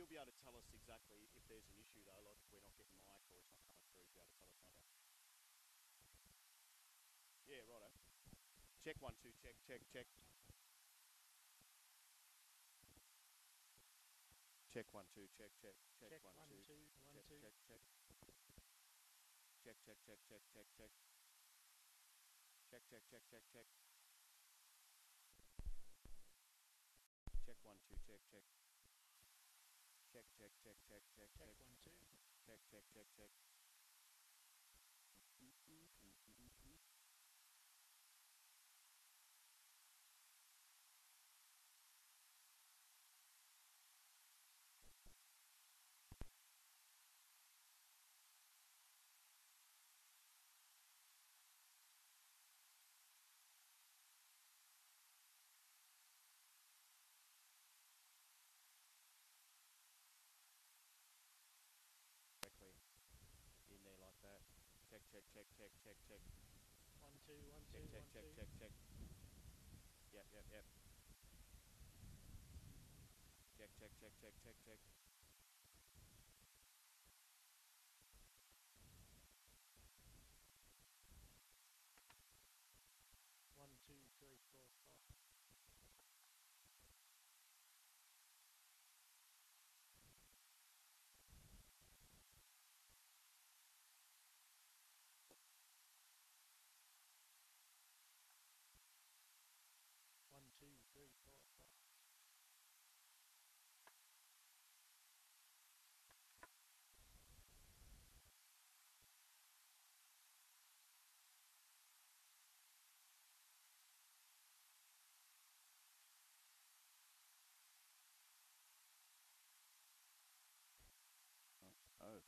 She'll be able to tell us exactly if there's an issue though, like if we're not getting mic or it's not coming through. She'll be able to tell us maybe. Yeah, righto. Check 1 2. Check check check. Check 1 2. Check check check Check 1 1 2. 2 1 2. Check check. Check check check check check check. Check check check check check. Check 1 2. Check check. Check check check check check Check check. 1 2. Check check check check. Correctly in there like that. Check check check check check check. 1 2 1 Check 2 check 1 check 2. check check. Yep yep yep. Check check check check check check. 1 2 3 4 5. 1 2 3 4 5. Oh.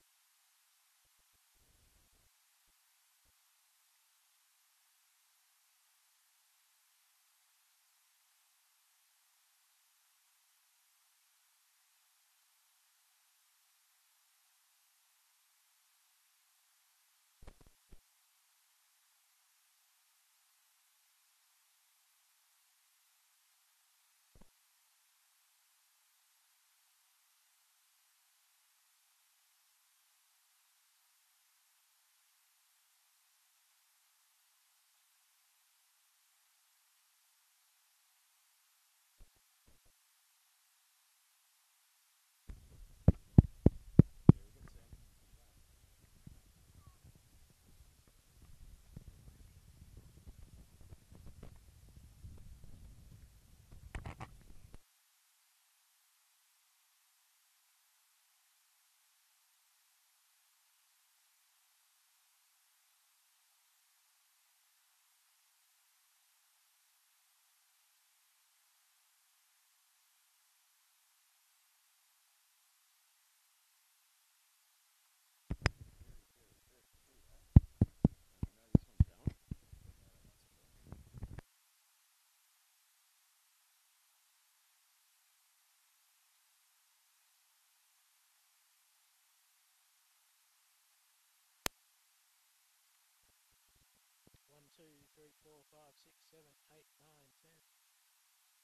1 2 3 4 5 6 7 8 9 10.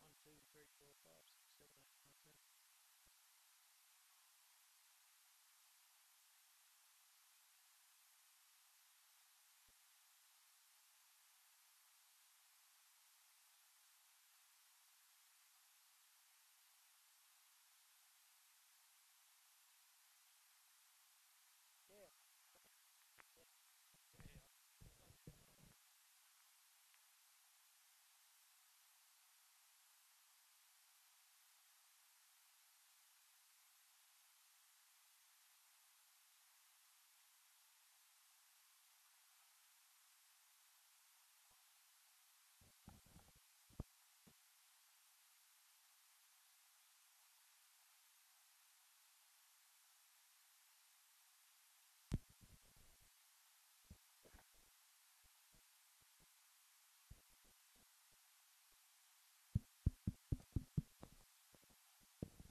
1 2 3 4 5 6 7 8 9 10. Yeah.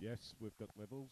Yes, we've got levels.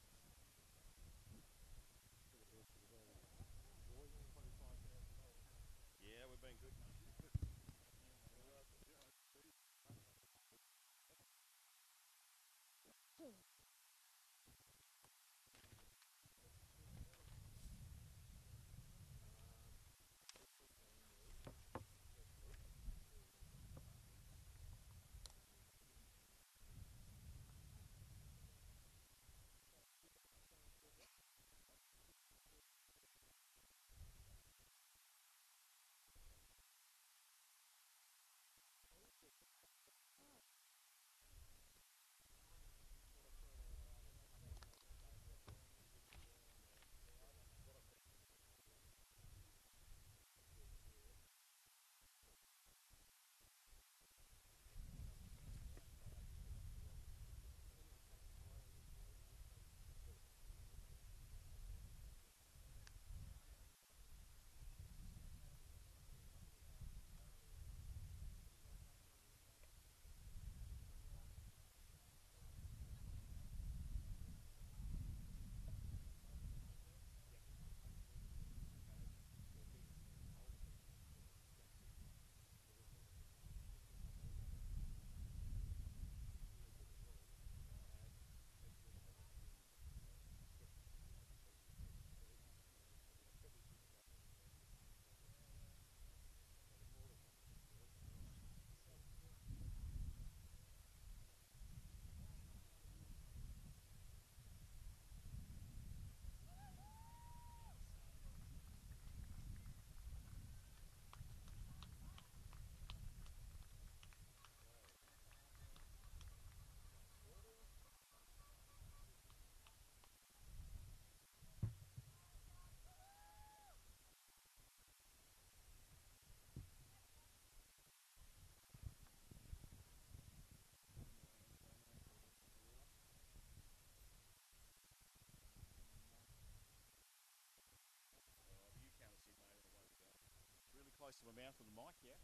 close to my mouth with the mic, yeah.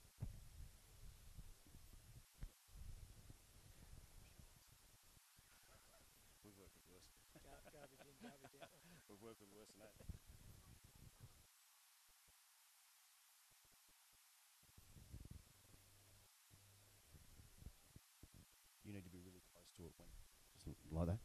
We've worked with worse. Garbage in, garbage out. We've worked with worse than that. You need to be really close to it when, just like that.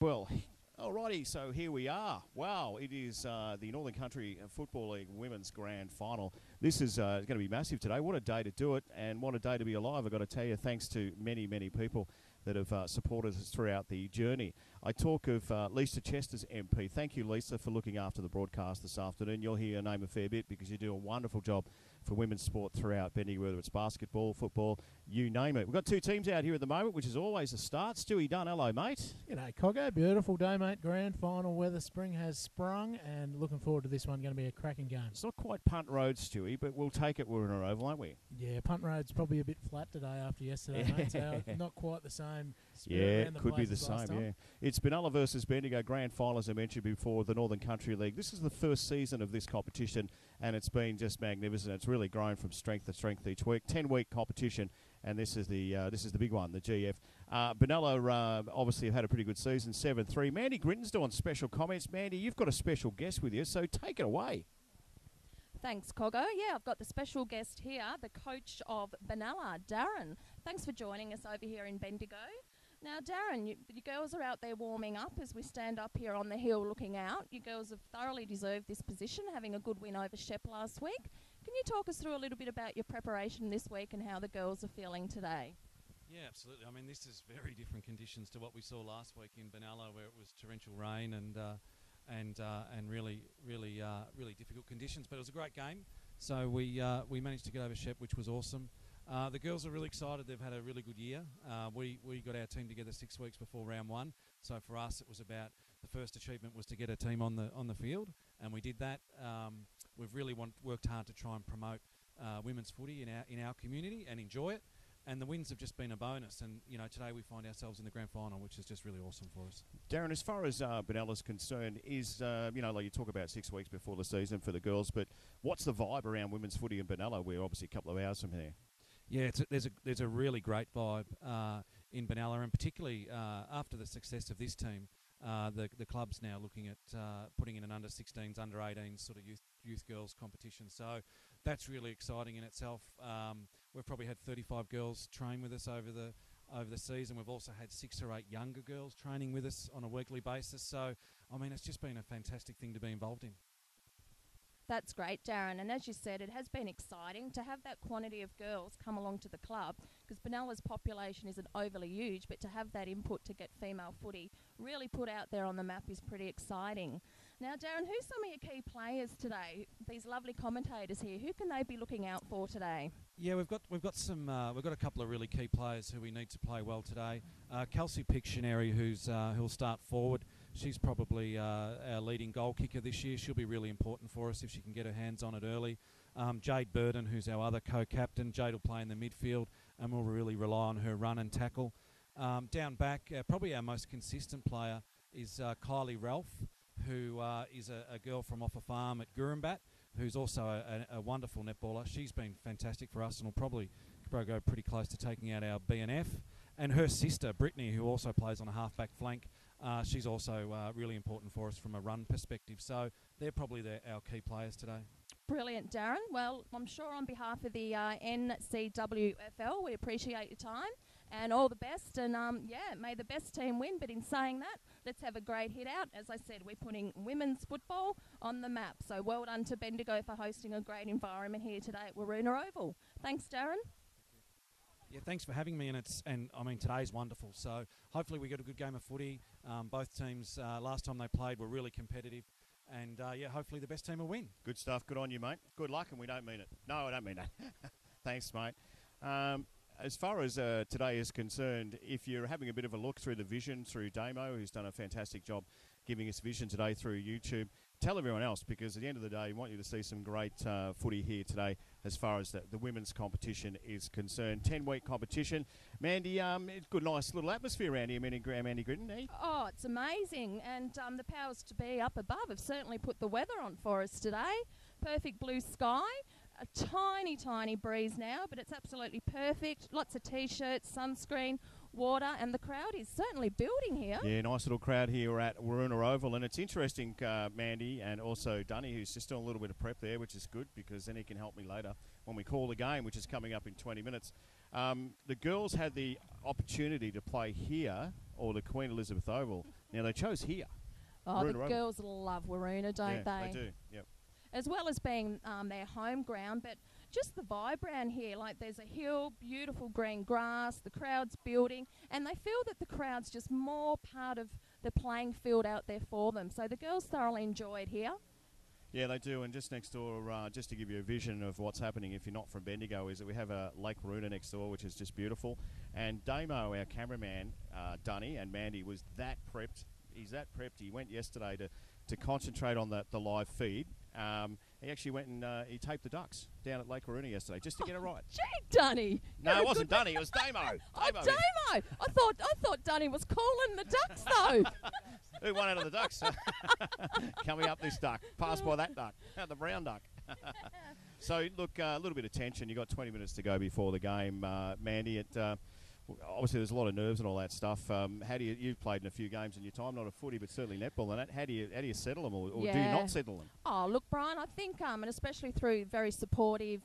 Well, alrighty, so here we are. Wow, it is the Northern Country Football League Women's Grand Final. This is going to be massive today. What a day to do it, and what a day to be alive, I've got to tell you, thanks to many, many people that have supported us throughout the journey. I talk of Lisa Chester's MP. Thank you, Lisa, for looking after the broadcast this afternoon. You'll hear your name a fair bit because you do a wonderful job for women's sport throughout Bendigo, whether it's basketball, football, you name it. We've got two teams out here at the moment, which is always a start. Stewie Dunn, hello, mate. G'day, Coggo. Beautiful day, mate. Grand final weather. Spring has sprung, and looking forward to this one. Going to be a cracking game. It's not quite punt road, Stewie, but we'll take it. We're in a oval, aren't we? Yeah, punt road's probably a bit flat today after yesterday, mate. So not quite the same. Yeah, Spirit around the could be place the as last same, time. yeah. It's Benalla versus Bendigo Grand Final, as I mentioned before, the Northern Country League. This is the first season of this competition, and it's been just magnificent. It's really grown from strength to strength each week. 10-week competition, and this is the big one, the GF. Benalla obviously have had a pretty good season, 7-3. Mandy Gritton's doing special comments. Mandy, you've got a special guest with you, so take it away. Thanks, Coggo. Yeah, I've got the special guest here, the coach of Benalla, Darren. Thanks for joining us over here in Bendigo. Now, Darren, you girls are out there warming up as we stand up here on the hill looking out. You girls have thoroughly deserved this position, having a good win over Shep last week. Can you talk us through a little bit about your preparation this week and how the girls are feeling today? Yeah, absolutely. I mean, this is very different conditions to what we saw last week in Benalla, where it was torrential rain and really difficult conditions. But it was a great game. So we managed to get over Shep, which was awesome. The girls are really excited. They've had a really good year. We got our team together 6 weeks before round one. So for us, it was about the first achievement was to get a team on the field, and we did that. We've really worked hard to try and promote women's footy in our community and enjoy it. And the wins have just been a bonus. And today we find ourselves in the grand final, which is just really awesome for us. Darren, as far as Benella's concerned, is like you talk about 6 weeks before the season for the girls, but what's the vibe around women's footy in Benalla? We're obviously a couple of hours from here. Yeah, there's a really great vibe in Benalla, and particularly after the success of this team, the club's now looking at putting in an under-16s, under-18s sort of youth girls competition. So that's really exciting in itself. We've probably had 35 girls train with us over the season. We've also had 6 or 8 younger girls training with us on a weekly basis. So I mean, it's just been a fantastic thing to be involved in. That's great, Darren. And as you said, it has been exciting to have that quantity of girls come along to the club, because Benella's population isn't overly huge, but to have that input to get female footy really put out there on the map is pretty exciting. Now, Darren, who's some of your key players today? These lovely commentators here, who can they be looking out for today? Yeah, we've got a couple of really key players who we need to play well today. Kelsey Pictionary, who'll start forward. She's probably our leading goal kicker this year. She'll be really important for us if she can get her hands on it early. Jade Burden, who's our other co-captain. Jade will play in the midfield, and we'll really rely on her run and tackle. Down back, probably our most consistent player is Kylie Ralph, who is a girl from off a farm at Gurumbat, who's also a wonderful netballer. She's been fantastic for us and will probably go pretty close to taking out our BNF. And her sister, Brittany, who also plays on a half-back flank, she's also really important for us from a run perspective. So they're probably our key players today. Brilliant, Darren. Well, I'm sure on behalf of the NCWFL, we appreciate your time and all the best. And, may the best team win. But in saying that, let's have a great hit out. As I said, we're putting women's football on the map. So well done to Bendigo for hosting a great environment here today at Waroona Oval. Thanks, Darren. Yeah, thanks for having me, and I mean, today's wonderful. So hopefully we get a good game of footy. Both teams, last time they played, were really competitive. And, hopefully the best team will win. Good stuff. Good on you, mate. Good luck, and we don't mean it. No, I don't mean that. Thanks, mate. As far as today is concerned, if you're having a bit of a look through the vision, through Damo, who's done a fantastic job giving us vision today through YouTube, tell everyone else, because at the end of the day, we want you to see some great footy here today as far as the women's competition is concerned. 10-week competition. Mandy, good, nice little atmosphere around here, Mandy Gritton, eh? Oh, it's amazing. And the powers to be up above have certainly put the weather on for us today. Perfect blue sky. A tiny, tiny breeze now, but it's absolutely perfect. Lots of T-shirts, sunscreen, water, and the crowd is certainly building here. Yeah, nice little crowd here at Waroona Oval. And it's interesting, Mandy, and also Dunny, who's just doing a little bit of prep there, which is good because then he can help me later when we call the game, which is coming up in 20 minutes. The girls had the opportunity to play here or the Queen Elizabeth Oval. Now, they chose here. Oh, the Waroona Oval. girls love Waroona, don't Yeah, they do. Yep. As well as being their home ground, but just the vibe around here. Like, there's a hill, beautiful green grass, the crowd's building, and they feel that the crowd's just more part of the playing field out there for them. So the girls thoroughly enjoy it here. Yeah, they do. And just next door, just to give you a vision of what's happening if you're not from Bendigo, is that we have a Lake Waroona next door, which is just beautiful. And Damo, our cameraman, Dunny, and Mandy was that prepped. He's that prepped. He went yesterday to concentrate on the live feed. He actually went and he taped the ducks down at Lake Waroona yesterday just to get it right. Gee, Dunny! No, it wasn't Dunny. It was Damo. Oh, Damo! I thought Dunny was calling the ducks though. Who won out of the ducks? Coming up this duck. Passed by that duck. The brown duck. So, look, a little bit of tension. You've got 20 minutes to go before the game, Mandy. Obviously, there's a lot of nerves and all that stuff. How do you've played in a few games in your time, not a footy, but certainly netball and that. How do you settle them or do you not settle them? Oh, look, Brian, I think, and especially through very supportive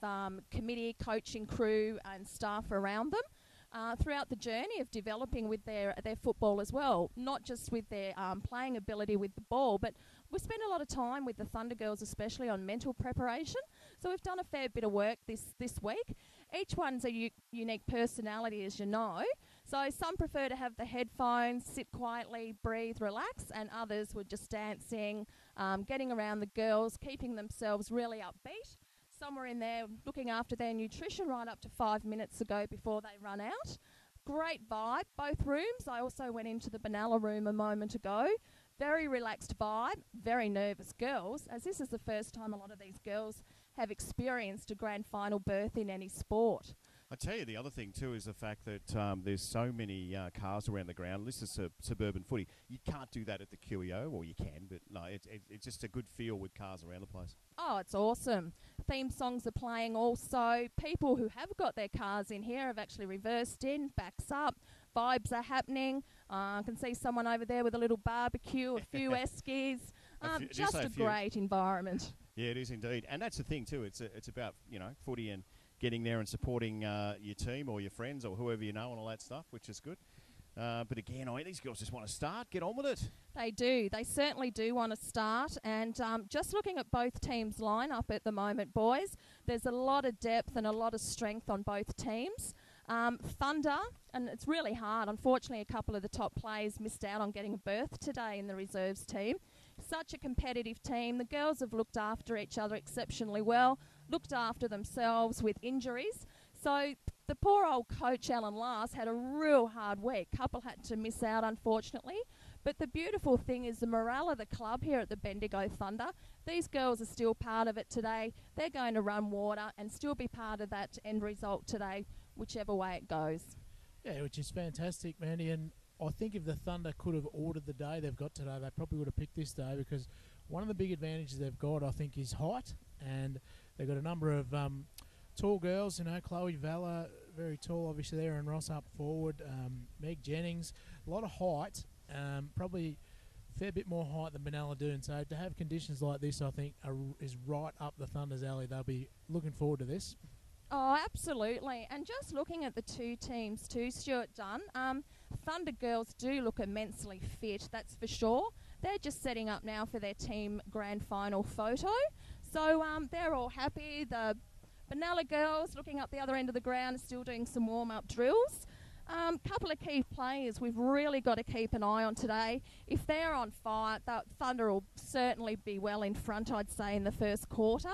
committee, coaching crew and staff around them, throughout the journey of developing with their football as well, not just with their playing ability with the ball, but we spend a lot of time with the Thunder Girls, especially on mental preparation. So we've done a fair bit of work this week. Each one's a unique personality, as you know. So some prefer to have the headphones, sit quietly, breathe, relax, and others were just dancing, getting around the girls, keeping themselves really upbeat. Some were in there looking after their nutrition right up to 5 minutes ago before they run out. Great vibe, both rooms. I also went into the Benalla room a moment ago. Very relaxed vibe, very nervous girls, as this is the first time a lot of these girls have experienced a grand final berth in any sport. I tell you, the other thing too is the fact that there's so many cars around the ground. This is suburban footy. You can't do that at the QEO, or you can, but no, it's just a good feel with cars around the place. Oh, it's awesome. Theme songs are playing also. People who have got their cars in here have actually reversed in, backs up. Vibes are happening. I can see someone over there with a little barbecue, a few eskies. Just a great environment. Yeah, it is indeed. And that's the thing too. It's about, footy and getting there and supporting your team or your friends or whoever you know and all that stuff, which is good. But again, these girls just want to start, get on with it. They do. They certainly do want to start. And just looking at both teams' lineup at the moment, boys, there's a lot of depth and a lot of strength on both teams. Thunder, and it's really hard. Unfortunately, a couple of the top players missed out on getting a berth today in the reserves team. Such a competitive team. The girls have looked after each other exceptionally well, looked after themselves with injuries. So the poor old coach, Alan Last, had a real hard week. Couple had to miss out, unfortunately. But the beautiful thing is the morale of the club here at the Bendigo Thunder. These girls are still part of it today. They're going to run water and still be part of that end result today, whichever way it goes. Yeah, which is fantastic, Mandy. And I think if the Thunder could have ordered the day they've got today, they probably would have picked this day, because one of the big advantages they've got, I think, is height. And they've got a number of tall girls, Chloe Valla, very tall, obviously there, and Ross up forward, Meg Jennings, a lot of height, probably a fair bit more height than Benalla do. And so to have conditions like this, I think, is right up the Thunder's alley. They'll be looking forward to this. Oh, absolutely. And just looking at the two teams too, Stuart Dunn, Thunder girls do look immensely fit, that's for sure. They're just setting up now for their team grand final photo. So they're all happy. The Benalla girls, looking up the other end of the ground, are still doing some warm-up drills. Couple of key players we've really got to keep an eye on today. If they're on fire, the Thunder will certainly be well in front, I'd say, in the first quarter.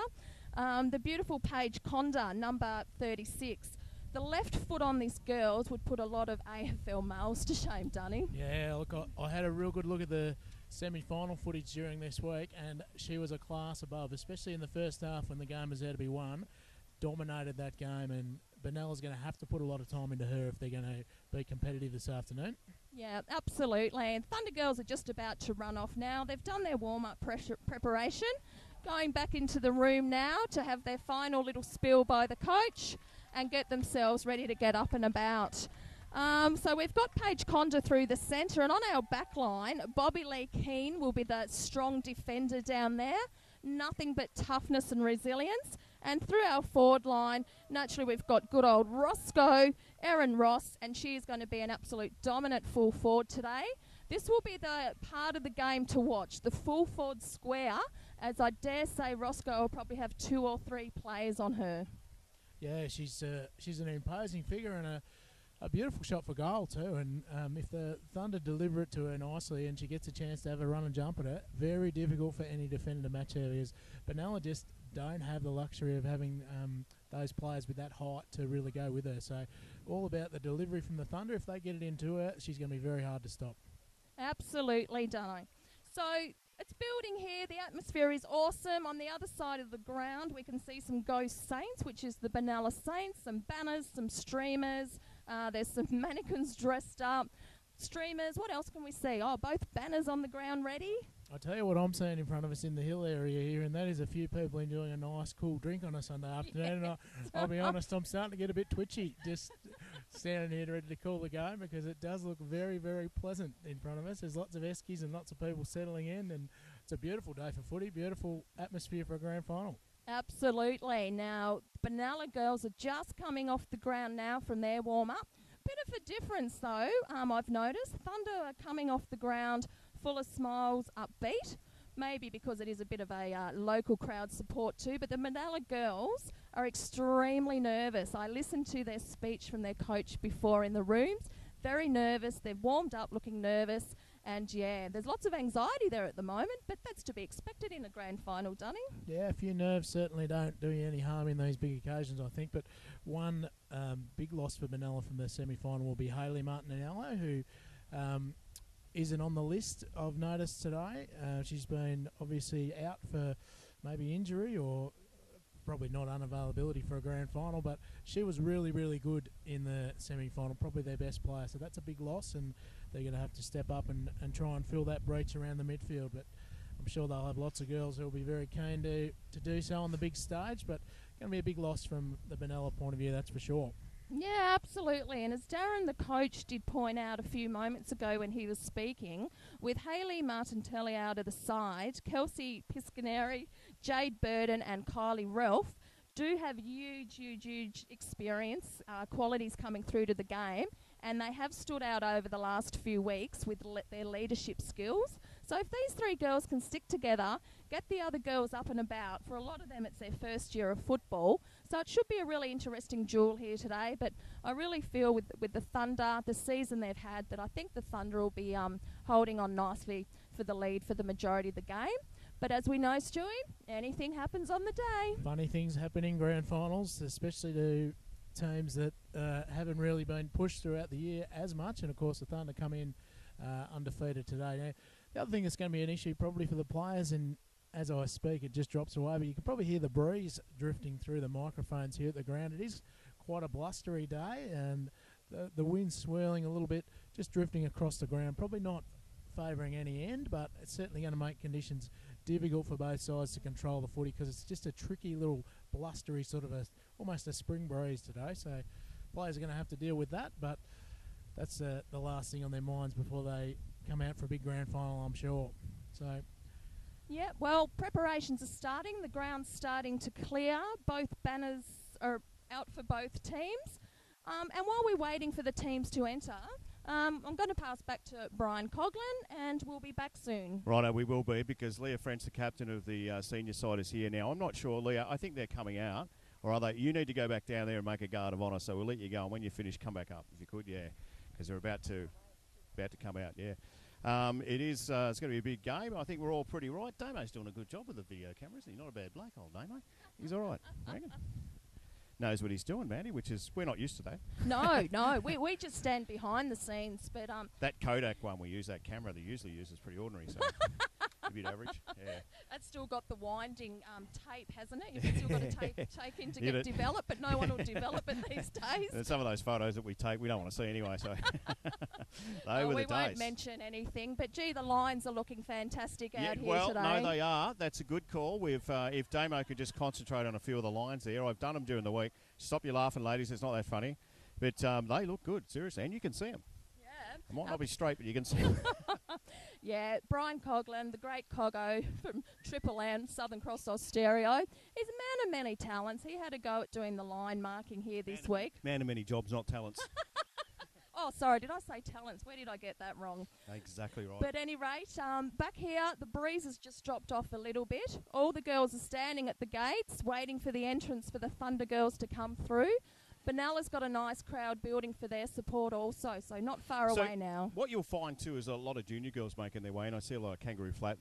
The beautiful Paige Conda, number 36. The left foot on these girls would put a lot of AFL males to shame, Dunny. Yeah, look, I had a real good look at the semi-final footage during this week, and she was a class above, especially in the first half when the game was there to be won. Dominated that game, and Benella's going to have to put a lot of time into her if they're going to be competitive this afternoon. Yeah, absolutely. And Thunder girls are just about to run off now. They've done their warm-up preparation, going back into the room now to have their final little spill by the coach and get themselves ready to get up and about. So we've got Paige Conda through the centre, and on our back line, Bobby Lee Keane will be the strong defender down there. Nothing but toughness and resilience. And through our forward line, naturally we've got good old Roscoe, Erin Ross, and she's going to be an absolute dominant full forward today. This will be the part of the game to watch, the full forward square, as I dare say Roscoe will probably have 2 or 3 players on her. Yeah, she's an imposing figure and a beautiful shot for goal too. And if the Thunder deliver it to her nicely and she gets a chance to have a run and jump at it, very difficult for any defender to match her. Because Benalla just don't have the luxury of having those players with that height to really go with her. So all about the delivery from the Thunder. If they get it into her, she's going to be very hard to stop. Absolutely, Dunno. So it's building here. The atmosphere is awesome. On the other side of the ground, we can see some Ghost Saints, which is the Benalla Saints, some banners, some streamers. There's some mannequins dressed up. Streamers. What else can we see? Oh, both banners on the ground ready. I'll tell you what I'm seeing in front of us in the hill area here, and that is a few people enjoying a nice, cool drink on a Sunday afternoon. And I'll be honest, I'm starting to get a bit twitchy just standing here ready to call the game because it does look very, very pleasant in front of us. There's lots of eskies and lots of people settling in, and it's a beautiful day for footy, beautiful atmosphere for a grand final. Absolutely. Now, Benalla girls are just coming off the ground now from their warm-up. Bit of a difference, though, I've noticed. Thunder are coming off the ground full of smiles, upbeat, maybe because it is a bit of a local crowd support too, but the Benalla girls are extremely nervous. I listened to their speech from their coach before in the rooms. Very nervous. They've warmed up looking nervous. And, yeah, there's lots of anxiety there at the moment, but that's to be expected in a grand final, Dunning. Yeah, a few nerves certainly don't do you any harm in these big occasions, I think. But one big loss for Benalla from the semi-final will be Hayley Martinello, who isn't on the list I've noticed today. She's been obviously out for maybe injury or probably not unavailability for a grand final, but she was really, really good in the semi-final, probably their best player. So that's a big loss, and they're going to have to step up and try and fill that breach around the midfield. But I'm sure they'll have lots of girls who will be very keen to do so on the big stage, but going to be a big loss from the Benalla point of view, that's for sure. Yeah, absolutely. And as Darren, the coach, did point out a few moments ago when he was speaking, with Hayley Martinelli out of the side, Kelsey Piscaneri, Jade Burden and Kylie Ralph do have huge experience, qualities coming through to the game, and they have stood out over the last few weeks with their leadership skills. So if these 3 girls can stick together, get the other girls up and about, for a lot of them it's their first year of football, so it should be a really interesting duel here today. But I really feel with the Thunder, the season they've had, that I think the Thunder will be holding on nicely for the lead for the majority of the game. But as we know, Stewie, anything happens on the day. Funny things happen in grand finals, especially to teams that haven't really been pushed throughout the year as much. And, of course, the Thunder come in undefeated today. Now, the other thing that's going to be an issue probably for the players, and as I speak it just drops away, but you can probably hear the breeze drifting through the microphones here at the ground. It is quite a blustery day, and the wind's swirling a little bit, just drifting across the ground. Probably not favouring any end, but it's certainly going to make conditions difficult for both sides to control the footy because it's just a tricky little blustery sort of almost a spring breeze today. So players are going to have to deal with that, but that's the last thing on their minds before they come out for a big grand final, I'm sure. So, yeah, well, preparations are starting. The ground's starting to clear. Both banners are out for both teams. And while we're waiting for the teams to enter, I'm going to pass back to Brian Coughlin, and we'll be back soon. Righto, we will be, because Leah French, the captain of the senior side, is here now. I'm not sure, Leah. I think they're coming out. Or are they? You need to go back down there and make a guard of honour, so we'll let you go. And when you finish, come back up, if you could, yeah. Because they're about to come out, yeah. It is. It's going to be a big game. I think we're all pretty right. Damo's doing a good job with the video cameras. He's not a bad bloke, old Damo. He's all right, I reckon. Knows what he's doing, Mandy, which is we're not used to that. No, we just stand behind the scenes. But that Kodak one we use, that camera they usually use, is pretty ordinary. So a bit average. Yeah. That's still got the winding tape, hasn't it? You've still got to take in to get developed, but no one will develop it these days. And some of those photos that we take, we don't want to see anyway. So we won't mention anything. But gee, the lines are looking fantastic out here today. Well, no, they are. That's a good call. We've if Damo could just concentrate on a few of the lines there. I've done them during the week. Stop your laughing, ladies. It's not that funny. But they look good, seriously. And you can see them. Yeah. It might not be straight, but you can see them. Yeah, Brian Coughlin, the great Coggo from Triple M, Southern Cross Austereo. He's a man of many talents. He had a go at doing the line marking here this week. Man of many jobs, not talents. Oh, sorry, did I say talents? Where did I get that wrong? Exactly right. But at any rate, back here, the breeze has just dropped off a little bit. All the girls are standing at the gates, waiting for the entrance for the Thunder girls to come through. Benella's got a nice crowd building for their support also, so not far So away now. What you'll find too is a lot of junior girls making their way, and I see a lot of Kangaroo Flat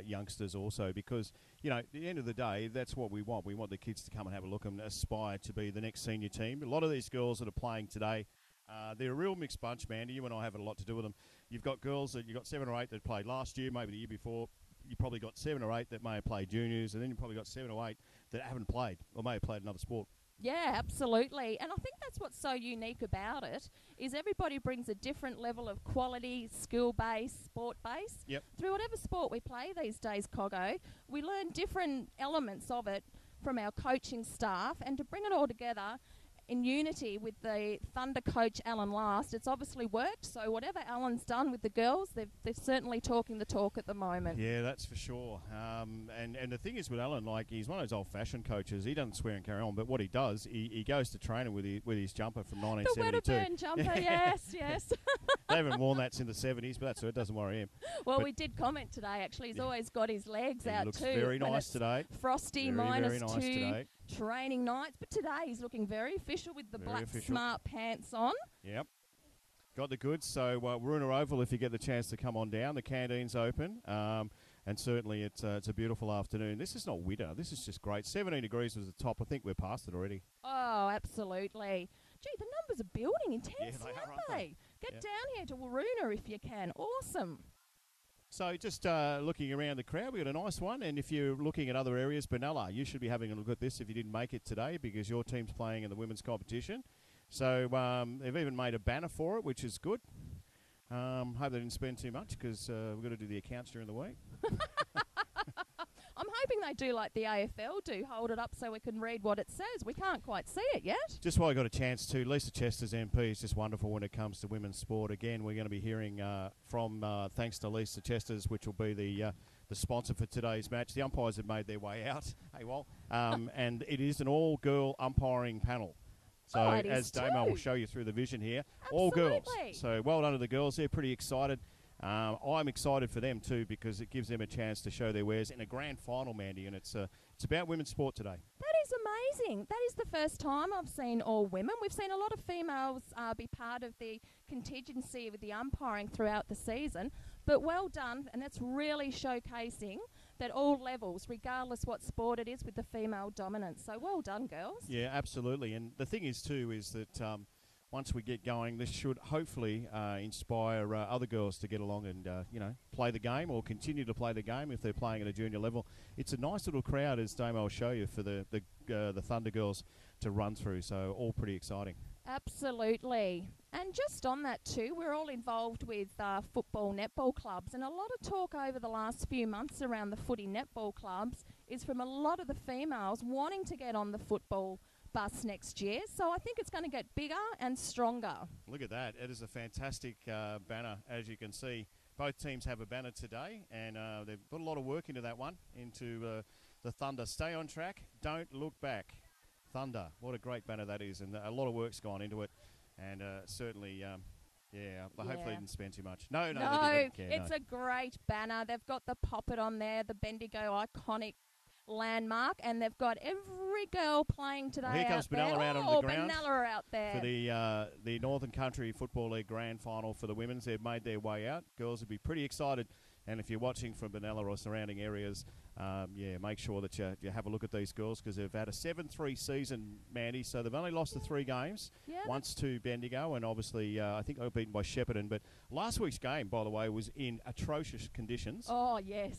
youngsters also, because at the end of the day, that's what we want. We want the kids to come and have a look and aspire to be the next senior team. A lot of these girls that are playing today, they're a real mixed bunch, Mandy. You and I have a lot to do with them. You've got girls you've got 7 or 8 that played last year, maybe the year before. You probably got 7 or 8 that may have played juniors, and then you probably got 7 or 8 that haven't played or may have played another sport. Yeah, absolutely. And I think that's what's so unique about it, is everybody brings a different level of quality, skill base, sport base. Yep. Through whatever sport we play these days, Coggo, we learn different elements of it from our coaching staff, and to bring it all together in unity with the Thunder coach Alan Last, it's obviously worked. So whatever Alan's done with the girls, they're certainly talking the talk at the moment. Yeah, that's for sure. And the thing is with Alan, like, he's one of those old-fashioned coaches. He doesn't swear and carry on, but what he does, he goes to training with his jumper from The 1972. Wedderburn jumper, yes. They haven't worn that since the 70s, but that's it. Doesn't worry him. Well, But- we did comment today, actually. He's Yeah. always got his legs He out looks too. very when nice it's today. Frosty, Very, -2, very nice today. training nights. But today he's looking very official with the Very black official. smart pants on. Yep. Got the goods. So Waruna Oval, if you get the chance to come on down, the canteen's open. And certainly it's a beautiful afternoon. This is not winter. This is just great. 17 degrees was the top. I think we're past it already. Oh, absolutely. Gee, the numbers are building intensely, they are, aren't aren't they? they? Get Yeah. down here to Waruna if you can. Awesome. So just looking around the crowd, we got a nice one. And if you're looking at other areas, Benalla, you should be having a look at this if you didn't make it today, because your team's playing in the women's competition. So they've even made a banner for it, which is good. Hope they didn't spend too much, because we've got to do the accounts during the week. I'm hoping they do like the AFL do, hold it up so we can read what it says. We can't quite see it yet. Just while I got a chance to, Lisa Chester's MP is just wonderful when it comes to women's sport. Again, we're going to be hearing from thanks to Lisa Chester's, which will be the sponsor for today's match. The umpires have made their way out, and it is an all-girl umpiring panel. So Oh, it is as Damo will too. show you through the vision here, all girls. Absolutely. So well done to the girls. They're pretty excited. I'm excited for them too, because it gives them a chance to show their wares in a grand final, Mandy, and it's about women's sport today. That is amazing. That is the first time I've seen all women. We've seen a lot of females be part of the contingency with the umpiring throughout the season. But well done, and that's really showcasing that all levels, regardless what sport it is, with the female dominance. So well done, girls. Yeah, absolutely. And the thing is too is that once we get going, this should hopefully inspire other girls to get along and play the game, or continue to play the game if they're playing at a junior level. It's a nice little crowd, as Damo will show you, for the Thunder girls to run through. So all pretty exciting. Absolutely. And just on that too, we're all involved with football netball clubs, and a lot of talk over the last few months around the footy netball clubs is from a lot of the females wanting to get on the football bus next year. So I think it's going to get bigger and stronger. Look at that. It is a fantastic banner, as you can see. Both teams have a banner today, and they've put a lot of work into that one, into the Thunder. Stay on track, don't look back. Thunder, what a great banner that is, and a lot of work's gone into it, and certainly, but hopefully they didn't spend too much. No, they didn't. Yeah, it's a great banner. They've got the poppet on there, the Bendigo iconic landmark, and they've got every girl playing today Well, here comes out there. Benalla out on the ground Benalla are out there. for the Northern Country Football League Grand Final for the women's. They've made their way out. Girls would be pretty excited. And if you're watching from Benalla or surrounding areas, make sure that you have a look at these girls, because they've had a 7-3 season, Mandy. So they've only lost the 3 games, Yeah, once to Bendigo, and obviously I think they were beaten by Shepparton. But last week's game, by the way, was in atrocious conditions. Oh, yes.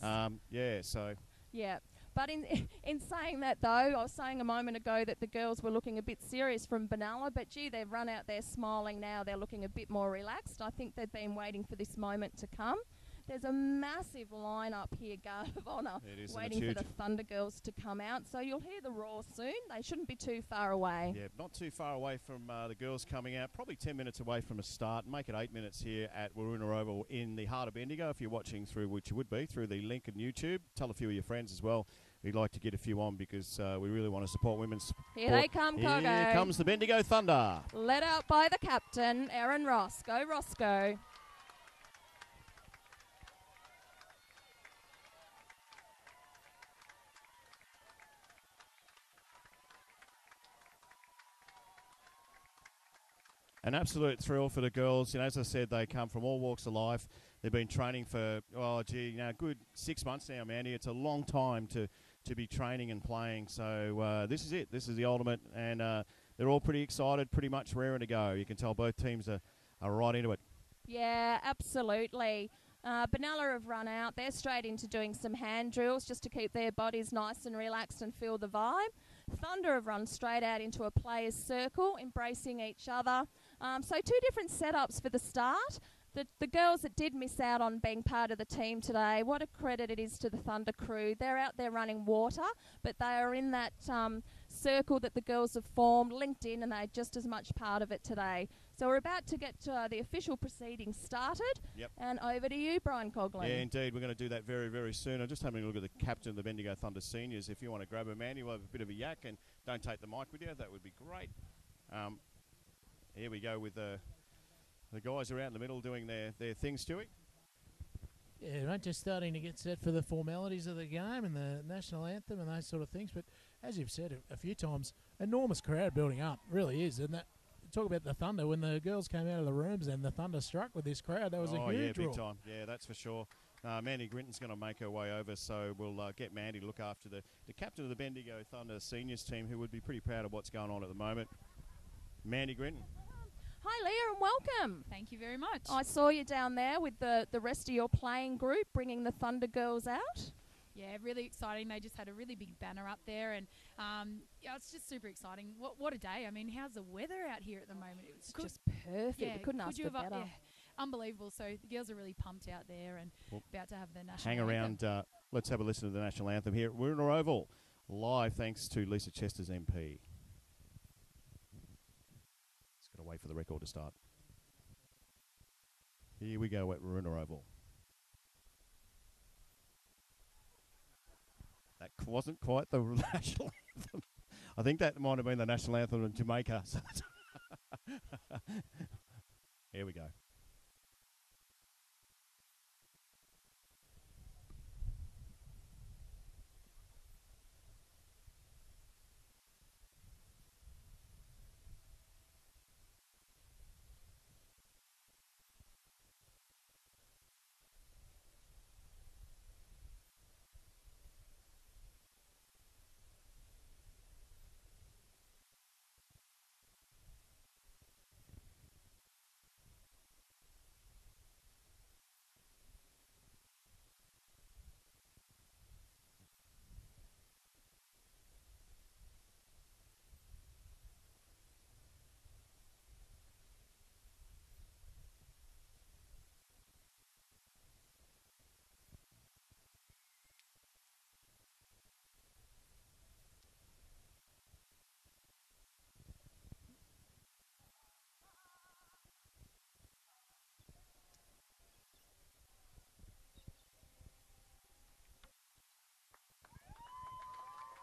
So Yeah. But in saying that, though, I was saying a moment ago that the girls were looking a bit serious from Benalla, but gee, they've run out there smiling now. They're looking a bit more relaxed. I think they've been waiting for this moment to come. There's a massive lineup here, guard of honour, It is, and waiting it's for the huge. Thunder Girls to come out. So you'll hear the roar soon. They shouldn't be too far away. Yeah, not too far away from the girls coming out. Probably 10 minutes away from a start. Make it 8 minutes here at Waroona Oval in the heart of Bendigo. If you're watching through, which you would be, through the link and YouTube, tell a few of your friends as well. We'd like to get a few on because we really want to support women's sport. Here they come, Here Coggo. comes the Bendigo Thunder. Led out by the captain, Erin Ross. Go Roscoe. An absolute thrill for the girls. You know, as I said, they come from all walks of life. They've been training for, good 6 months now, Mandy. It's a long time to be training and playing. So this is it. This is the ultimate. And they're all pretty excited, pretty much raring to go. You can tell both teams are right into it. Yeah, absolutely. Benalla have run out. They're straight into doing some hand drills just to keep their bodies nice and relaxed and feel the vibe. Thunder have run straight out into a players' circle, embracing each other. So two different setups for the start. The girls that did miss out on being part of the team today, what a credit it is to the Thunder crew. They're out there running water, but they are in that circle that the girls have formed, linked in, and they're just as much part of it today. So we're about to get the official proceedings started. Yep. And over to you, Brian Coughlin. Yeah, indeed. We're going to do that very, very soon. I'm just having a look at the captain of the Bendigo Thunder Seniors. If you want to grab a man, you'll have a bit of a yak and don't take the mic with you. That would be great. Here we go with the guys are out in the middle doing their thing, Stewie. Yeah, right, just starting to get set for the formalities of the game and the national anthem and those sort of things. But as you've said a few times, enormous crowd building up, really is. And that, talk about the Thunder, when the girls came out of the rooms and the Thunder struck with this crowd, that was a huge big roar. time. Yeah, that's for sure. Mandy Grinton's going to make her way over, so we'll get Mandy to look after the captain of the Bendigo Thunder Seniors team, who would be pretty proud of what's going on at the moment. Mandy Grinton. Hi, Leah, and welcome. Thank you very much. I saw you down there with the rest of your playing group bringing the Thunder Girls out. Yeah, really exciting. They just had a really big banner up there, and it's just super exciting. What a day! I mean, how's the weather out here at the moment? It's just perfect. Yeah, we couldn't ask for better. Unbelievable. So the girls are really pumped out there and about to have their national Hang anthem. around. Let's have a listen to the national anthem here at Waroona Oval, live thanks to Lisa Chester's MP. Just got to wait for the record to start. Here we go at Waroona Oval. That wasn't quite the national anthem. I think that might have been the national anthem in Jamaica. Here we go.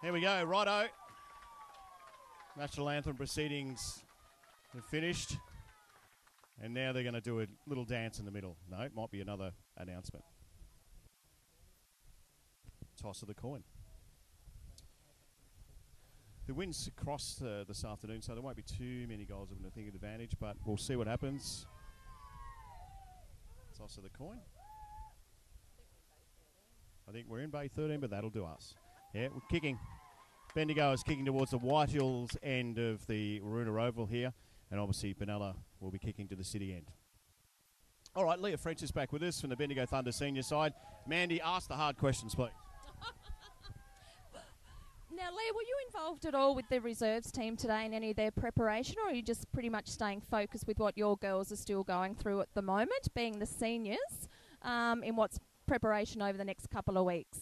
Here we go, righto. National anthem proceedings have finished. And now they're going to do a little dance in the middle. No, it might be another announcement. Toss of the coin. The wind's across this afternoon, so there won't be too many goals of an advantage, but we'll see what happens. Toss of the coin. I think we're in Bay 13, but that'll do us. Yeah, we're kicking. Bendigo is kicking towards the White Hills end of the Waroona Oval here, and obviously Benalla will be kicking to the city end. All right, Leah French is back with us from the Bendigo Thunder senior side. Mandy, ask the hard questions, please. Now, Leah, were you involved at all with the reserves team today in any of their preparation, or are you just pretty much staying focused with what your girls are still going through at the moment, being the seniors? in what's preparation over the next couple of weeks?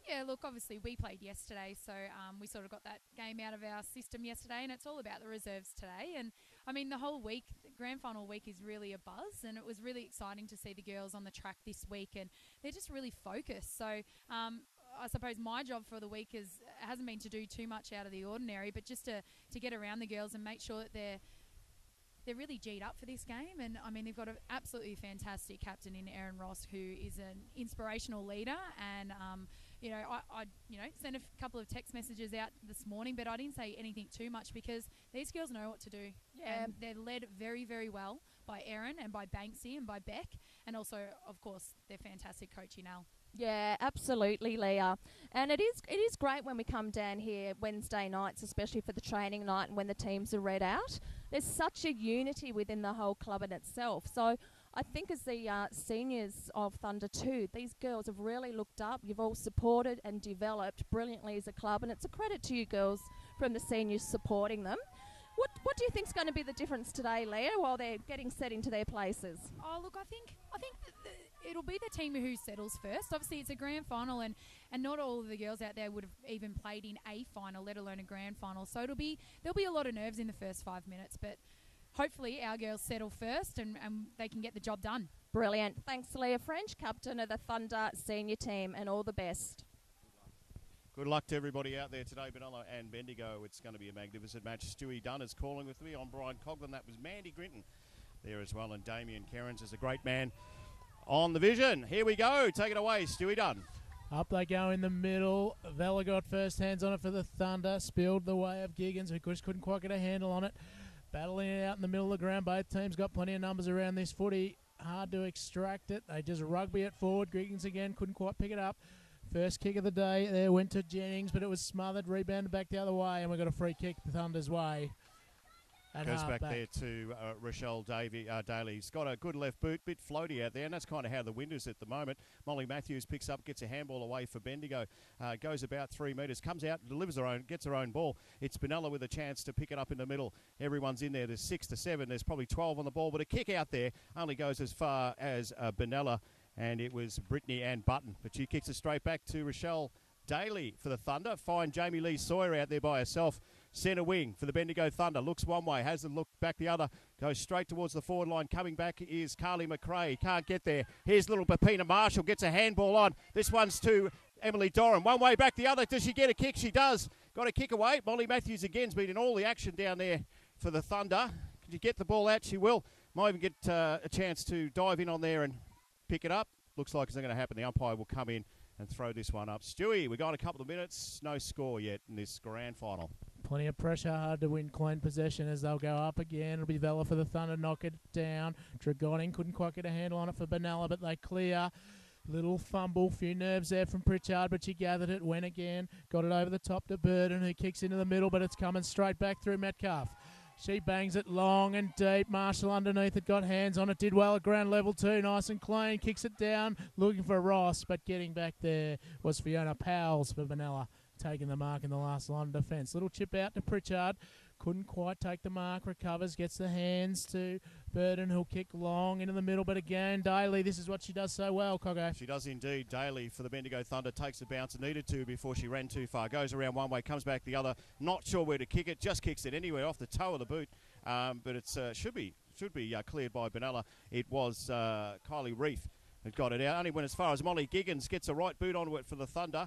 Yeah, look, obviously we played yesterday, so we sort of got that game out of our system yesterday, and it's all about the reserves today. And, I mean, the whole week, the grand final week is really a buzz, and it was really exciting to see the girls on the track this week, and they're just really focused. So I suppose my job for the week hasn't been to do too much out of the ordinary, but just to get around the girls and make sure that they're really G'd up for this game. And, I mean, they've got an absolutely fantastic captain in Erin Ross, who is an inspirational leader. And, I sent a couple of text messages out this morning, but I didn't say anything too much because these girls know what to do. Yeah. And they're led very, very well by Erin and by Banksy and by Beck. And also, of course, their fantastic coach, Inel. Yeah, absolutely, Leah. And it is great when we come down here Wednesday nights, especially for the training night and when the teams are read out. There's such a unity within the whole club in itself. So I think as the seniors of Thunder 2, these girls have really looked up. You've all supported and developed brilliantly as a club, and it's a credit to you girls from the seniors supporting them. What do you think's going to be the difference today, Leah, while they're getting set into their places? Oh, look, I think that it'll be the team who settles first. Obviously, it's a grand final, and not all of the girls out there would have even played in a final, let alone a grand final. So there'll be a lot of nerves in the first 5 minutes, but hopefully our girls settle first and they can get the job done. Brilliant. Thanks, Leah French, captain of the Thunder senior team, and all the best. Good luck to everybody out there today, Benalla and Bendigo. It's going to be a magnificent match. Stewie Dunn is calling with me. I'm Brian Coughlin. That was Mandy Grinton there as well, and Damien Kerrins is a great man on the vision. Here we go. Take it away, Stewie Dunn. Up they go in the middle. Vella got first hands on it for the Thunder. Spilled the way of Giggins, who just couldn't quite get a handle on it. Battling it out in the middle of the ground. Both teams got plenty of numbers around this footy. Hard to extract it. They just rugby it forward. Giggins again couldn't quite pick it up. First kick of the day there went to Jennings, but it was smothered, rebounded back the other way, and we got a free kick the Thunder's way. Goes back there to Rochelle Daly. He's got a good left boot, bit floaty out there, and that's kind of how the wind is at the moment. Molly Matthews picks up, gets a handball away for Bendigo. Goes about 3 metres, comes out, delivers her own, gets her own ball. It's Benalla with a chance to pick it up in the middle. Everyone's in there. There's 6 to 7. There's probably 12 on the ball, but a kick out there only goes as far as Benalla, and it was Brittany Ann Button. But she kicks it straight back to Rochelle Daly for the Thunder. Fine Jamie Lee Sawyer out there by herself. Centre wing for the Bendigo Thunder. Looks one way, hasn't looked back the other. Goes straight towards the forward line. Coming back is Carly McRae. Can't get there. Here's little Pepina Marshall. Gets a handball on. This one's to Emily Doran. One way back the other. Does she get a kick? She does. Got a kick away. Molly Matthews again's been in all the action down there for the Thunder. Can you get the ball out? She will. Might even get a chance to dive in on there and pick it up. Looks like it's not going to happen. The umpire will come in and throw this one up. Stewie, we got a couple of minutes. No score yet in this grand final. Plenty of pressure, hard to win clean possession as they'll go up again. It'll be Vella for the Thunder, knock it down. Dragoning couldn't quite get a handle on it for Benalla, but they clear. Little fumble, few nerves there from Pritchard, but she gathered it, went again, got it over the top to Burden, who kicks into the middle, but it's coming straight back through Metcalf. She bangs it long and deep. Marshall underneath it, got hands on it, did well at ground level too, nice and clean, kicks it down, looking for Ross, but getting back there was Fiona Powles for Benalla, taking the mark in the last line of defence. Little chip out to Pritchard, couldn't quite take the mark, recovers, gets the hands to Burden, who'll kick long into the middle, but again, Daly, this is what she does so well, Coggo. She does indeed. Daly for the Bendigo Thunder takes the bounce it needed to before she ran too far. Goes around one way, comes back the other. Not sure where to kick it, just kicks it anywhere off the toe of the boot. But it should be cleared by Benalla. It was Kylie Reef that got it out. Only went as far as Molly Giggins gets a right boot onto it for the Thunder.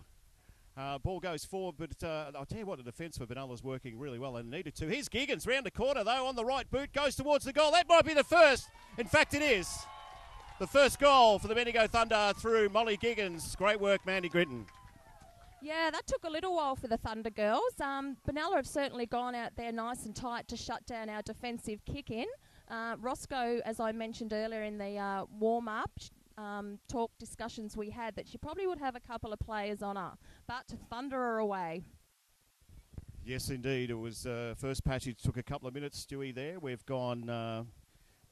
Ball goes forward, but I'll tell you what, the defence for Benalla's working really well and needed to. Here's Giggins round the corner, though, on the right boot, goes towards the goal. That might be the first. In fact, it is. The first goal for the Bendigo Thunder through Molly Giggins. Great work, Mandy Grinton. Yeah, that took a little while for the Thunder girls. Benalla have certainly gone out there nice and tight to shut down our defensive kick-in. Roscoe, as I mentioned earlier in the warm-up, talk discussions we had, that she probably would have a couple of players on her, but to Thunder her away. Yes, indeed. It was first patch. It took a couple of minutes, Stewie, there. We've gone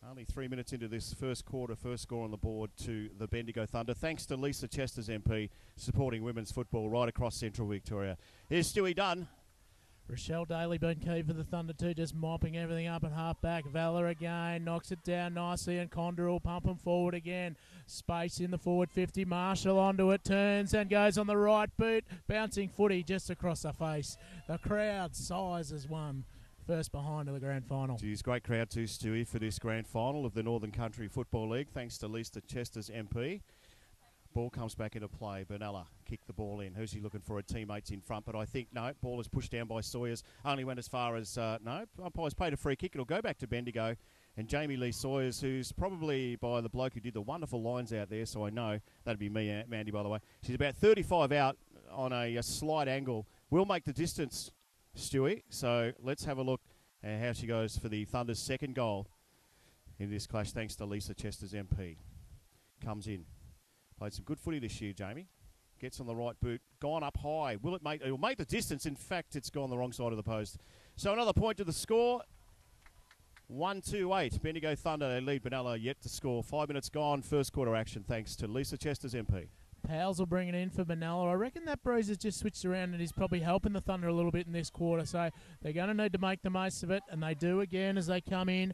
only 3 minutes into this first quarter, first score on the board to the Bendigo Thunder. Thanks to Lisa Chesters MP, supporting women's football right across central Victoria. Here's Stewie Dunn Rochelle Daly been key for the Thunder too, just mopping everything up at half back. Valor again, knocks it down nicely, and Condor will pump him forward again. Space in the forward 50. Marshall onto it, turns and goes on the right boot. Bouncing footy just across the face. The crowd sizes one. First behind to the grand final. Geez, great crowd too, Stewie, for this grand final of the Northern Country Football League. Thanks to Lisa Chester's MP. Ball comes back into play. Benalla kicked the ball in. Who's he looking for? A teammates in front, but I think no. Ball is pushed down by Sawyers. Only went as far as no. Umpire's paid a free kick. It'll go back to Bendigo, and Jamie Lee Sawyers, who's probably by the bloke who did the wonderful lines out there. So I know that'd be me, Mandy. By the way, she's about 35 out on a slight angle. Will make the distance, Stewie. So let's have a look at how she goes for the Thunder's second goal in this clash. Thanks to Lisa Chester's MP. Comes in. Played some good footy this year, Jamie. Gets on the right boot. Gone up high. Will it make? It will make the distance. In fact, it's gone the wrong side of the post. So another point to the score. 1-2-8. Bendigo Thunder, they lead Benalla yet to score. 5 minutes gone. First quarter action thanks to Lisa Chester's MP. Powles will bring it in for Benalla. I reckon that Bruce has just switched around and is probably helping the Thunder a little bit in this quarter. So they're going to need to make the most of it, and they do again as they come in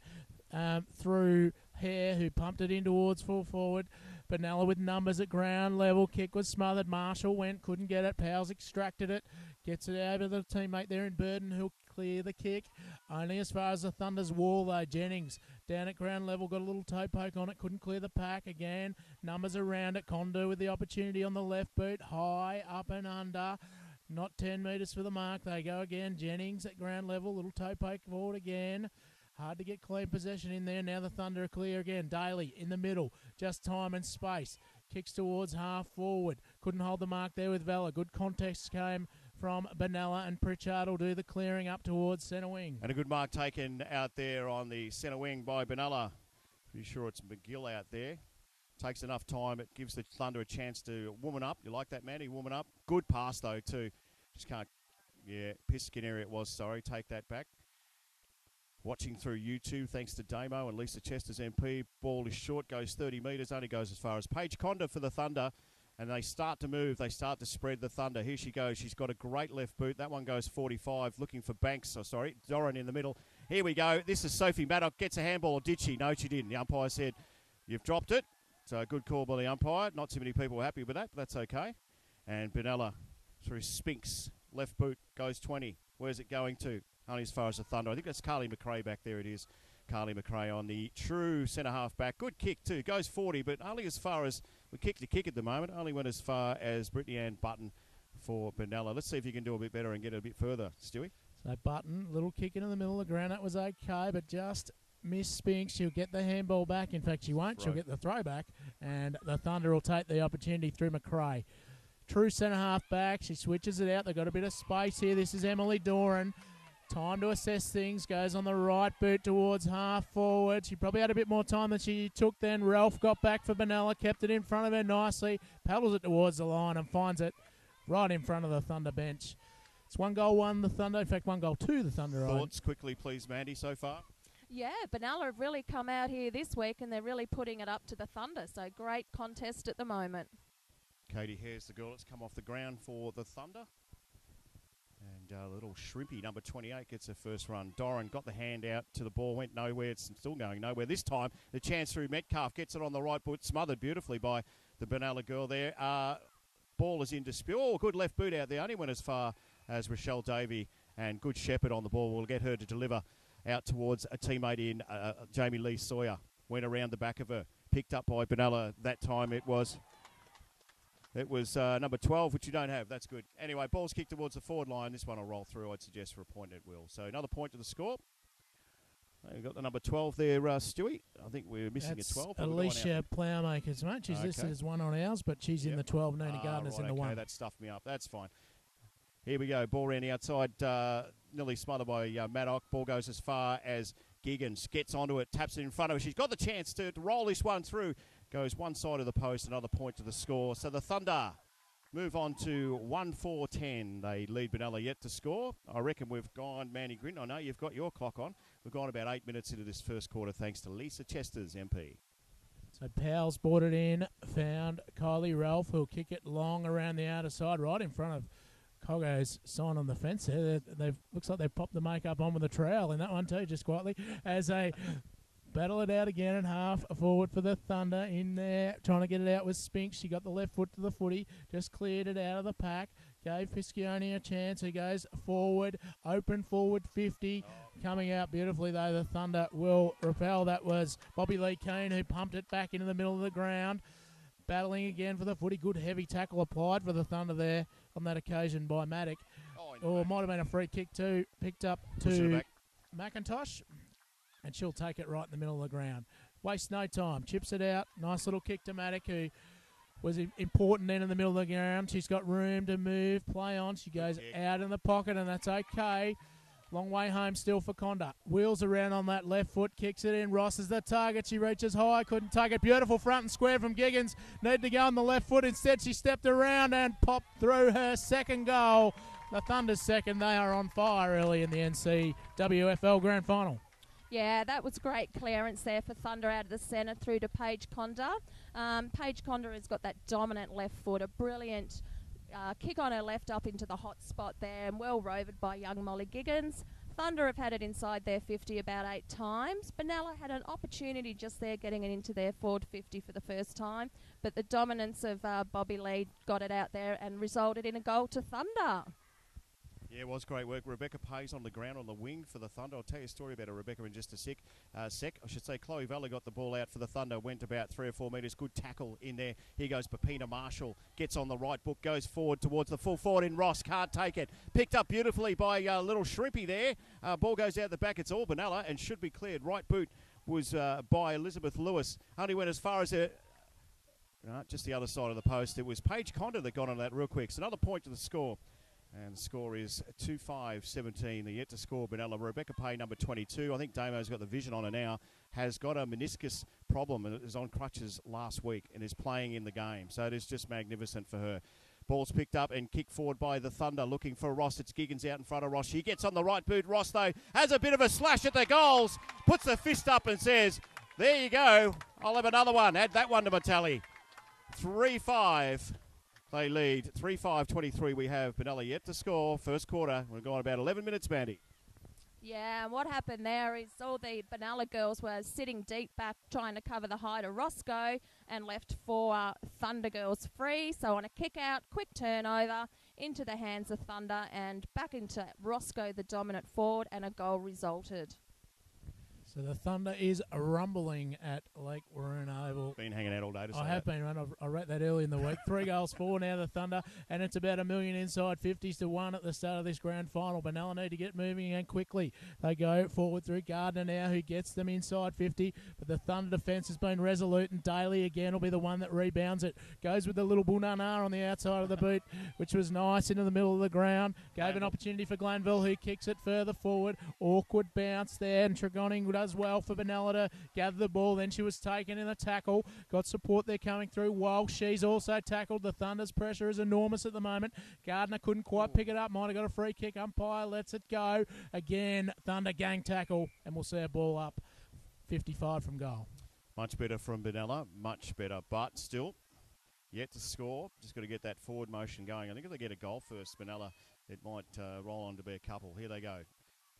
through Hare, who pumped it in towards full forward. Benalla with numbers at ground level. Kick was smothered. Marshall went, couldn't get it. Powles extracted it. Gets it over the teammate there in Burden, who'll clear the kick. Only as far as the Thunder's wall, though. Jennings down at ground level, got a little toe poke on it. Couldn't clear the pack again. Numbers around it. Kondo with the opportunity on the left boot. High, up and under. Not 10 metres for the mark. They go again. Jennings at ground level. Little toe poke forward again. Hard to get clean possession in there. Now the Thunder are clear again. Daly in the middle. Just time and space. Kicks towards half forward. Couldn't hold the mark there with Valor. Good context came from Benalla, and Pritchard will do the clearing up towards centre wing. And a good mark taken out there on the centre wing by Benalla. Pretty sure it's McGill out there. Takes enough time. It gives the Thunder a chance to woman up. You like that, Mandy? Woman up. Good pass, though, too. Just can't... Yeah, Piskin area it was, sorry. Take that back. Watching through YouTube, thanks to Damo and Lisa Chester's MP. Ball is short, goes 30 metres, only goes as far as Paige Condor for the Thunder. And they start to move, they start to spread the Thunder. Here she goes, she's got a great left boot. That one goes 45, looking for Banks, Doran in the middle. Here we go, this is Sophie Maddock, gets a handball, or did she? No, she didn't. The umpire said, you've dropped it. So good call by the umpire. Not too many people were happy with that, but that's okay. And Benalla through Spinks, left boot, goes 20. Where's it going to? Only as far as the Thunder. I think that's Carly McRae back there. It is Carly McRae on the true centre half back. Good kick too. Goes 40, but only as far as we kick to kick at the moment. Only went as far as Brittany Ann Button for Benalla. Let's see if you can do a bit better and get it a bit further, Stewie. So Button, little kick into the middle of the ground. That was okay, but just missed Spinks. She'll get the handball back. In fact, she won't. Right. She'll get the throwback, and the Thunder will take the opportunity through McRae. True centre half back. She switches it out. They've got a bit of space here. This is Emily Doran. Time to assess things. Goes on the right boot towards half forward. She probably had a bit more time than she took then. Ralph got back for Benalla. Kept it in front of her nicely. Paddles it towards the line and finds it right in front of the Thunder bench. It's 1-1 the Thunder. In fact, 1-2 the Thunder. Thoughts quickly, please, Mandy, so far? Yeah, Benalla have really come out here this week and they're really putting it up to the Thunder. So great contest at the moment. Katie Hare's the girl that's come off the ground for the Thunder. And little Shrimpy, number 28, gets her first run. Doran got the hand out to the ball, went nowhere. It's still going nowhere. This time, the chance through Metcalf gets it on the right boot, smothered beautifully by the Benalla girl there. Ball is in dispute. Oh, good left boot out there. Only went as far as Rochelle Davey, and good Shepherd on the ball. Will get her to deliver out towards a teammate in Jamie Lee Sawyer. Went around the back of her. Picked up by Benalla. That time it was number 12, which you don't have. That's good. Anyway, ball's kicked towards the forward line. This one will roll through. I'd suggest for a point it will. So another point to the score. We've got the number 12 there, Stewie. I think we're missing That's a 12. Alicia Plowmakers, mate. She's listed as one on ours, but she's in the 12. Nina Gardner's in the one. That stuffed me up. That's fine. Here we go. Ball around the outside. Nearly smothered by Maddock. Ball goes as far as Giggins. Gets onto it. Taps it in front of her. She's got the chance to roll this one through. Goes one side of the post. Another point to the score. So the Thunder move on to 1-4-10. They lead Benalla yet to score. I reckon we've gone, Manny Grin. I know you've got your clock on. We've gone about 8 minutes into this first quarter thanks to Lisa Chester's MP. So Powell's brought it in, found Kylie Ralph, who'll kick it long around the outer side, right in front of Coggo's sign on the fence there. They've looks like they've popped the makeup on with a trowel in that one too, just quietly, as they battle it out again and half forward for the Thunder in there, trying to get it out with Spinks. She got the left foot to the footy, just cleared it out of the pack. Gave Piscioni a chance. He goes forward, open forward 50. Coming out beautifully, though, the Thunder will repel. That was Bobby Lee Keane who pumped it back into the middle of the ground. Battling again for the footy. Good heavy tackle applied for the Thunder there on that occasion by Maddock. Or might have been a free kick too. Picked up to McIntosh. And she'll take it right in the middle of the ground. Waste no time. Chips it out. Nice little kick to Maddock, who was important then in the middle of the ground. She's got room to move, play on. She goes out in the pocket, and that's okay. Long way home still for Conda. Wheels around on that left foot, kicks it in. Ross is the target. She reaches high, couldn't take it. Beautiful front and square from Giggins. Need to go on the left foot. Instead, she stepped around and popped through her second goal. The Thunder's second. They are on fire early in the NCWFL Grand Final. Yeah, that was great clearance there for Thunder out of the centre through to Paige Conda. Paige Conda has got that dominant left foot, a brilliant kick on her left up into the hot spot there, and well rovered by young Molly Giggins. Thunder have had it inside their 50 about 8 times. Benalla had an opportunity just there getting it into their forward 50 for the first time, but the dominance of Bobby Lee got it out there and resulted in a goal to Thunder. Yeah, it was great work. Rebecca Pays on the ground on the wing for the Thunder. I'll tell you a story about Rebecca in just a sec. I should say Chloe Vella got the ball out for the Thunder, went about 3 or 4 metres. Good tackle in there. Here goes Pepina Marshall. Gets on the right book, goes forward towards the full forward in Ross. Can't take it. Picked up beautifully by little Shrimpy there. Ball goes out the back. It's all Benalla and should be cleared. Right boot was by Elizabeth Lewis. Only went as far as just the other side of the post. It was Paige Conda that got on that real quick. So another point to the score. And the score is 2-5-17. They're yet to score Benalla. Rebecca Pay, number 22. I think Damo's got the vision on her now. Has got a meniscus problem and is on crutches last week and is playing in the game. So it is just magnificent for her. Ball's picked up and kicked forward by the Thunder, looking for Ross. It's Giggins out in front of Ross. She gets on the right boot. Ross, though, has a bit of a slash at the goals. Puts the fist up and says, there you go. I'll have another one. Add that one to my tally. 3-5. They lead 3-5-23. We have Benalla yet to score. First quarter. We've gone about 11 minutes, Mandy. Yeah, and what happened there is all the Benalla girls were sitting deep back trying to cover the height of Roscoe and left 4 Thunder girls free. So on a kick out, quick turnover into the hands of Thunder and back into Roscoe, the dominant forward, and a goal resulted. So the Thunder is rumbling at Lake Waroona Oval. Been hanging out all day to say I have been, man. I read that early in the week. 3 goals for now, the Thunder, and it's about $1 million inside 50s to 1 at the start of this grand final. Benalla need to get moving and quickly. They go forward through Gardner now, who gets them inside 50, but the Thunder defence has been resolute, and Daly again will be the one that rebounds it. Goes with the little Bunana on the outside of the boot, which was nice into the middle of the ground. Gave an opportunity for Glanville, who kicks it further forward. Awkward bounce there, and Tregoning does well for Benalla to gather the ball. Then she was taken in a tackle. Got support there coming through. Walsh, she's also tackled. The Thunder's pressure is enormous at the moment. Gardner couldn't quite pick it up. Might have got a free kick. Umpire lets it go. Again, Thunder gang tackle, and we'll see a ball up 55 from goal. Much better from Benalla. Much better, but still yet to score. Just got to get that forward motion going. I think if they get a goal first, Benalla, it might roll on to be a couple. Here they go.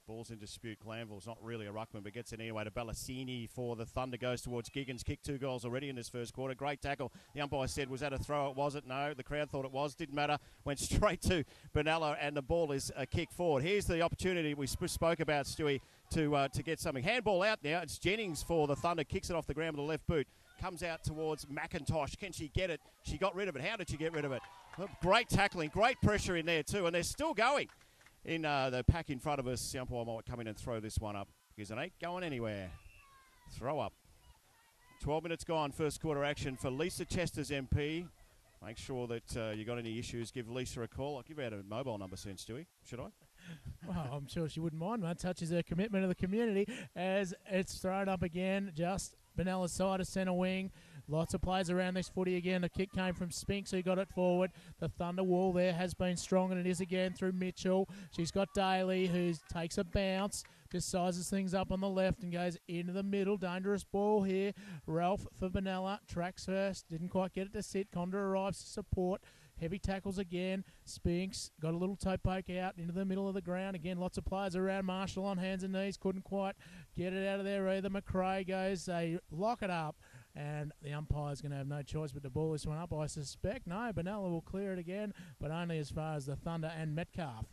Ball's in dispute. Glanville's not really a ruckman, but gets it anyway to Ballasini for the Thunder. Goes towards Giggins. Kicked 2 goals already in this first quarter. Great tackle. The umpire said, was that a throw? It wasn't. No, the crowd thought it was. Didn't matter. Went straight to Benalla, and the ball is a kick forward. Here's the opportunity we spoke about, Stewie, to get something. Handball out now. It's Jennings for the Thunder. Kicks it off the ground with the left boot. Comes out towards McIntosh. Can she get it? She got rid of it. How did she get rid of it? Well, great tackling. Great pressure in there too, and they're still going. In the pack in front of us, the umpire might come in and throw this one up because it ain't going anywhere. Throw up. 12 minutes gone, first quarter action for Lisa Chester's MP. Make sure that you got any issues, give Lisa a call. I'll give out a mobile number soon, Stewie. Should I? Well, I'm sure she wouldn't mind, man. Touches her commitment to the community as it's thrown up again. Just Benella's side of centre wing. Lots of players around this footy again. The kick came from Spinks, who got it forward. The Thunder wall there has been strong, and it is again through Mitchell. She's got Daly, who takes a bounce, just sizes things up on the left and goes into the middle. Dangerous ball here. Ralph for Benalla. Tracks first. Didn't quite get it to sit. Conda arrives to support. Heavy tackles again. Spinks got a little toe poke out into the middle of the ground. Again, lots of players around. Marshall on hands and knees. Couldn't quite get it out of there either. McRae goes. They lock it up. And the umpire's going to have no choice but to ball this one up, I suspect. No, Benalla will clear it again, but only as far as the Thunder and Metcalf.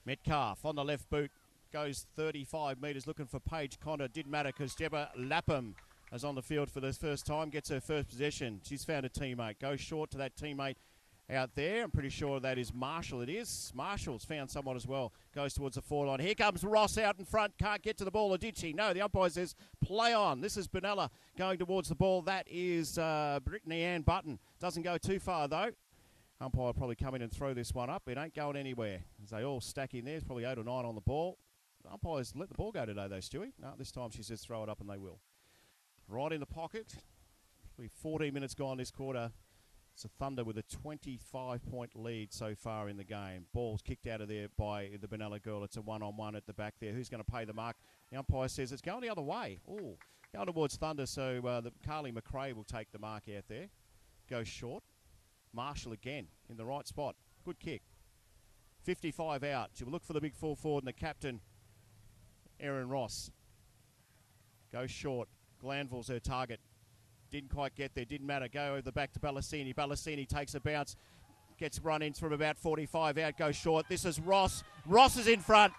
Metcalf on the left boot goes 35 metres looking for Paige Connor. Didn't matter because Deborah Lapham is on the field for the first time, gets her first possession. She's found a teammate. Goes short to that teammate out there. I'm pretty sure that is Marshall. It is. Marshall's found someone as well. Goes towards the forward line. Here comes Ross out in front. Can't get to the ball, or did she? No, the umpire says play on. This is Benalla going towards the ball. That is Brittany Ann Button. Doesn't go too far, though. Umpire will probably come in and throw this one up. It ain't going anywhere. As they all stack in there. There's probably 8 or 9 on the ball. The umpires let the ball go today, though, Stewie. No, this time she says throw it up, and they will. Right in the pocket. Probably 14 minutes gone this quarter. It's a Thunder with a 25-point lead so far in the game. Ball's kicked out of there by the Benalla girl. It's a one-on-one at the back there. Who's going to pay the mark? The umpire says it's going the other way. Oh, going towards Thunder, so the Carly McRae will take the mark out there. Goes short. Marshall again in the right spot. Good kick. 55 out. She will look for the big full forward and the captain, Erin Ross. Goes short. Glanville's her target. Didn't quite get there, didn't matter. Go over the back to Ballassini. Ballassini takes a bounce, gets run in from about 45 out, goes short. This is Ross. Ross is in front,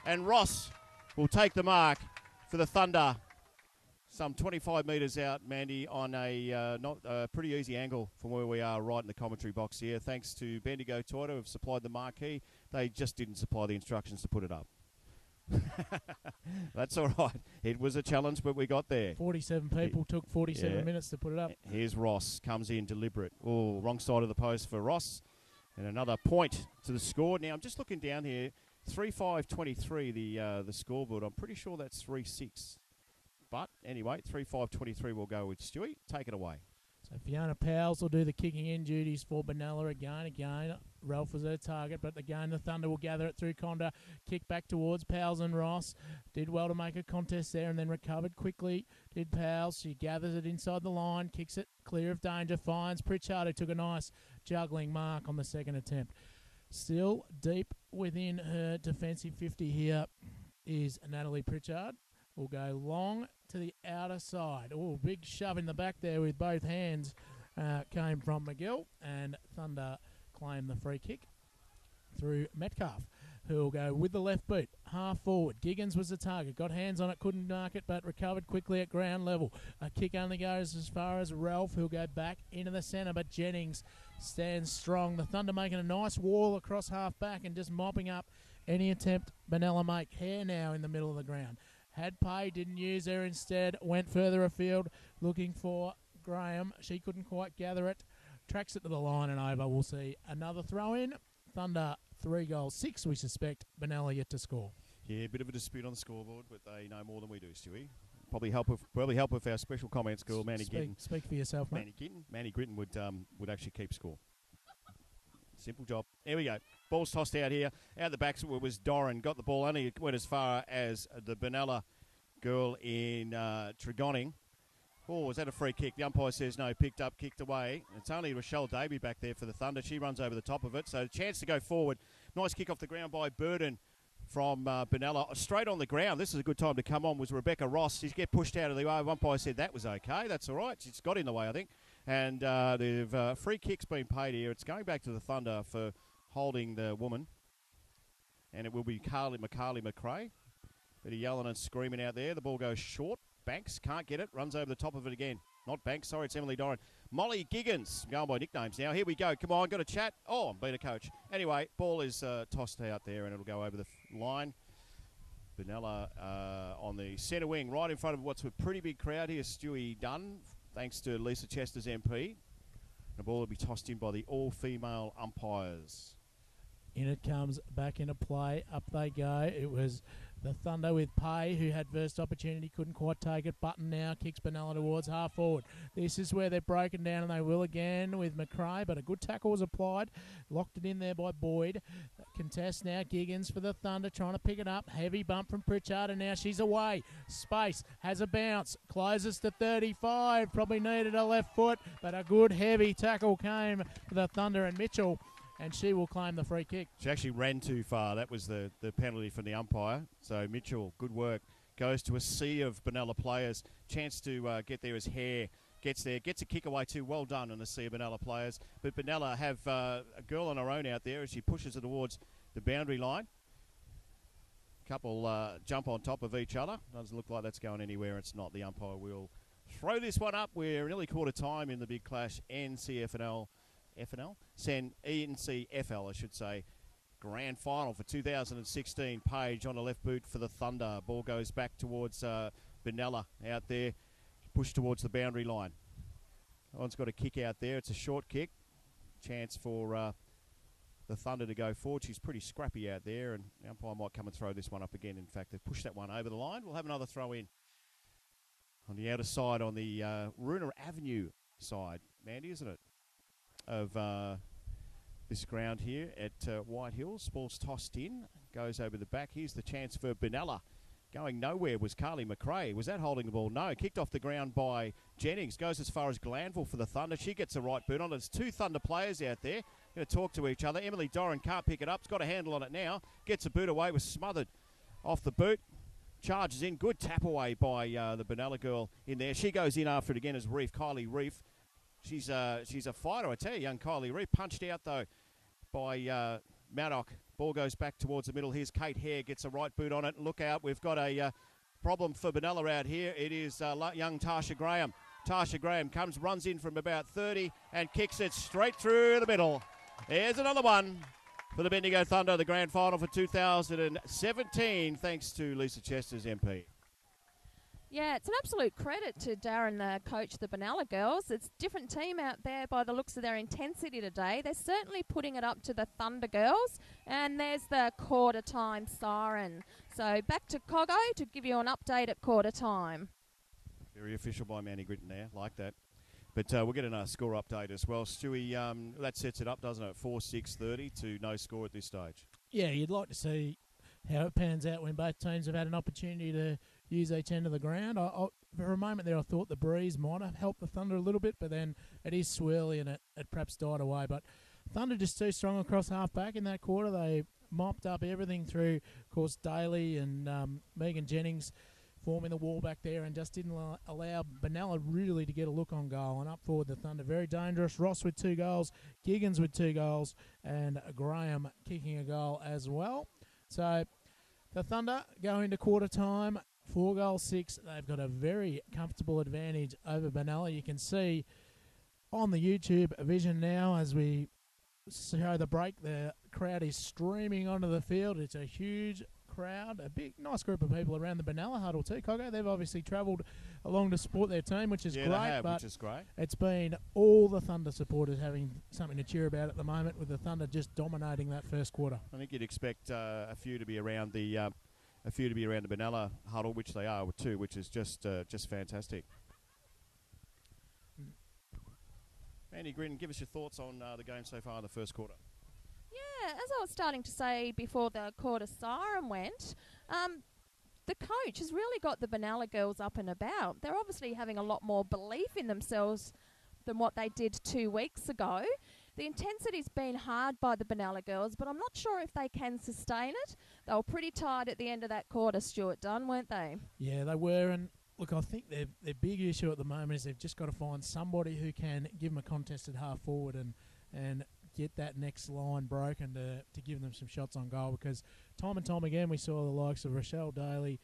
and Ross will take the mark for the Thunder. Some 25 metres out, Mandy, on a not pretty easy angle from where we are right in the commentary box here. Thanks to Bendigo Toyota, who have supplied the marquee. They just didn't supply the instructions to put it up. That's all right. It was a challenge, but we got there. 47 people took 47 minutes to put it up. Here's Ross. Comes in deliberate. Oh, wrong side of the post for Ross. And another point to the score. Now, I'm just looking down here. 3-5-23, the scoreboard. I'm pretty sure that's 3-6. But anyway, 3-5-23 will go with Stewie. Take it away. So Fiona Powles will do the kicking in duties for Benalla again. Ralph was her target, but again the Thunder will gather it through Conda. Kick back towards Powles and Ross. Did well to make a contest there and then recovered quickly. Did Powles. She gathers it inside the line, kicks it clear of danger, finds Pritchard, who took a nice juggling mark on the second attempt. Still deep within her defensive 50 here is Natalie Pritchard. Will go long to the outer side. Oh, big shove in the back there with both hands came from McGill, and Thunder claim the free kick through Metcalf, who will go with the left boot, half forward. Giggins was the target, got hands on it, couldn't mark it, but recovered quickly at ground level. A kick only goes as far as Ralph, who'll go back into the centre, but Jennings stands strong. The Thunder making a nice wall across half back and just mopping up any attempt Benalla make. Hare now in the middle of the ground. Had pay, didn't use her instead, went further afield looking for Graham. She couldn't quite gather it. Tracks it to the line and over. We'll see another throw in. Thunder 3 goals, 6 we suspect. Benalla yet to score. Yeah, a bit of a dispute on the scoreboard, but they know more than we do, Stewie. Probably help with our special comments girl, Manny Gittin. Speak for yourself, mate. Manny Gittin would actually keep score. Simple job. Here we go. Ball's tossed out here. Out the back was Doran. Got the ball. Only went as far as the Benalla girl in Tregonning. Oh, was that a free kick? The umpire says no. Picked up, kicked away. It's only Rochelle Davey back there for the Thunder. She runs over the top of it. So a chance to go forward. Nice kick off the ground by Burden from Benalla. Straight on the ground. This is a good time to come on. Was Rebecca Ross. She's get pushed out of the way. The umpire said that was okay. That's all right. She's got in the way, I think. And the free kick's been paid here. It's going back to the Thunder for holding the woman. And it will be McCarley McRae. Bit of yelling and screaming out there. The ball goes short. Banks can't get it. Runs over the top of it again. Not Banks. Sorry, it's Emily Doran. Molly Giggins. I'm going by nicknames now. Here we go. Come on, got a chat. Oh, I'm being a coach. Anyway, ball is tossed out there and it'll go over the line. Benalla on the centre wing, right in front of what's a pretty big crowd here. Stewie Dunn, thanks to Lisa Chester's MP. The ball will be tossed in by the all-female umpires. In it comes back into play. Up they go. It was the Thunder with Pay, who had first opportunity, couldn't quite take it. Button now kicks Benalla towards half forward. This is where they're broken down, and they will again with McRae, but a good tackle was applied. Locked it in there by Boyd. contest now. Giggins for the Thunder trying to pick it up. Heavy bump from Pritchard, and now she's away. Space has a bounce. Closes to 35. Probably needed a left foot, but a good heavy tackle came for the Thunder and Mitchell, and she will claim the free kick. She actually ran too far. That was the penalty from the umpire. So Mitchell, good work. Goes to a sea of Benalla players. Chance to get there as Hare gets there. Gets a kick away too. Well done in the sea of Benalla players. But Benalla have a girl on her own out there as she pushes it towards the boundary line. Couple jump on top of each other. Doesn't look like that's going anywhere. It's not. The umpire will throw this one up. We're nearly quarter time in the big clash. NCFL. NCFL, I should say. Grand final for 2016. Page on the left boot for the Thunder. Ball goes back towards Benalla out there. Pushed towards the boundary line. That one's got a kick out there. It's a short kick. Chance for the Thunder to go forward. She's pretty scrappy out there, and the umpire might come and throw this one up again. In fact, they've pushed that one over the line. We'll have another throw in on the outer side, on the Runa Avenue side, Mandy, isn't it? Of this ground here at White Hills. Ball's tossed in, goes over the back. Here's the chance for Benalla. Going nowhere was Carly McRae. Was that holding the ball? No. Kicked off the ground by Jennings. Goes as far as Glanville for the Thunder. She gets a right boot on. There's two Thunder players out there. Going to talk to each other. Emily Doran can't pick it up. It's got a handle on it now. Gets a boot away. Was smothered off the boot. Charges in. Good tap away by the Benalla girl in there. She goes in after it again as Reef. Kylie Reef. She's a fighter, I tell you, young Kylie Reef. Punched out, though, by Maddock. Ball goes back towards the middle. Here's Kate Hare. Gets a right boot on it. Look out. We've got a problem for Benalla out here. It is young Tasha Graham. Tasha Graham runs in from about 30 and kicks it straight through the middle. There's another one for the Bendigo Thunder, the grand final for 2017, thanks to Lisa Chester's MP. Yeah, it's an absolute credit to Darren, the coach of the Benalla girls. It's a different team out there by the looks of their intensity today. They're certainly putting it up to the Thunder girls. And there's the quarter time siren. So back to Coggo to give you an update at quarter time. Very official by Manny Gritton there, like that. But we'll get a score update as well. Stewie, that sets it up, doesn't it? 4-6-30 to no score at this stage. Yeah, you'd like to see how it pans out when both teams have had an opportunity to use each end of the ground. For a moment there, I thought the breeze might have helped the Thunder a little bit, but then it is swirly and it perhaps died away. But Thunder just too strong across half-back in that quarter. They mopped up everything through, of course, Daly and Megan Jennings forming the wall back there and just didn't allow Benalla really to get a look on goal. And up forward, the Thunder very dangerous. Ross with 2 goals, Giggins with 2 goals, and Graham kicking a goal as well. So the Thunder go into quarter time, 4-6. They've got a very comfortable advantage over Benalla. You can see on the YouTube vision now as we show the break, the crowd is streaming onto the field. It's a huge crowd, a big, nice group of people around the Benalla huddle too, Coggo. They've obviously travelled along to support their team, which is great. They have, but which is great. it's been all the Thunder supporters having something to cheer about at the moment, with the Thunder just dominating that first quarter. I think you'd expect a few to be around the Benalla huddle, which they are too, which is just fantastic. Andy Grin, give us your thoughts on the game so far in the first quarter. Yeah, as I was starting to say before the quarter siren went, the coach has really got the Benalla girls up and about. They're obviously having a lot more belief in themselves than what they did 2 weeks ago. The intensity's been hard by the Benalla girls, but I'm not sure if they can sustain it. They were pretty tired at the end of that quarter, Stuart Dunn, weren't they? Yeah, they were, and look, I think their big issue at the moment is they've just got to find somebody who can give them a contested half forward and get that next line broken to give them some shots on goal, because time and time again we saw the likes of Rochelle Daly,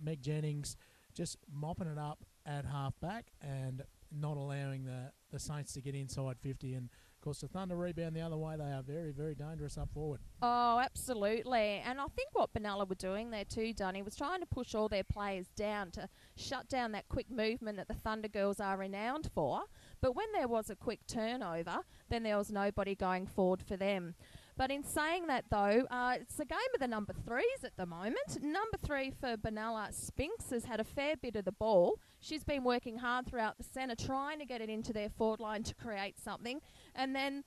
Meg Jennings just mopping it up at half back and not allowing the Saints to get inside 50. And of course the Thunder rebound the other way. They are very, very dangerous up forward. Oh, absolutely. And I think what Benalla were doing there too, Dunny, was trying to push all their players down to shut down that quick movement that the Thunder girls are renowned for. But when there was a quick turnover, then there was nobody going forward for them. But in saying that, though, it's a game of the number 3s at the moment. Number 3 for Benalla, Spinks, has had a fair bit of the ball. She's been working hard throughout the centre, trying to get it into their forward line to create something. And then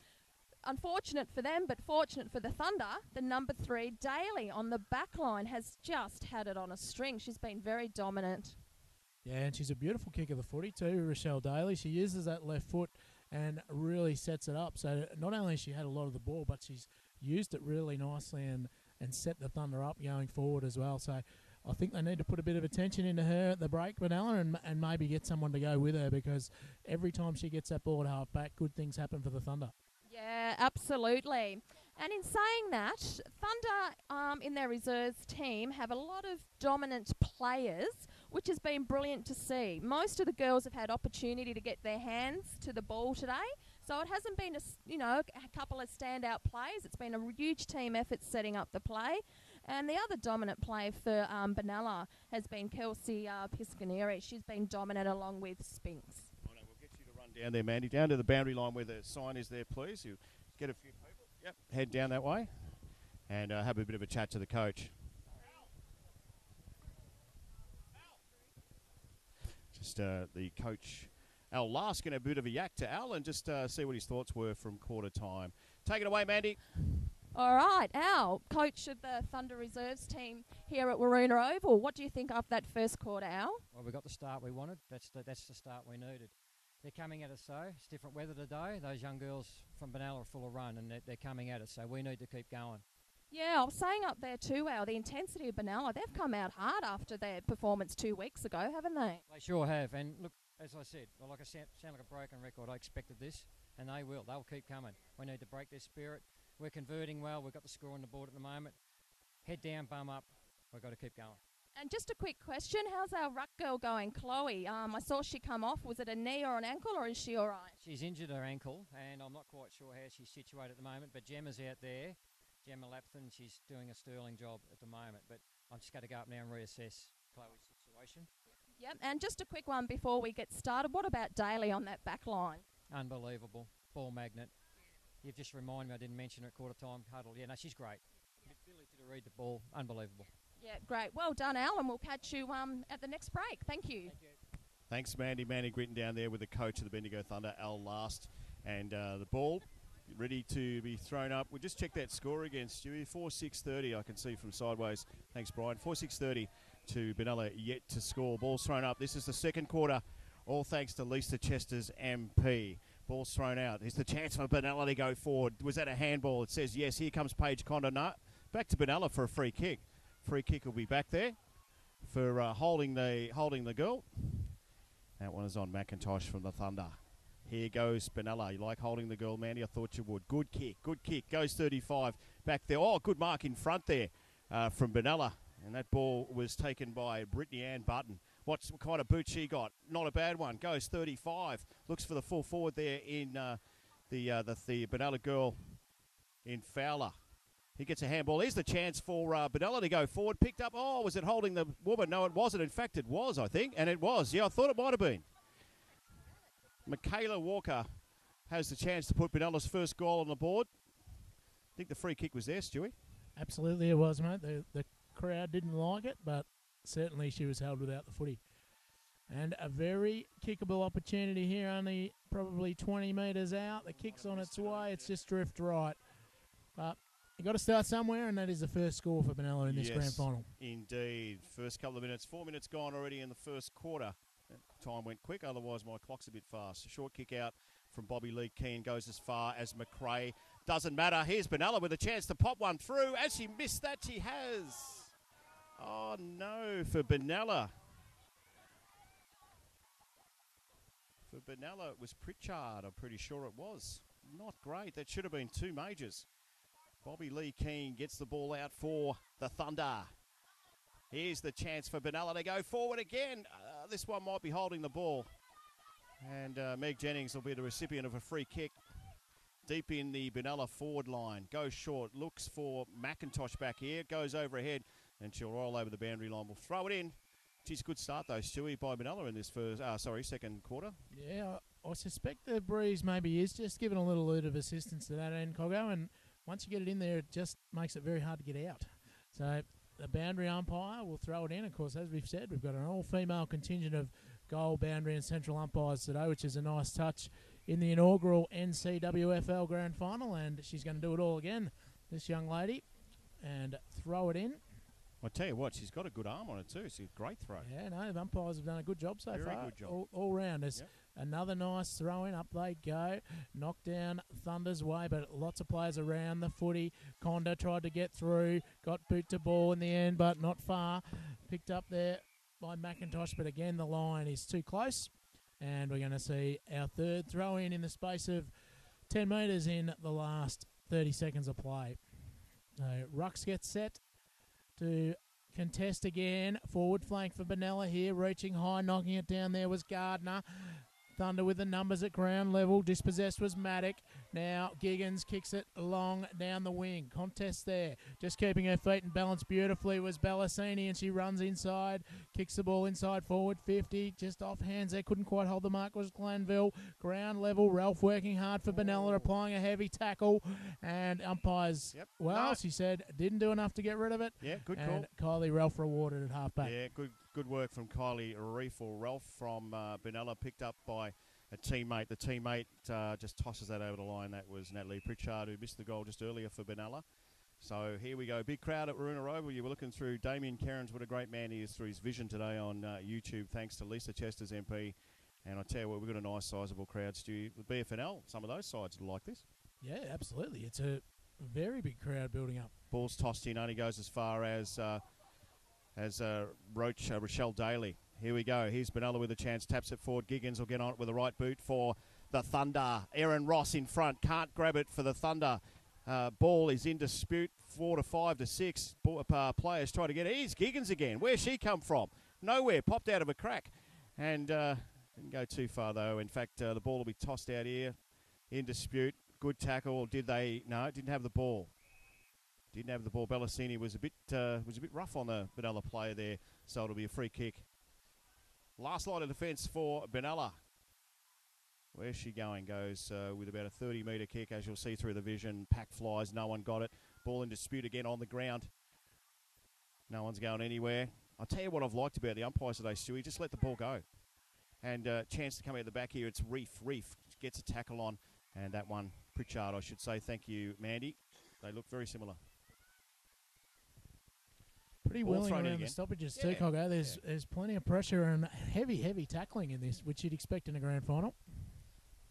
unfortunate for them, but fortunate for the Thunder, the number 3, Daly, on the back line has just had it on a string. She's been very dominant. Yeah, and she's a beautiful kick of the footy too, Rochelle Daly. She uses that left foot and really sets it up. So not only has she had a lot of the ball, but she's used it really nicely and set the Thunder up going forward as well. So I think they need to put a bit of attention into her at the break, Benalla, and maybe get someone to go with her, because every time she gets that ball at half back, good things happen for the Thunder. Yeah, absolutely. And in saying that, Thunder in their reserves team have a lot of dominant players, which has been brilliant to see. Most of the girls have had opportunity to get their hands to the ball today, so it hasn't been a couple of standout plays. It's been a huge team effort setting up the play. And the other dominant player for Benalla has been Kelsey Piscaneri. She's been dominant along with Spinks. I know, we'll get you to run down there, Mandy, down to the boundary line where the sign is there, please. You get a few people. Yep, head down that way and have a bit of a chat to the coach. Just the coach, Al Last, going to have a bit of a yak to Al and just see what his thoughts were from quarter time. Take it away, Mandy. All right, Al, coach of the Thunder Reserves team here at Waroona Oval. What do you think of that first quarter, Al? Well, we got the start we wanted. That's the start we needed. They're coming at us, though. It's different weather today. Those young girls from Benalla are full of run, and they're coming at us, so we need to keep going. Yeah, I was saying up there too, Al, the intensity of Benalla, they've come out hard after their performance 2 weeks ago, haven't they? They sure have. And look, as I said, well, like I sound like a broken record. I expected this, and they will. They'll keep coming. We need to break their spirit. We're converting well. We've got the score on the board at the moment. Head down, bum up. We've got to keep going. And just a quick question, how's our ruck girl going, Chloe? I saw she come off. Was it a knee or an ankle, or is she all right? She's injured her ankle, and I'm not quite sure how she's situated at the moment, but Gemma's out there. Gemma Lapton, she's doing a sterling job at the moment, but I'm just going to go up now and reassess Chloe's situation. Yep, and just a quick one before we get started. What about Daly on that back line? Unbelievable. Ball magnet. You've just reminded me I didn't mention her at quarter time huddle. Yeah, no, she's great. The ability to read the ball, unbelievable. Yeah, great. Well done, Al, and we'll catch you at the next break. Thank you. Thank you. Thanks, Mandy. Mandy Gritton down there with the coach of the Bendigo Thunder, Al Last. And the ball ready to be thrown up. We just checked that score again, Stewie. 4-6-30, I can see from sideways. Thanks, Brian. 4-6-30 to Benalla, yet to score. Ball's thrown up. This is the second quarter, all thanks to Lisa Chester's MP. Ball's thrown out. Here's the chance for Benalla to go forward. Was that a handball? It says yes. Here comes Paige Condon. No, back to Benalla for a free kick. Free kick will be back there for holding the girl. That one is on McIntosh from the Thunder. Here goes Benalla. You like holding the girl, Mandy? I thought you would. Good kick. Good kick. Goes 35 back there. Oh, good mark in front there from Benalla. And that ball was taken by Brittany Ann Button. What kind of boot she got? Not a bad one. Goes 35. Looks for the full forward there in the Benalla girl in Fowler. He gets a handball. Here's the chance for Benalla to go forward. Picked up. Oh, was it holding the woman? No, it wasn't. In fact, it was, I think. And it was. Yeah, I thought it might have been. Michaela Walker has the chance to put Benalla's first goal on the board. I think the free kick was there, Stewie. Absolutely it was, mate. The crowd didn't like it, but certainly she was held without the footy. And a very kickable opportunity here, only probably 20 metres out. The kick's on its way. It's just drift right. But you've got to start somewhere, and that is the first score for Benalla in this grand final. Indeed. First couple of minutes. 4 minutes gone already in the first quarter. Time went quick, otherwise my clock's a bit fast. Short kick out from Bobby Lee Keane goes as far as McRae. Doesn't matter. Here's Benalla with a chance to pop one through. As she missed that, she has. Oh, no, for Benalla. For Benalla, it was Pritchard, I'm pretty sure it was. Not great. That should have been two majors. Bobby Lee Keane gets the ball out for the Thunder. Here's the chance for Benalla to go forward again. This one might be holding the ball. And Meg Jennings will be the recipient of a free kick. Deep in the Benalla forward line. Goes short. Looks for McIntosh back here. Goes overhead. And she'll roll over the boundary line. We'll throw it in. Geez, good start though, Stewie, by Benalla in this second quarter. Yeah, I suspect the breeze maybe is just giving a little bit of assistance to that end, Coggo. And once you get it in there, it just makes it very hard to get out. So the boundary umpire will throw it in. Of course, as we've said, we've got an all-female contingent of goal, boundary and central umpires today, which is a nice touch in the inaugural NCWFL Grand Final, and she's going to do it all again, this young lady, and throw it in. I tell you what, she's got a good arm on it too. It's a great throw. Yeah, no, the umpires have done a good job so Very far. good job. All round. There's Yep. another nice throw in. Up they go. Knocked down Thunder's way, but lots of players around the footy. Conda tried to get through. Got boot to ball in the end, but not far. Picked up there by McIntosh, but again, the line is too close. And we're going to see our third throw in the space of 10 metres in the last 30 seconds of play. Rux gets set to contest again. Forward flank for Benalla here. Reaching high, knocking it down there was Gardner. Thunder with the numbers at ground level. Dispossessed was Maddock. Now Giggins kicks it long down the wing. Contest there. Just keeping her feet and balance beautifully was Ballassini, and she runs inside. Kicks the ball inside forward 50. Just off hands there. Couldn't quite hold the mark was Glanville. Ground level. Ralph working hard for Benalla, applying a heavy tackle. And umpires, Yep. well, No. she said, didn't do enough to get rid of it. Yeah, good call. And Kylie Ralph rewarded at halfback. Yeah, good work from Kylie Reef or Ralph from Benalla, picked up by a teammate. The teammate just tosses that over the line. That was Natalie Pritchard, who missed the goal just earlier for Benalla. So here we go. Big crowd at Waruna Oval. You were looking through Damien Cairns. What a great man he is through his vision today on YouTube, thanks to Lisa Chester's MP. And I tell you what, we've got a nice sizable crowd, Stu. The BFNL, some of those sides like this. Yeah, absolutely. It's a very big crowd building up. Ball's tossed in, only goes as far as Rochelle Daly. Here we go. Here's Benalla with a chance. Taps it forward. Giggins will get on it with the right boot for the Thunder. Erin Ross in front. Can't grab it for the Thunder. Ball is in dispute. 4 to 5 to 6. Players try to get it. Here's Giggins again. Where's she come from? Nowhere. Popped out of a crack. And didn't go too far, though. In fact, the ball will be tossed out here. In dispute. Good tackle. Did they? No, didn't have the ball. Didn't have the ball. Ballassini was a bit rough on the Benalla player there, so it'll be a free kick. Last line of defence for Benalla. Where's she going? Goes with about a 30-metre kick, as you'll see through the vision. Pack flies. No one got it. Ball in dispute again on the ground. No one's going anywhere. I'll tell you what I've liked about the umpires today, Stewie. Just let the ball go. And chance to come out the back here. It's Reef. Reef gets a tackle on. And that one, Pritchard, I should say. Thank you, Mandy. They look very similar. Pretty Ball willing thrown in around the again. stoppages Yeah, too, Coggo. There's plenty of pressure and heavy tackling in this, which you'd expect in a grand final.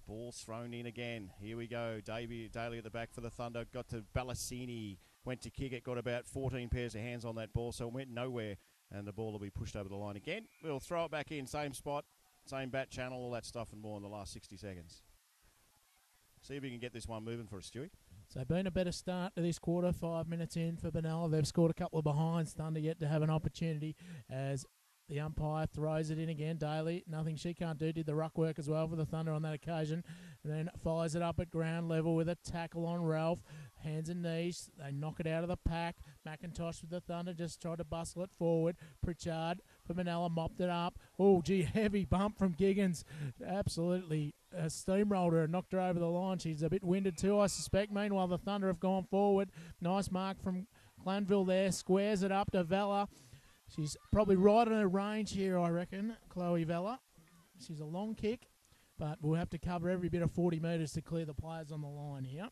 Ball's thrown in again. Here we go. Daly at the back for the Thunder. Got to Ballassini. Went to kick it. Got about 14 pairs of hands on that ball, so it went nowhere. And the ball will be pushed over the line again. We'll throw it back in. Same spot, same bat channel, all that stuff and more in the last 60 seconds. See if we can get this one moving for us, Stewie. So been a better start to this quarter, 5 minutes in for Benalla. They've scored a couple of behinds. Thunder yet to have an opportunity as the umpire throws it in again. Daly, nothing she can't do. Did the ruck work as well for the Thunder on that occasion. And then fires it up at ground level with a tackle on Ralph. Hands and knees. They knock it out of the pack. McIntosh with the Thunder just tried to bustle it forward. Pritchard for Benalla mopped it up. Oh, gee, heavy bump from Giggins. Absolutely steamrolled her and knocked her over the line. She's a bit winded too, I suspect. Meanwhile, the Thunder have gone forward. Nice mark from Glanville there. Squares it up to Vella. She's probably right on her range here, I reckon, Chloe Vella. She's a long kick, but we'll have to cover every bit of 40 metres to clear the players on the line here.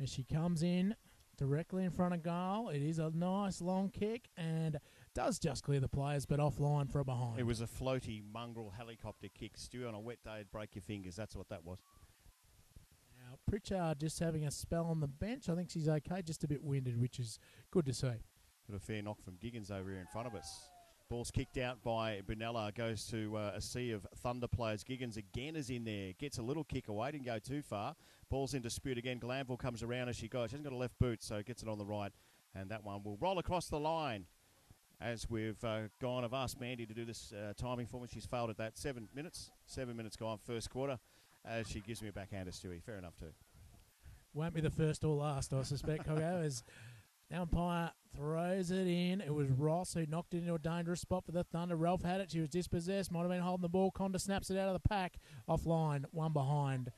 As she comes in directly in front of goal, it is a nice long kick and does just clear the players, but offline for a behind. It was a floaty mongrel helicopter kick. Stewie, on a wet day, it'd break your fingers. That's what that was. Now, Pritchard just having a spell on the bench. I think she's okay, just a bit winded, which is good to see. Got a fair knock from Giggins over here in front of us. Ball's kicked out by Benalla. Goes to a sea of Thunder players. Giggins again is in there. Gets a little kick away. Didn't go too far. Ball's in dispute again. Glanville comes around as she goes. She hasn't got a left boot, so gets it on the right. And that one will roll across the line. As we've I've asked Mandy to do this timing for me. She's failed at that. 7 minutes. 7 minutes gone first quarter. As she gives me a backhander, Stewie. Fair enough, too. Won't be the first or last, I suspect, Coggo, as the umpire throws it in. It was Ross who knocked it into a dangerous spot for the Thunder. Ralph had it. She was dispossessed. Might have been holding the ball. Conda snaps it out of the pack. Offline, one behind.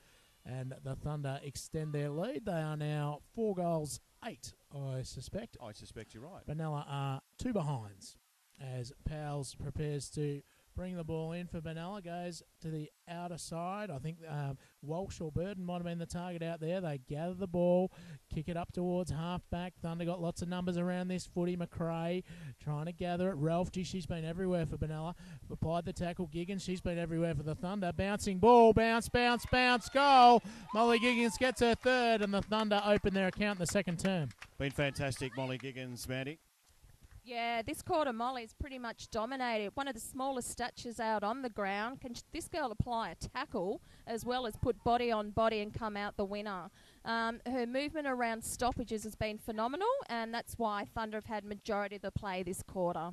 And the Thunder extend their lead. They are now 4 goals, 8, I suspect. I suspect you're right. Benalla are 2 behinds as Powles prepares to bring the ball in for Benalla. Goes to the outer side. I think Walsh or Burton might have been the target out there. They gather the ball, kick it up towards half-back. Thunder got lots of numbers around this footy. McRae trying to gather it. Ralph, she's been everywhere for Benalla. Applied the tackle. Giggins, she's been everywhere for the Thunder. Bouncing ball, bounce, bounce, bounce, goal. Molly Giggins gets her third, and the Thunder open their account in the second term. Been fantastic, Molly Giggins, Mandy. Yeah, this quarter Molly's pretty much dominated. One of the smallest statures out on the ground. Can this girl apply a tackle as well as put body on body and come out the winner? Her movement around stoppages has been phenomenal, and that's why Thunder have had majority of the play this quarter.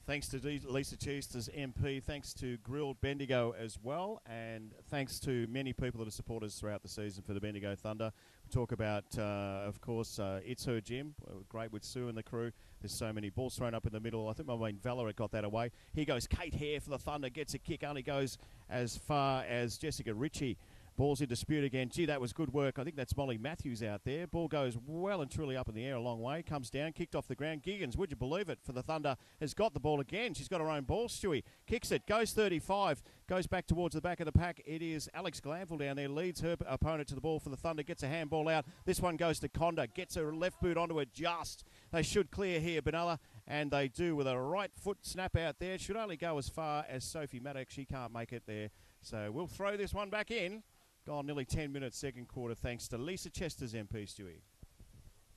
Thanks to Lisa Chester's MP, thanks to Grilled Bendigo as well, and thanks to many people that have supported us throughout the season for the Bendigo Thunder. We talk about, of course, It's Her Gym, great with Sue and the crew. There's so many balls thrown up in the middle. I think my main Valorant got that away. Here goes Kate Hare for the Thunder, gets a kick, only goes as far as Jessica Ritchie. Ball's in dispute again. Gee, that was good work. I think that's Molly Matthews out there. Ball goes well and truly up in the air a long way. Comes down, kicked off the ground. Giggins, would you believe it, for the Thunder, has got the ball again. She's got her own ball, Stewie. Kicks it, goes 35, goes back towards the back of the pack. It is Alex Glanville down there, leads her opponent to the ball for the Thunder, gets a handball out. This one goes to Conda, gets her left boot onto it just. They should clear here, Benalla, and they do with a right foot snap out there. Should only go as far as Sophie Maddox. She can't make it there. So we'll throw this one back in. Gone nearly 10 minutes, second quarter, thanks to Lisa Chester's MP, Stewie.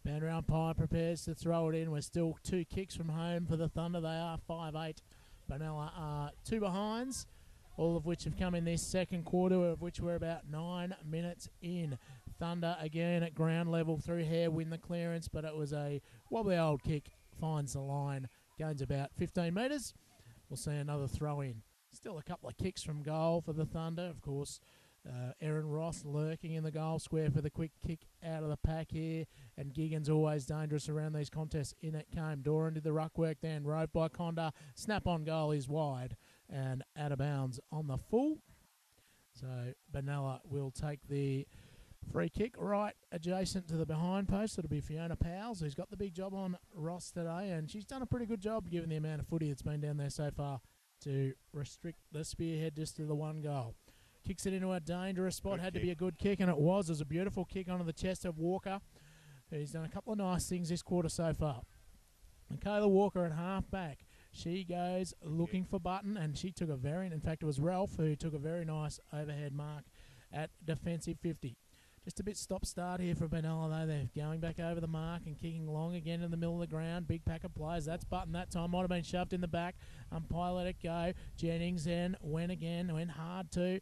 Boundary umpire prepares to throw it in. We're still 2 kicks from home for the Thunder. They are 5-8. Benalla are 2 behinds, all of which have come in this second quarter, of which we're about 9 minutes in. Thunder again at ground level through Hare, win the clearance, but it was a wobbly old kick, finds the line, gains about 15 metres. We'll see another throw in. Still a couple of kicks from goal for the Thunder, of course. Erin Ross lurking in the goal square for the quick kick out of the pack here, and Giggins always dangerous around these contests. In it came Doran, did the ruck work, then roved by Conda. Snap on goal is wide and out of bounds on the full. So Benalla will take the free kick right adjacent to the behind post. It'll be Fiona Powles, who's got the big job on Ross today, and she's done a pretty good job given the amount of footy that's been down there so far to restrict the spearhead just to the one goal. Kicks it into a dangerous spot. Had to be a good kick, and it was. It was a beautiful kick onto the chest of Walker. He's done a couple of nice things this quarter so far. And Kayla Walker at half-back. She goes looking for Button, and she took a very... In fact, it was Ralph who took a very nice overhead mark at defensive 50. Just a bit stop-start here for Benalla, though. They're going back over the mark and kicking long again in the middle of the ground. Big pack of players. That's Button that time. Might have been shoved in the back. Umpire let it go. Jennings then went hard too.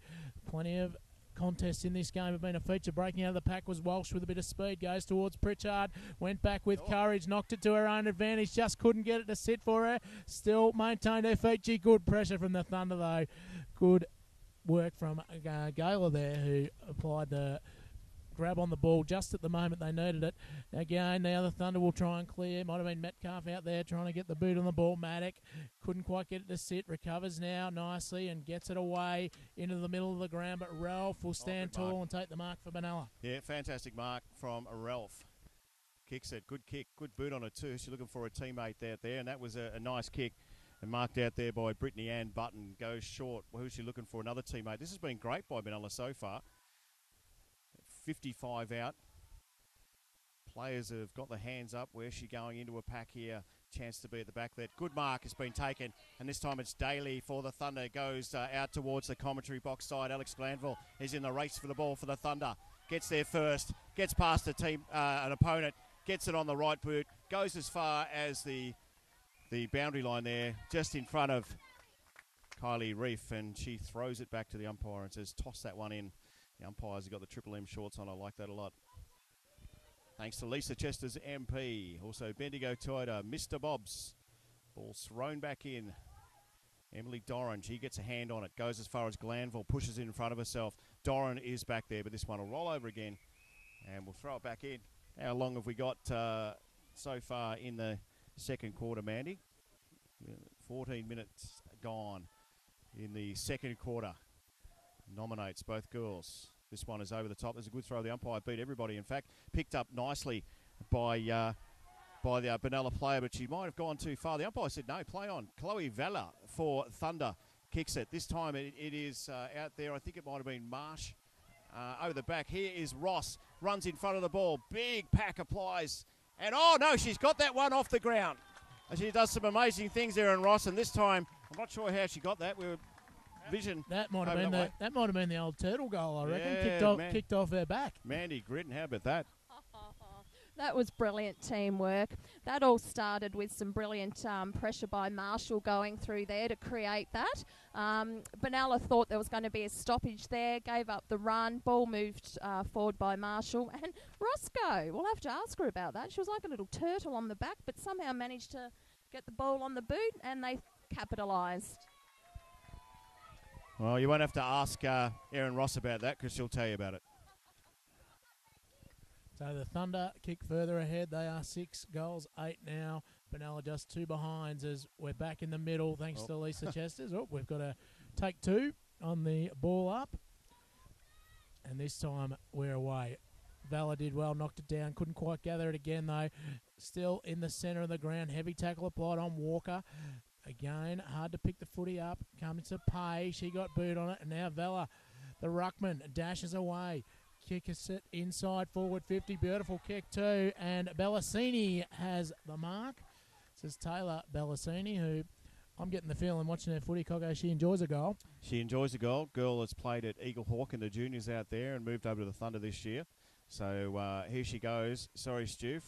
Plenty of contests in this game have been a feature. Breaking out of the pack was Walsh with a bit of speed. Goes towards Pritchard. Went back with courage. Knocked it to her own advantage. Just couldn't get it to sit for her. Still maintained her feet. Gee, good pressure from the Thunder, though. Good work from Gayla there, who applied the grab on the ball just at the moment they needed it. Again, now the Thunder will try and clear. Might have been Metcalf out there trying to get the boot on the ball. Maddock couldn't quite get it to sit. Recovers now nicely and gets it away into the middle of the ground. But Ralph will stand tall and take the mark for Benalla. Yeah, fantastic mark from Ralph. Kicks it. Good kick. Good boot on it too. She's looking for a teammate out there, and that was a nice kick. And marked out there by Brittany Ann Button. Goes short. Who's she looking for? Another teammate. This has been great by Benalla so far. 55 out. Players have got their hands up. Where's she going into a pack here? Chance to be at the back there. Good mark has been taken, and this time it's Daly for the Thunder. Goes out towards the commentary box side. Alex Glanville is in the race for the ball for the Thunder. Gets there first. Gets past the team, an opponent. Gets it on the right boot. Goes as far as the boundary line there, just in front of Kylie Reef, and she throws it back to the umpire and says, toss that one in. The umpires have got the Triple M shorts on. I like that a lot. Thanks to Lisa Chester's MP. Also Bendigo Toyota, Mr. Bob's. Ball thrown back in. Emily Doran, she gets a hand on it. Goes as far as Glanville, pushes it in front of herself. Doran is back there, but this one will roll over again. And we'll throw it back in. How long have we got so far in the second quarter, Mandy? 14 minutes gone in the second quarter. Nominates both girls. This one is over the top. There's a good throw. The umpire beat everybody, in fact. Picked up nicely by by the Benalla player, but she might have gone too far. The umpire said no, play on. Chloe Vella for Thunder kicks it. This time it is out there. I think it might have been Marsh over the back. Here is Ross, runs in front of the ball. Big pack applies. And oh no, she's got that one off the ground. And she does some amazing things there in Ross, and this time, I'm not sure how she got that. We were vision. That might have over been that way. that might have been the old turtle goal, I reckon. Yeah, Kicked off her back. Mandy Gritton, how about that? That was brilliant teamwork. That all started with some brilliant pressure by Marshall going through there to create that. Benalla thought there was going to be a stoppage there, gave up the run. Ball moved forward by Marshall. And Roscoe, we'll have to ask her about that. She was like a little turtle on the back, but somehow managed to get the ball on the boot, and they capitalised. Well, you won't have to ask Erin Ross about that because she'll tell you about it. So the Thunder kick further ahead. They are 6 goals, 8 now. Benalla just 2 behinds as we're back in the middle thanks to Lisa Chesters. Oh, we've got a take 2 on the ball up. And this time we're away. Valla did well, knocked it down. Couldn't quite gather it again, though. Still in the centre of the ground. Heavy tackle applied on Walker. Again, hard to pick the footy up. Comes to Pay. She got boot on it. And now Valla, the ruckman, dashes away. Kick is set inside, forward 50. Beautiful kick too. And Bellasini has the mark. This is Taylor Bellasini, who I'm getting the feeling watching her footy, Coggo, she enjoys a goal. She enjoys a goal. Girl has played at Eagle Hawk in the juniors out there and moved over to the Thunder this year. So here she goes. Sorry, Stu.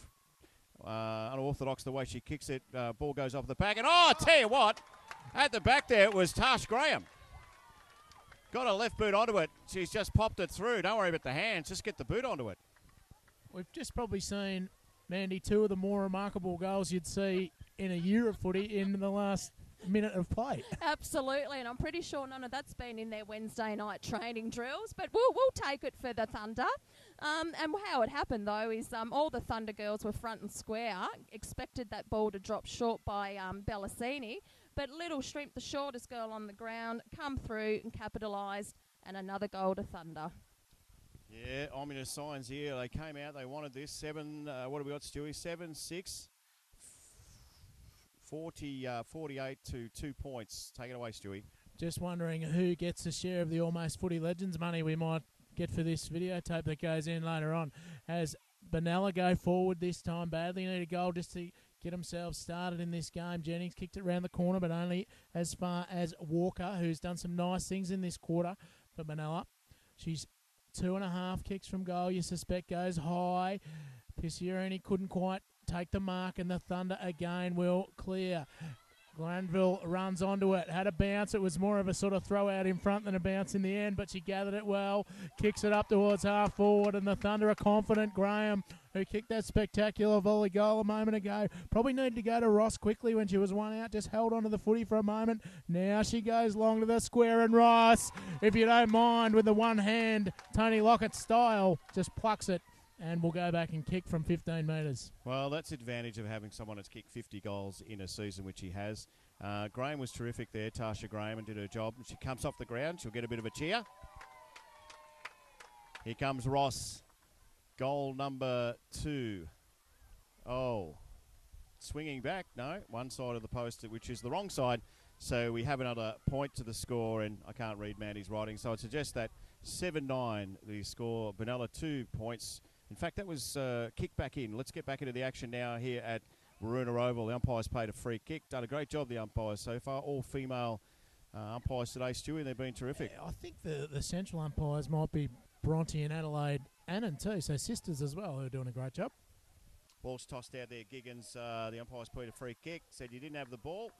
Unorthodox the way she kicks it. Ball goes off the back. And oh, I tell you what, at the back there it was Tash Graham. Got her left boot onto it. She's just popped it through. Don't worry about the hands. Just get the boot onto it. We've just probably seen, Mandy, 2 of the more remarkable goals you'd see in a year of footy in the last minute of play. Absolutely, and I'm pretty sure none of that's been in their Wednesday night training drills, but we'll take it for the Thunder. And how it happened, though, is all the Thunder girls were front and square, expected that ball to drop short by Bellasini, but Little Shrimp, the shortest girl on the ground, come through and capitalised, and another goal to Thunder. Yeah, ominous signs here. They came out, they wanted this. 7, what have we got, Stewie? 7, 6, 48 to 2 points. Take it away, Stewie. Just wondering who gets a share of the Almost Footy Legends money we might get for this videotape that goes in later on. As Benalla go forward this time, badly need a goal just to get themselves started in this game. Jennings kicked it round the corner, but only as far as Walker, who's done some nice things in this quarter for Benalla. She's 2.5 kicks from goal. You suspect goes high. Piccioni couldn't quite take the mark, and the Thunder again will clear. Glanville runs onto it, had a bounce. It was more of a sort of throw out in front than a bounce in the end, but she gathered it well, kicks it up towards half forward, and the Thunder are confident. Graham, who kicked that spectacular volley goal a moment ago, probably needed to go to Ross quickly when she was 1 out, just held onto the footy for a moment. Now she goes long to the square, and Ross, if you don't mind, with the one hand, Tony Lockett style, just plucks it. And we'll go back and kick from 15 metres. Well, that's the advantage of having someone that's kicked 50 goals in a season, which he has. Graham was terrific there, Tasha Graham, and did her job. She comes off the ground. She'll get a bit of a cheer. Here comes Ross. Goal number 2. Oh. Swinging back. No, one side of the post, which is the wrong side. So we have another point to the score, and I can't read Mandy's writing. So I'd suggest that 7-9, the score. Benalla 2 points. In fact, that was kicked back in. Let's get back into the action now here at Waruna Oval. The umpires played a free kick. Done a great job, the umpires, so far. All female umpires today, Stewie, and they've been terrific. Yeah, I think the central umpires might be Bronte and Adelaide Annan too, so sisters as well, who are doing a great job. Ball's tossed out there, Giggins. The umpires played a free kick. Said you didn't have the ball,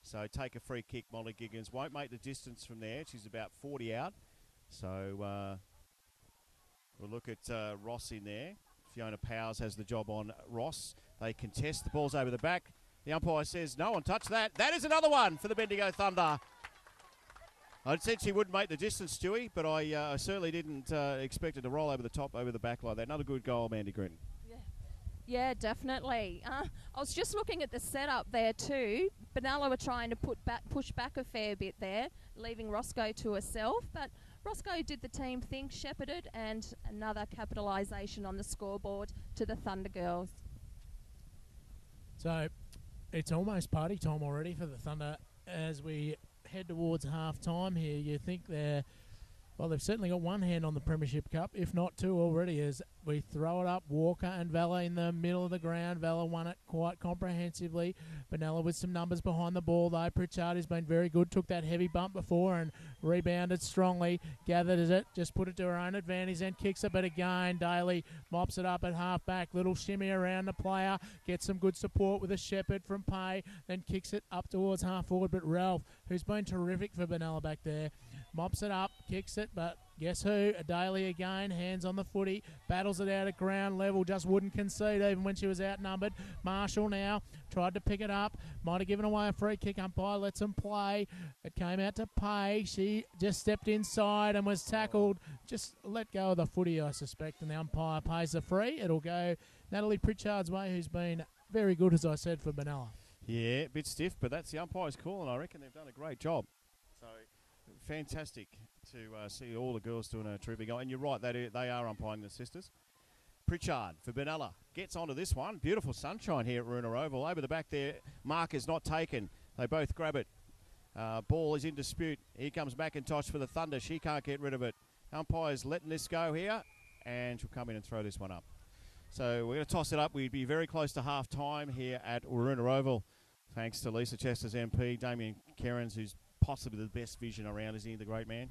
so take a free kick. Molly Giggins won't make the distance from there. She's about 40 out. So we'll look at Ross in there. Fiona Powers has the job on Ross. They contest. The ball's over the back. The umpire says, no one touch that. That is another one for the Bendigo Thunder. I said she wouldn't make the distance, Stewie, but I certainly didn't expect it to roll over the top, over the back like that. Another good goal, Mandy Gritton. Yeah, definitely. I was just looking at the setup there too. Benalla were trying to push back a fair bit there, leaving Roscoe to herself, but Roscoe did the team thing, shepherded, and another capitalisation on the scoreboard to the Thunder girls. So it's almost party time already for the Thunder as we head towards half time here. You think they've certainly got one hand on the Premiership Cup, if not two already, as we throw it up. Walker and Vella in the middle of the ground. Vella won it quite comprehensively. Benalla with some numbers behind the ball, though. Pritchard has been very good. Took that heavy bump before and rebounded strongly. Gathered it, just put it to her own advantage and kicks it, but again, Daly mops it up at half-back. Little shimmy around the player. Gets some good support with a Shepherd from Pay. Then kicks it up towards half-forward, but Ralph, who's been terrific for Benalla back there, mops it up, kicks it, but guess who? A Daly again, hands on the footy, battles it out at ground level, just wouldn't concede even when she was outnumbered. Marshall now tried to pick it up, might have given away a free kick. Umpire lets them play. It came out to Pay. She just stepped inside and was tackled. Just let go of the footy, I suspect, and the umpire pays the free. It'll go Natalie Pritchard's way, who's been very good, as I said, for Benalla. Yeah, a bit stiff, but that's the umpire's call, and I reckon they've done a great job. So fantastic to see all the girls doing a terrific job. And you're right, they are umpiring the sisters. Pritchard for Benalla gets onto this one. Beautiful sunshine here at Roonah Oval. Over the back there, mark is not taken. They both grab it. Ball is in dispute. Here comes McIntosh for the Thunder. She can't get rid of it. Umpire's letting this go here, and she'll come in and throw this one up. So we're going to toss it up. We'd be very close to half time here at Roonah Oval, thanks to Lisa Chester's MP, Damien Kerins, who's possibly the best vision around, isn't he, the great man?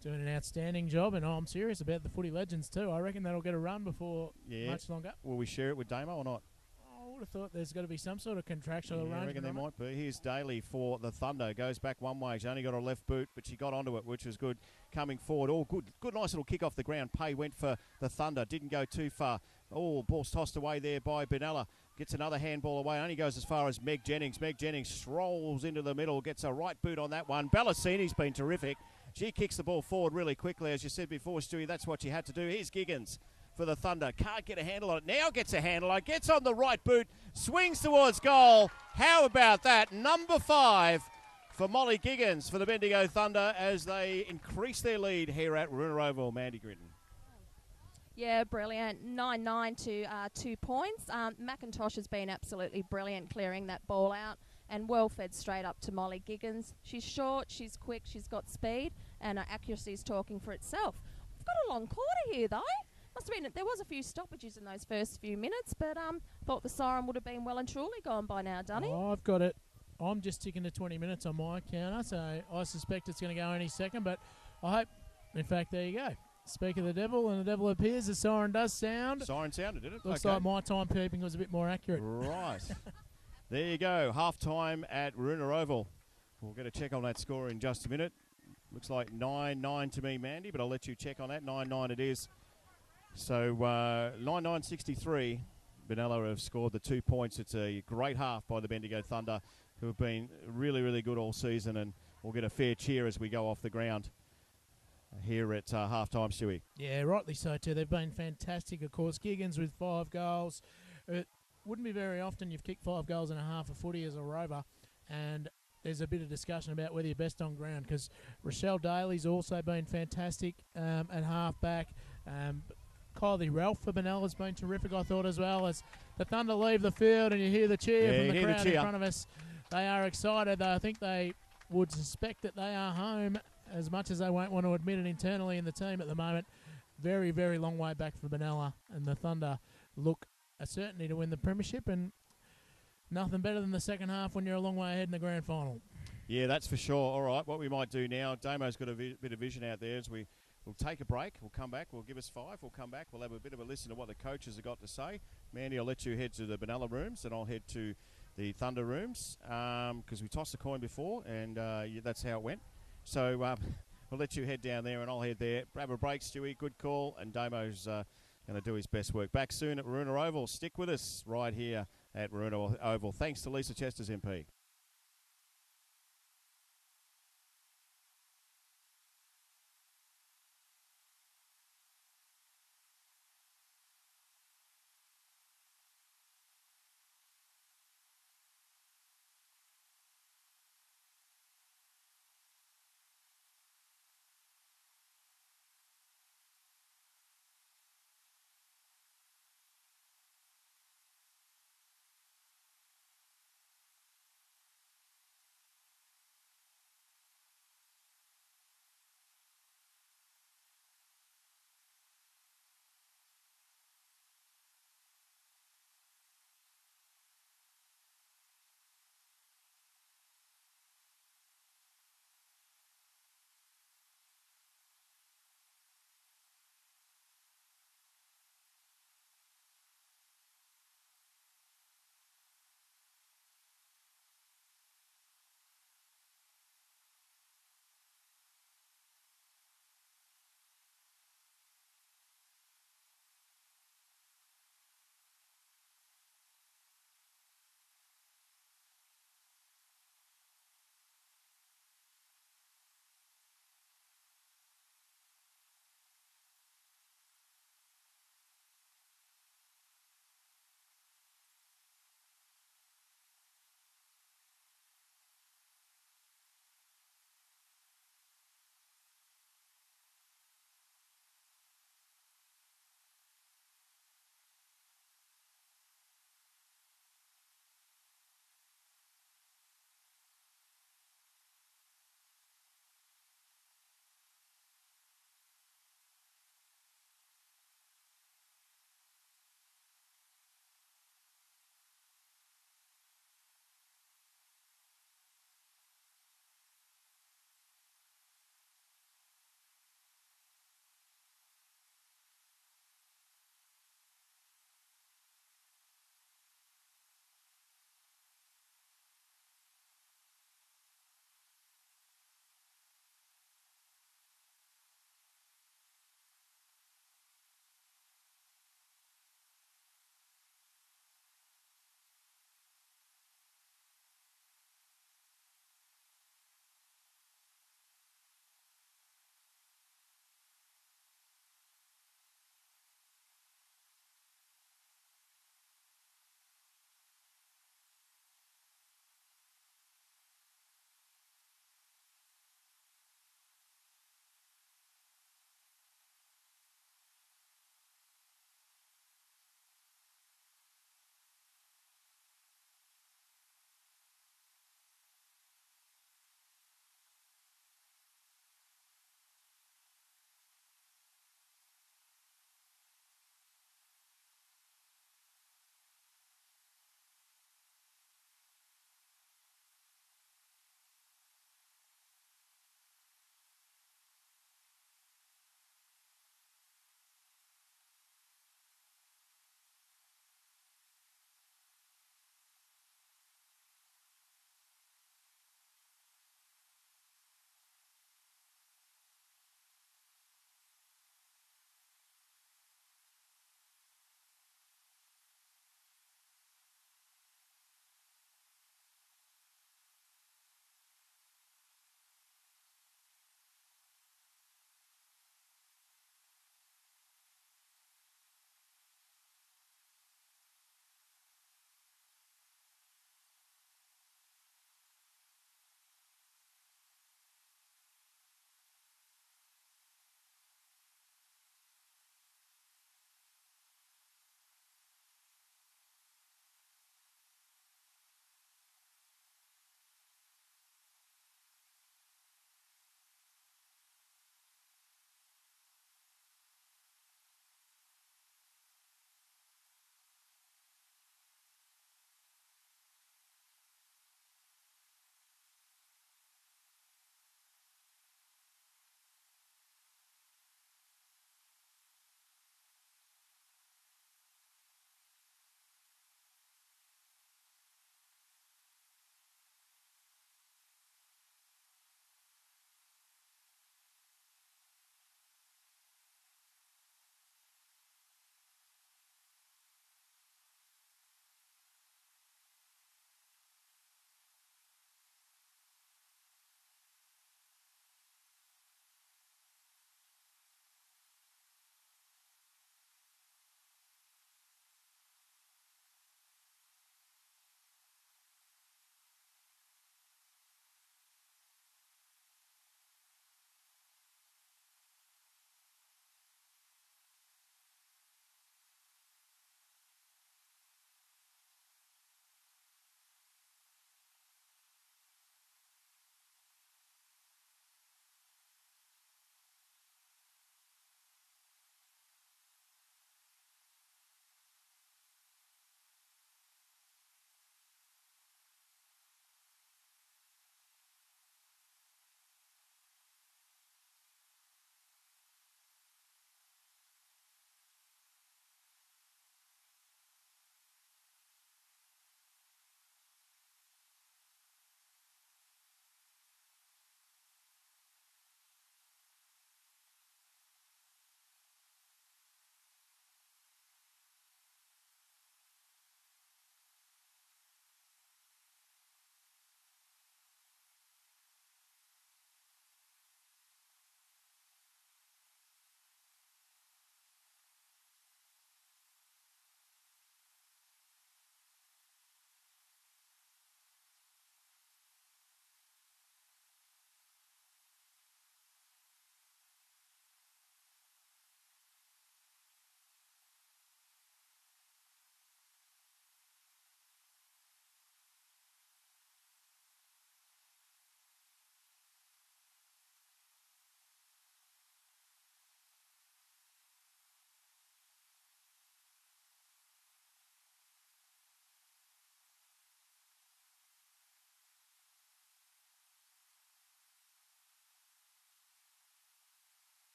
Doing an outstanding job, and I'm serious about the footy legends too. I reckon that'll get a run before much longer. Will we share it with Damo or not? I would have thought there's got to be some sort of contractual arrangement. I reckon there might be. Here's Daly for the Thunder. Goes back one way. She's only got her left boot, but she got onto it, which was good. Coming forward, all good. Good, nice little kick off the ground. Pay went for the Thunder. Didn't go too far. Oh, ball's tossed away there by Benalla. Gets another handball away. Only goes as far as Meg Jennings. Meg Jennings strolls into the middle. Gets a right boot on that one. Ballassini's been terrific. She kicks the ball forward really quickly. As you said before, Stewie, that's what she had to do. Here's Giggins for the Thunder. Can't get a handle on it. Now gets a handle on it. Gets on the right boot. Swings towards goal. How about that? Number 5 for Molly Giggins for the Bendigo Thunder as they increase their lead here at Roonah Oval. Mandy Gritton. Yeah, brilliant. 9-9 to 2 points. McIntosh has been absolutely brilliant clearing that ball out and well fed straight up to Molly Giggins. She's short, she's quick, she's got speed, and her accuracy is talking for itself. We've got a long quarter here, though. Must have been, there was a few stoppages in those first few minutes, but thought the siren would have been well and truly gone by now, Dunny. Oh, I've got it. I'm just ticking to 20 minutes on my counter, so I suspect it's going to go any second, but I hope, in fact, there you go. Speak of the devil, and the devil appears. The siren does sound. Siren sounded, did it? Looks okay. like my timekeeping was a bit more accurate. Right. There you go. Half-time at Roonah Oval. We'll get a check on that score in just a minute. Looks like 9-9 to me, Mandy, but I'll let you check on that. 9-9 it is. So 9-9-63. Benalla have scored the 2 points. It's a great half by the Bendigo Thunder, who have been really, really good all season, and we'll get a fair cheer as we go off the ground here at half-time, Stewie. Yeah, rightly so too. They've been fantastic, of course. Giggins with 5 goals. It wouldn't be very often you've kicked 5 goals and a half a footy as a rover, and there's a bit of discussion about whether you're best on ground, because Rochelle Daly's also been fantastic at half-back. Kylie Ralph for Benalla has been terrific, I thought, as well. As the Thunder leave the field and you hear the cheer from the crowd in front of us, they are excited. I think they would suspect that they are home, as much as they won't want to admit it internally in the team at the moment. Very, very long way back for Benalla, and the Thunder look a certainty to win the premiership, and nothing better than the second half when you're a long way ahead in the grand final. Yeah, that's for sure. All right, what we might do now, Damo's got a bit of vision out there, as we'll take a break. We'll come back. We'll give us 5. We'll come back. We'll have a bit of a listen to what the coaches have got to say. Mandy, I'll let you head to the Benalla rooms, and I'll head to the Thunder rooms, because we tossed a coin before, and that's how it went. So we'll let you head down there, and I'll head there. Have a break, Stewie. Good call. And Damo's going to do his best work. Back soon at Roonah Oval. Stick with us right here at Roonah Oval. Thanks to Lisa Chester's MP.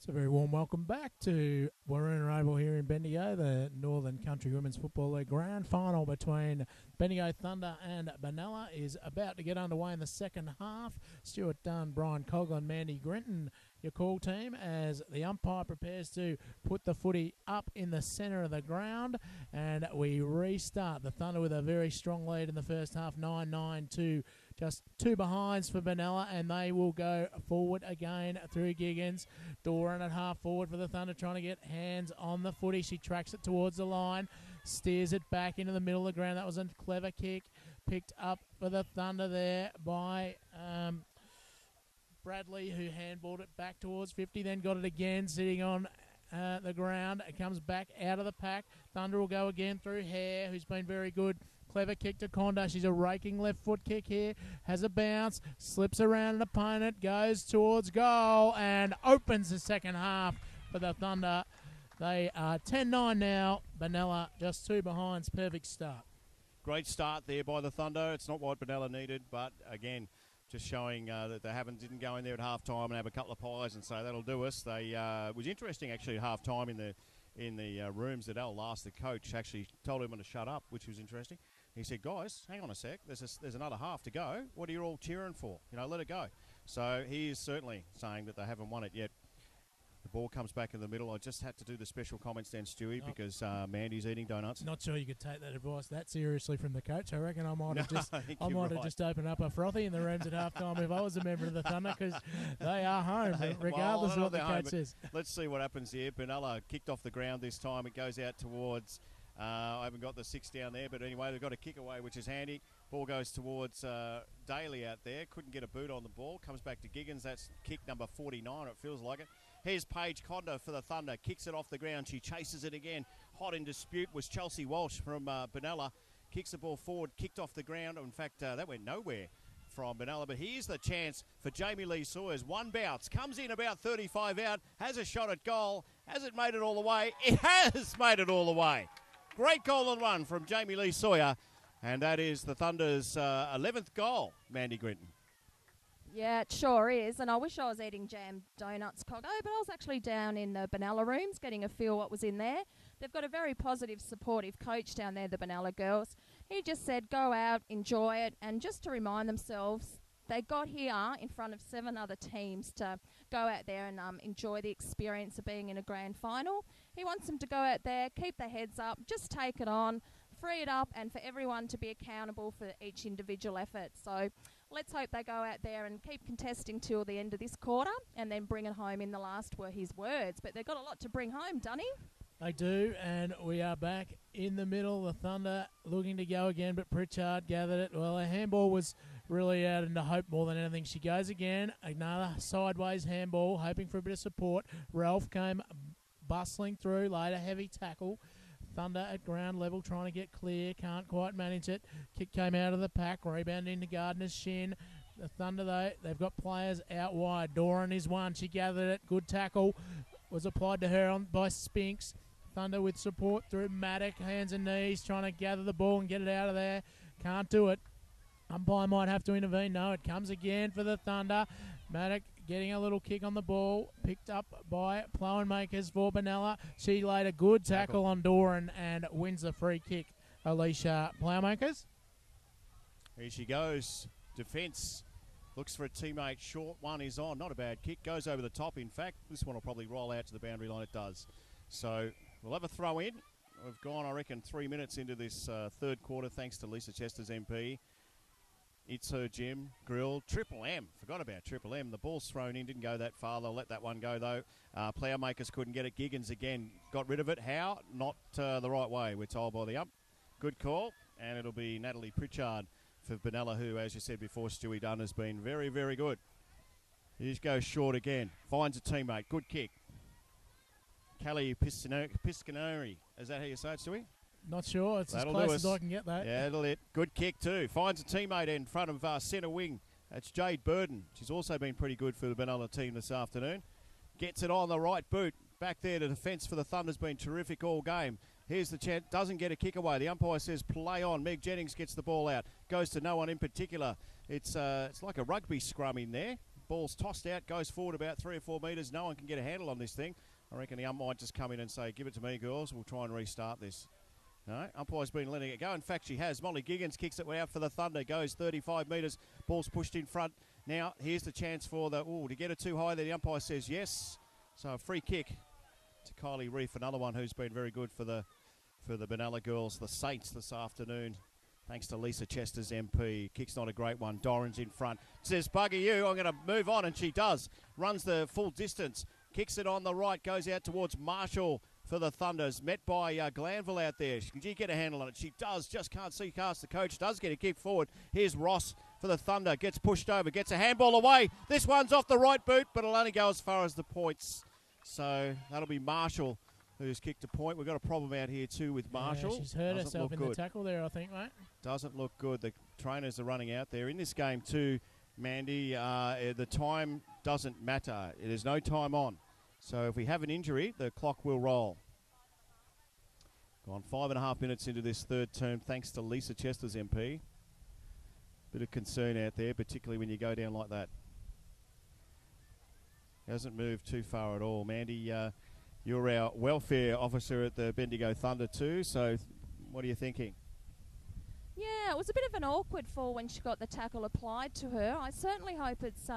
It's a very warm welcome back to Waruna Oval here in Bendigo. The Northern Country Women's Football League Grand Final between Bendigo Thunder and Benalla is about to get underway in the second half. Stuart Dunn, Brian Coughlin, Mandy Grinton, your call team, as the umpire prepares to put the footy up in the centre of the ground. And we restart. The Thunder with a very strong lead in the first half, 9-9 to just two behinds for Benalla, and they will go forward again through Giggins. Doran at half forward for the Thunder, trying to get hands on the footy. She tracks it towards the line, steers it back into the middle of the ground. That was a clever kick, picked up for the Thunder there by Bradley, who handballed it back towards 50, then got it again, sitting on the ground. It comes back out of the pack. Thunder will go again through Hare, who's been very good. Clever kick to Conda. She's a raking left foot kick here. Has a bounce. Slips around an opponent. Goes towards goal and opens the second half for the Thunder. They are 10-9 now. Benalla just two behinds. Perfect start. Great start there by the Thunder. It's not what Benalla needed, but again, just showing that they didn't go in there at half time and have a couple of pies and say that'll do us. It was interesting actually at half time in the rooms that Al Last, the coach, actually told everyone to shut up, which was interesting. He said, guys, hang on a sec. There's another half to go. What are you all cheering for? Let it go. So he is certainly saying that they haven't won it yet. The ball comes back in the middle. I just had to do the special comments then, Stewie, because Mandy's eating donuts. Not sure you could take that advice that seriously from the coach. I reckon I might have I might have just opened up a frothy in the rooms at half time if I was a member of the Thunder, because they are home, regardless of what the coach says. Let's see what happens here. Benalla kicked off the ground this time. It goes out towards... I haven't got the 6 down there, but anyway, they've got a kick away, which is handy. Ball goes towards Daly out there. Couldn't get a boot on the ball. Comes back to Giggins. That's kick number 49, it feels like it. Here's Paige Conda for the Thunder. Kicks it off the ground. She chases it again. Hot in dispute was Chelsea Walsh from Benalla. Kicks the ball forward, kicked off the ground. In fact, that went nowhere from Benalla. But here's the chance for Jamie Lee Sawyers. One bounce. Comes in about 35 out. Has a shot at goal. Has it made it all the way? It has made it all the way. Great goal and run from Jamie Lee Sawyer. And that is the Thunder's 11th goal, Mandy Grinton. Yeah, it sure is. And I wish I was eating jam donuts, Coggo, but I was actually down in the Benalla rooms getting a feel what was in there. They've got a very positive, supportive coach down there, the Benalla girls. He just said, go out, enjoy it, and just to remind themselves, they got here in front of 7 other teams to go out there and enjoy the experience of being in a grand final. He wants them to go out there, keep their heads up, just take it on, free it up, and for everyone to be accountable for each individual effort. So let's hope they go out there and keep contesting till the end of this quarter and then bring it home in the last, were his words. But they've got a lot to bring home, Dunny. They do, and we are back in the middle. The Thunder looking to go again, but Pritchard gathered it. Well, her handball was really out into hope more than anything. She goes again, another sideways handball, hoping for a bit of support. Ralph came bustling through, laid a heavy tackle. Thunder at ground level trying to get clear, can't quite manage it. Kick came out of the pack, rebound into Gardner's shin. The Thunder, though, they've got players out wide. Doran is one, she gathered it, good tackle. Was applied to her by Spinks. Thunder with support through Maddock, hands and knees, trying to gather the ball and get it out of there. Can't do it. Umpire might have to intervene. No, it comes again for the Thunder. Maddock getting a little kick on the ball, picked up by Plowenmakers for Benalla. She laid a good tackle on Doran and wins the free kick. Alicia Plowenmakers. Here she goes. Defence looks for a teammate. Short one is on. Not a bad kick. Goes over the top. In fact, this one will probably roll out to the boundary line. It does. So we'll have a throw in. We've gone, I reckon, 3 minutes into this third quarter, thanks to Lisa Chester's MP. It's her Jim Grill. Triple M. Forgot about Triple M. The ball's thrown in. Didn't go that far. They'll let that one go, though. Plough-makers couldn't get it. Giggins again got rid of it. How? Not the right way, we're told by the ump. Good call. And it'll be Natalie Pritchard for Benalla, who, as you said before, Stewie Dunn, has been very, very good. He just goes short again. Finds a teammate. Good kick. Callie Piscaneri. Is that how you say it, Stewie? Not sure. It's That'll as close as I can get that. Yeah, it'll hit. Good kick too. Finds a teammate in front of centre wing. That's Jade Burden. She's also been pretty good for the Benalla team this afternoon. Gets it on the right boot. Back there to defence for the Thunder's been terrific all game. Here's the chance. Doesn't get a kick away. The umpire says play on. Meg Jennings gets the ball out. Goes to no one in particular. It's like a rugby scrum in there. ball's tossed out, goes forward about 3 or 4 metres. No one can get a handle on this thing. I reckon the ump might just come in and say, give it to me, girls. We'll try and restart this. No, umpire's been letting it go. In fact, she has. Molly Giggins kicks it out for the Thunder. Goes 35 metres. Ball's pushed in front. Now, here's the chance for the... to get it too high there. The umpire says yes. So a free kick to Kylie Reef, another one who's been very good for the Benalla girls. The Saints this afternoon. Thanks to Lisa Chester's MP. Kick's not a great one. Doran's in front. Says, bugger you, I'm going to move on. And she does. Runs the full distance. Kicks it on the right. Goes out towards Marshall for the Thunders. Met by Glanville out there. Can she get a handle on it? She does. Just can't see past the coach. Does get a kick forward. Here's Ross for the Thunder. Gets pushed over. Gets a handball away. This one's off the right boot, but it'll only go as far as the points. So that'll be Marshall who's kicked a point. We've got a problem out here too with Marshall. Yeah, she's hurt Doesn't herself look in good. the tackle there, I think, mate. Doesn't look good. The trainers are running out there. In this game too, Mandy, the time doesn't matter. There's no time on. So if we have an injury, the clock will roll. Gone 5.5 minutes into this third term, thanks to Lisa Chester's MP. Bit of concern out there, particularly when you go down like that. Hasn't moved too far at all. Mandy, you're our welfare officer at the Bendigo Thunder too, so what are you thinking? Yeah, it was a bit of an awkward fall when she got the tackle applied to her. I certainly hope it's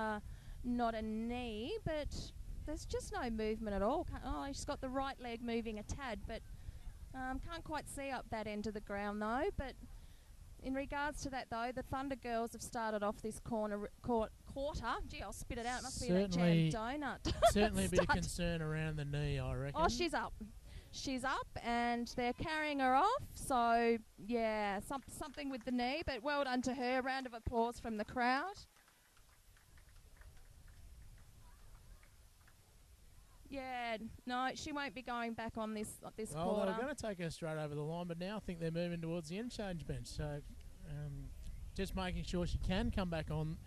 not a knee, but there's just no movement at all. She's got the right leg moving a tad, but can't quite see up that end of the ground though. But in regards to that though, the Thunder girls have started off this quarter. Gee, I'll spit it out. It must be that jam donut. Certainly a bit of concern around the knee, I reckon. Oh, she's up. She's up, and they're carrying her off. So, yeah, something with the knee, but well done to her. Round of applause from the crowd. Yeah, no, she won't be going back on this Well, quarter. they were going to take her straight over the line, but now I think they're moving towards the interchange bench. So, just making sure she can come back on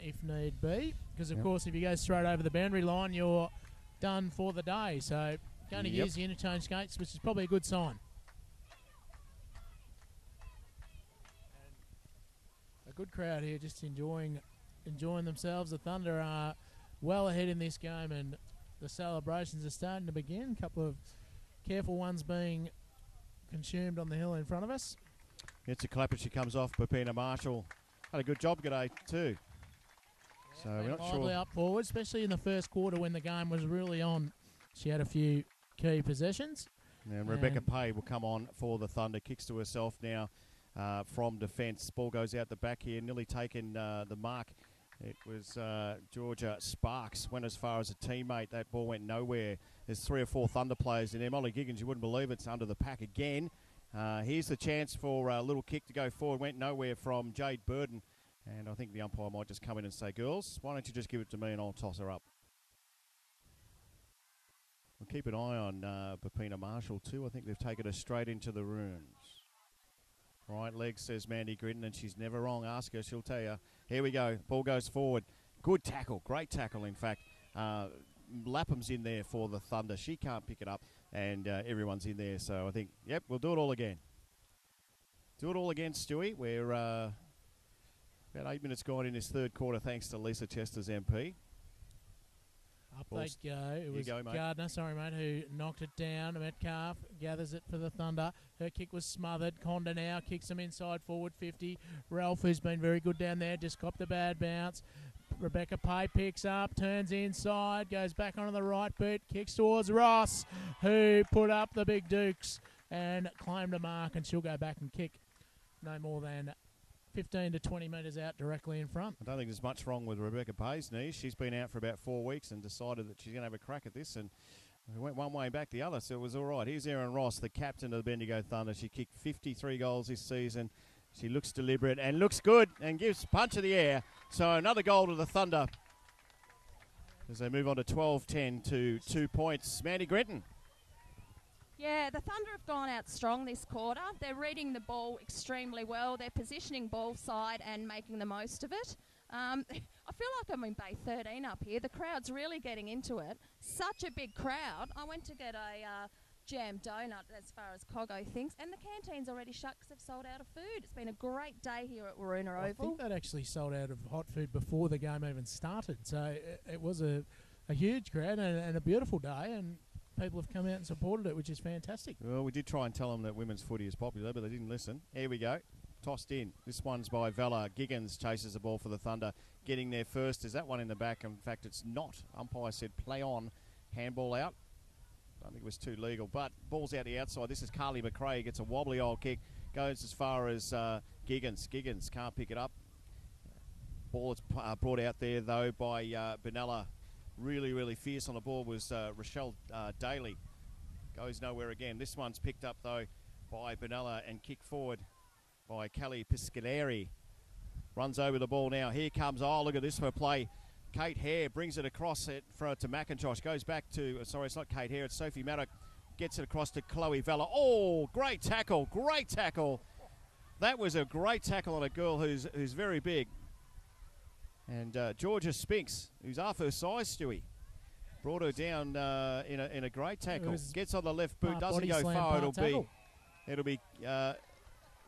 if need be. Because, of course, if you go straight over the boundary line, you're done for the day. So, going to use the interchange gates, which is probably a good sign. And a good crowd here, just enjoying themselves. The Thunder are well ahead in this game, and the celebrations are starting to begin. A couple of careful ones being consumed on the hill in front of us. It's a clap as she comes off. Pepina Marshall had a good job today too. So we're not sure. Up forward, especially in the first quarter when the game was really on. She had a few key possessions. And Rebecca Pay will come on for the Thunder. Kicks to herself now from defence. Ball goes out the back here. Nearly taken the mark. It was Georgia Sparks. Went as far as a teammate. That ball went nowhere. There's 3 or 4 Thunder players in there. Molly Giggins, you wouldn't believe it's under the pack again. Here's the chance for a little kick to go forward. Went nowhere from Jade Burden. And I think the umpire might just come in and say, girls, why don't you just give it to me and I'll toss her up. We'll keep an eye on Pepina Marshall too. I think they've taken her straight into the rooms. Right leg, says Mandy Gritton, and she's never wrong. Ask her, she'll tell you. Here we go. Ball goes forward. Good tackle. Great tackle, in fact. Lapham's in there for the Thunder. She can't pick it up, and everyone's in there. So I think, yep, we'll do it all again. Do it all again, Stewie. We're about 8 minutes gone in this third quarter, thanks to Lisa Chester's MP. Up they go. It was Gardner, who knocked it down. Metcalf gathers it for the Thunder. Her kick was smothered. Conda now kicks them inside forward 50. Ralph, who's been very good down there, just copped a bad bounce. Rebecca Pay picks up, turns inside, goes back onto the right boot, kicks towards Ross, who put up the big dukes and claimed a mark, and she'll go back and kick no more than 15 to 20 metres out directly in front. I don't think there's much wrong with Rebecca Pay's knee. She's been out for about 4 weeks and decided that she's going to have a crack at this, and we went one way and back the other, so it was all right. Here's Erin Ross, the captain of the Bendigo Thunder. She kicked 53 goals this season. She looks deliberate and looks good and gives punch of the air. So another goal to the Thunder as they move on to 12-10 to 2 points. Mandy Gretton. Yeah, the Thunder have gone out strong this quarter. They're reading the ball extremely well. They're positioning ball side and making the most of it. I feel like I'm in Bay 13 up here. The crowd's really getting into it. Such a big crowd. I went to get a jam donut as far as Coggo thinks. And the canteen's already shut 'cause they've sold out of food. It's been a great day here at Waroona I Oval. think they'd actually sold out of hot food before the game even started. So it was a huge crowd and a beautiful day, and people have come out and supported it, which is fantastic. Well, we did try and tell them that women's footy is popular, but they didn't listen. Here we go. Tossed in. This one's by Vella. Giggins chases the ball for the Thunder. Getting there first. Is that one in the back? In fact, it's not. Umpire said play on. Handball out. Don't think it was too legal, but ball's out the outside. This is Carly McRae. Gets a wobbly old kick. Goes as far as Giggins. Giggins can't pick it up. Ball is brought out there, though, by Benalla. Really, really fierce on the ball was Rochelle Daly. Goes nowhere again. This one's picked up, though, by Benalla and kicked forward by Kelly Piscaleri. Runs over the ball now. Here comes, look at this for a play. Kate Hare brings it across it to McIntosh. Goes back to, sorry, it's not Kate Hare, it's Sophie Maddock. Gets it across to Chloe Vella. Oh, great tackle, great tackle. That was a great tackle on a girl who's very big. And Georgia Spinks, who's half her size, Stewie, brought her down in a great tackle. Gets on the left boot, doesn't go far. It'll be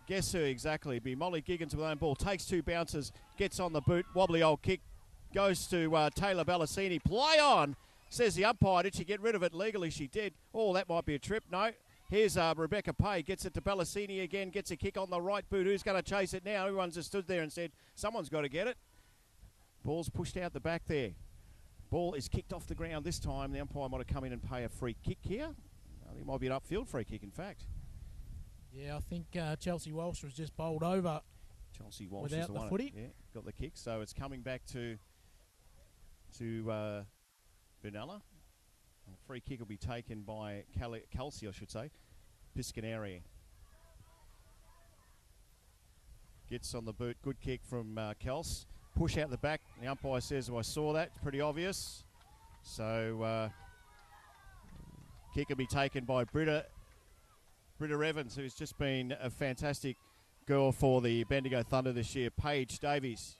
guess who exactly? It'll be Molly Giggins with her own ball. Takes two bounces, gets on the boot, wobbly old kick, goes to Taylor Ballasini. Play on, says the umpire. Did she get rid of it legally? She did. Oh, that might be a trip. No. Here's Rebecca Pay, gets it to Ballasini again, gets a kick on the right boot. Who's going to chase it now? Everyone's just stood there and said, someone's got to get it. Ball's pushed out the back there. Ball is kicked off the ground this time. The umpire might have come in and pay a free kick here. I think it might be an upfield free kick, in fact. Yeah, I think Chelsea Walsh was just bowled over. Chelsea Walsh without is the the one. footy. Yeah, got the kick. So it's coming back to Benalla. Free kick will be taken by Kelsey, I should say. Piscaneri. Gets on the boot. Good kick from Kels. Push out the back. The umpire says, I saw that. It's pretty obvious. So kick will be taken by Britta Evans, who's just been a fantastic girl for the Bendigo Thunder this year. Paige Davies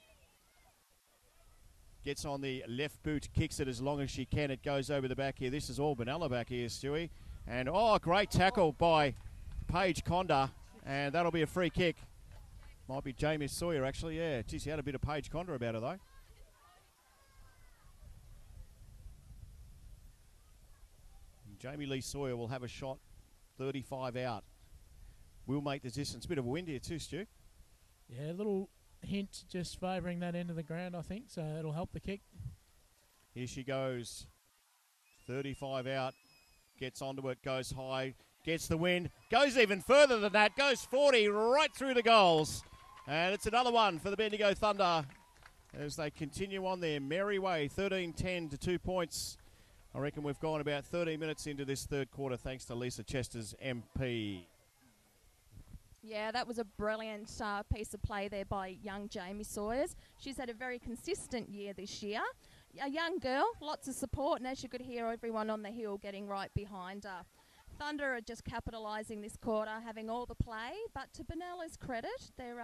gets on the left boot, kicks it as long as she can. It goes over the back here. This is all Benalla back here, Stewie. And, great tackle by Paige Conda. And that'll be a free kick. Might be Jamie Sawyer, actually. Yeah, geez, he had a bit of Paige Conda about her, though. Jamie Lee Sawyer will have a shot 35 out. Will make the distance. Bit of a wind here too, Stu. Yeah, a little hint just favouring that end of the ground, I think, so it'll help the kick. Here she goes. 35 out. Gets onto it, goes high, gets the wind, goes even further than that, goes 40 right through the goals. And it's another one for the Bendigo Thunder as they continue on their merry way. 13-10 to 2 points. I reckon we've gone about 13 minutes into this third quarter thanks to Lisa Chester's MP. Yeah, that was a brilliant piece of play there by young Jamie Sawyers. She's had a very consistent year this year. A young girl, lots of support, and as you could hear, everyone on the hill getting right behind her. Thunder are just capitalising this quarter, having all the play, but to Benella's credit, they're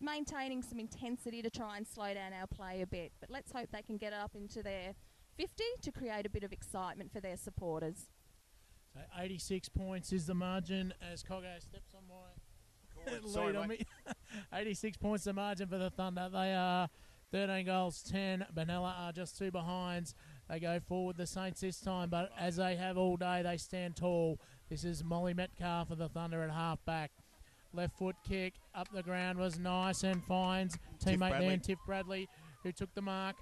maintaining some intensity to try and slow down our play a bit. But let's hope they can get up into their 50 to create a bit of excitement for their supporters. So 86 points is the margin as Coggo steps on my lead on me. 86 points the margin for the Thunder. They are 13 goals, 10. Benalla are just two behinds. They go forward, the Saints this time, but as they have all day, they stand tall. This is Molly Metcalf for the Thunder at half back. Left foot kick up the ground was nice and finds teammate there, Tiff Bradley, who took the mark.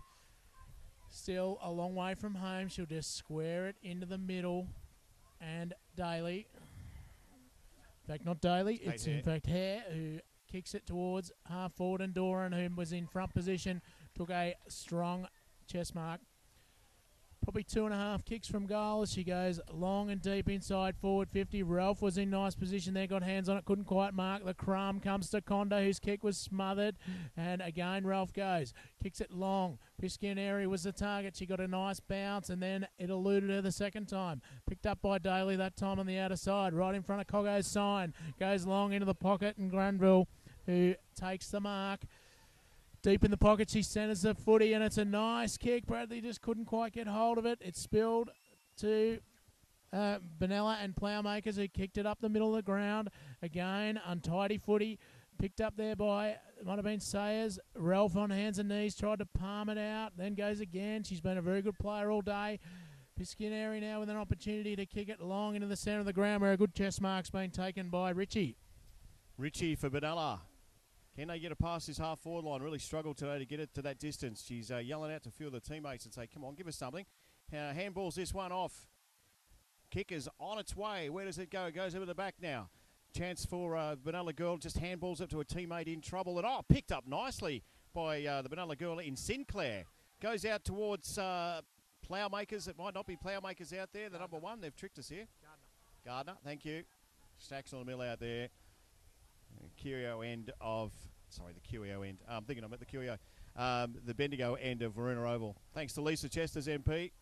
Still a long way from home. She'll just square it into the middle. And Daly, in fact, not Daly, it's in fact Hare, who kicks it towards half forward, and Doran, who was in front position, took a strong chest mark. Probably 2.5 kicks from goal as she goes long and deep inside forward 50. Ralph was in nice position there, got hands on it, couldn't quite mark. The crumb comes to Conda, whose kick was smothered. And again, Ralph goes, kicks it long. Piscaneri was the target. She got a nice bounce, and then it eluded her the second time. Picked up by Daly that time on the outer side, right in front of Coggo's sign. Goes long into the pocket, and Granville, who takes the mark. Deep in the pocket, she centres the footy, and it's a nice kick. Bradley just couldn't quite get hold of it. It spilled to Benalla and Ploughmakers, who kicked it up the middle of the ground. Again, untidy footy. Picked up there by, it might have been Sayers. Ralph on hands and knees, tried to palm it out, then goes again. She's been a very good player all day. Piscineri now with an opportunity to kick it long into the centre of the ground where a good chest mark's been taken by Richie. Richie for Benalla. Can they get it past his half-forward line? Really struggled today to get it to that distance. She's yelling out to a few of the teammates and say, come on, give us something. Handballs this one off. Kicker's on its way. Where does it go? It goes over the back now. Chance for Benalla girl, just handballs it to a teammate in trouble. And picked up nicely by the Benalla girl in Sinclair. Goes out towards Ploughmakers. It might not be Ploughmakers out there. The number one, they've tricked us here. Gardner, thank you. Stacks on the mill out there. Curio end of, sorry, the Curio end. I'm thinking I'm at the Curio. The Bendigo end of Varuna Oval. Thanks to Lisa Chester's MP.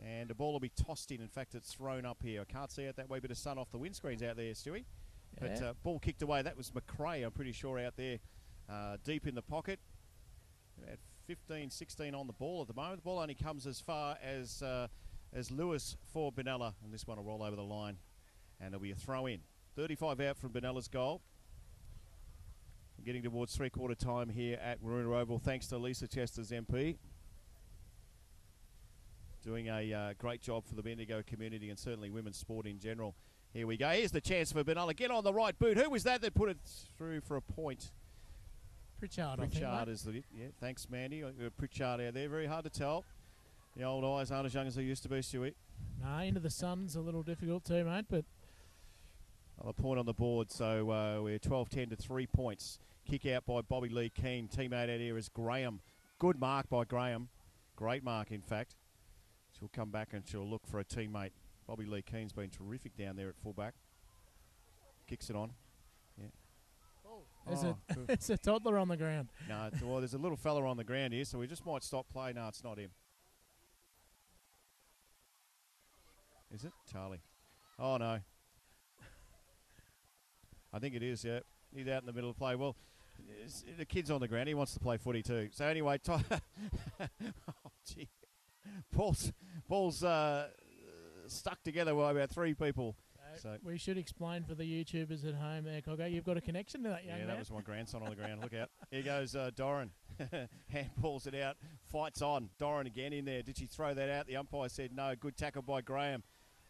And the ball will be tossed in. In fact, it's thrown up here. I can't see it that way. Bit of sun off the windscreens out there, Stewie. Yeah. But ball kicked away. That was McRae, I'm pretty sure, out there deep in the pocket. About 15, 16 on the ball at the moment. The ball only comes as far as Lewis for Benalla. And this one will roll over the line. And there'll be a throw in. 35 out from Benella's goal. Getting towards three-quarter time here at Waruna Oval, thanks to Lisa Chester's MP. Doing a great job for the Bendigo community and certainly women's sport in general. Here we go. Here's the chance for Benalla. Get on the right boot. Who was that put it through for a point? Pritchard, Pritchard I think, is the... Yeah, thanks, Mandy. Pritchard out there. Very hard to tell. The old eyes aren't as young as they used to be, Stewie. No, into the sun's a little difficult too, mate, but... A point on the board, so we're 12-10 to 3 points. Kick out by Bobby Lee Keane. Teammate out here is Graham. Good mark by Graham. Great mark, in fact. She'll come back and she'll look for a teammate. Bobby Lee Keane's been terrific down there at fullback. Kicks it on. Yeah. There's a toddler on the ground. No, well, there's a little fella on the ground here, so we just might stop play. No, it's not him. Is it? Charlie. Oh, no. I think it is, yeah. He's out in the middle of play. Well, the kid's on the ground. He wants to play footy too. So anyway, oh, gee. Ball's stuck together by about three people. So we should explain for the YouTubers at home there, Coggo. You've got a connection to that young man. Yeah, that was my grandson on the ground. Look out. Here goes Doran. Handballs it out. Fights on. Doran again in there. Did she throw that out? The umpire said no. Good tackle by Graham.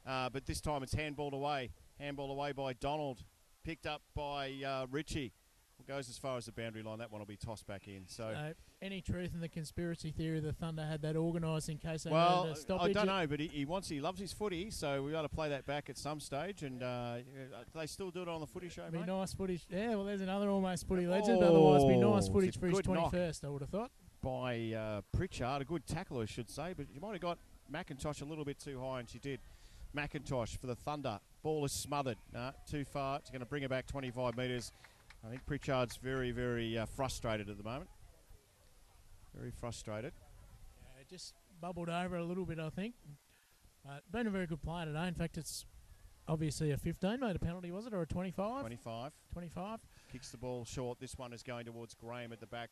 But this time it's handballed away. Handball away by Donald. Picked up by Richie. Goes as far as the boundary line. That one will be tossed back in. So, any truth in the conspiracy theory the Thunder had that organised in case they well, needed a stoppage? I don't know, but he loves his footy, so we got to play that back at some stage. And they still do it on the footy show, Be mate. nice footage. Yeah, well, there's another almost footy legend. But otherwise, be nice footage it's a for his good knock 21st. I would have thought. By Pritchard, a good tackle, I should say, but you might have got McIntosh a little bit too high, and she did. McIntosh for the Thunder. Ball is smothered. Too far. It's going to bring it back 25 metres. I think Pritchard's very, very frustrated at the moment. Very frustrated. Yeah, it just bubbled over a little bit, I think. Been a very good player today. In fact, it's obviously a 15 made a penalty, was it, or a 25? 25. 25. Kicks the ball short. This one is going towards Graham at the back.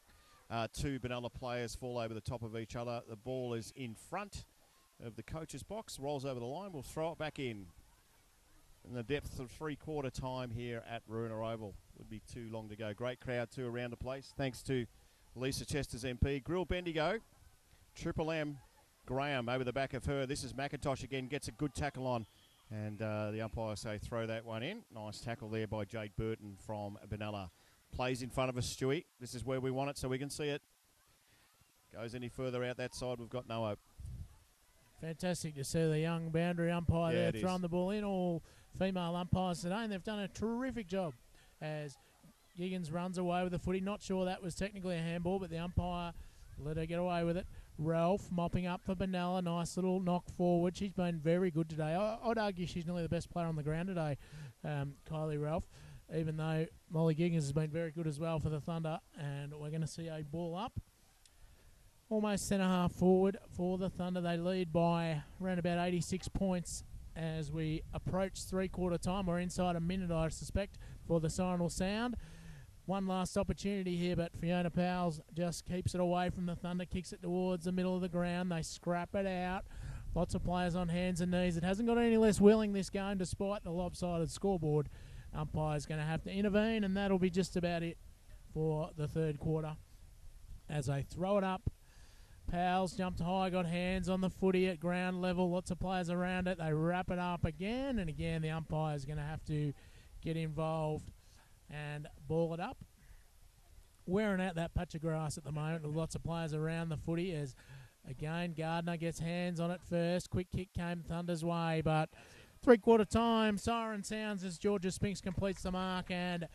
Two Benalla players fall over the top of each other. The ball is in front of the coach's box. Rolls over the line. We'll throw it back in. In the depth of three-quarter time here at Waruna Oval. Would be too long to go. Great crowd too around the place. Thanks to Lisa Chester's MP. Grill Bendigo. Triple M. Graham over the back of her. This is McIntosh again. Gets a good tackle on. And the umpire say throw that one in. Nice tackle there by Jade Burton from Benalla. Plays in front of us, Stewie. This is where we want it so we can see it. Goes any further out that side, we've got no hope. Fantastic to see the young boundary umpire Yeah, there throwing the ball in. All female umpires today, and they've done a terrific job as Giggins runs away with the footy. Not sure that was technically a handball, but the umpire let her get away with it. Ralph mopping up for Benalla. Nice little knock forward. She's been very good today. I'd argue she's nearly the best player on the ground today, Kylie Ralph, even though Molly Giggins has been very good as well for the Thunder. And we're going to see a ball up. Almost centre-half forward for the Thunder. They lead by around about 86 points as we approach three-quarter time. We're inside a minute, I suspect, before the siren will sound. One last opportunity here, but Fiona Powell just keeps it away from the Thunder, kicks it towards the middle of the ground. They scrap it out. Lots of players on hands and knees. It hasn't got any less willing this game despite the lopsided scoreboard. Umpire's going to have to intervene, and that'll be just about it for the third quarter. As they throw it up, Powell's jumped high, got hands on the footy at ground level. Lots of players around it. They wrap it up again, and again the umpire's going to have to get involved and ball it up. Wearing out that patch of grass at the moment with lots of players around the footy as, again, Gardner gets hands on it first. Quick kick came Thunder's way, but three-quarter time, siren sounds as Georgia Spinks completes the mark, and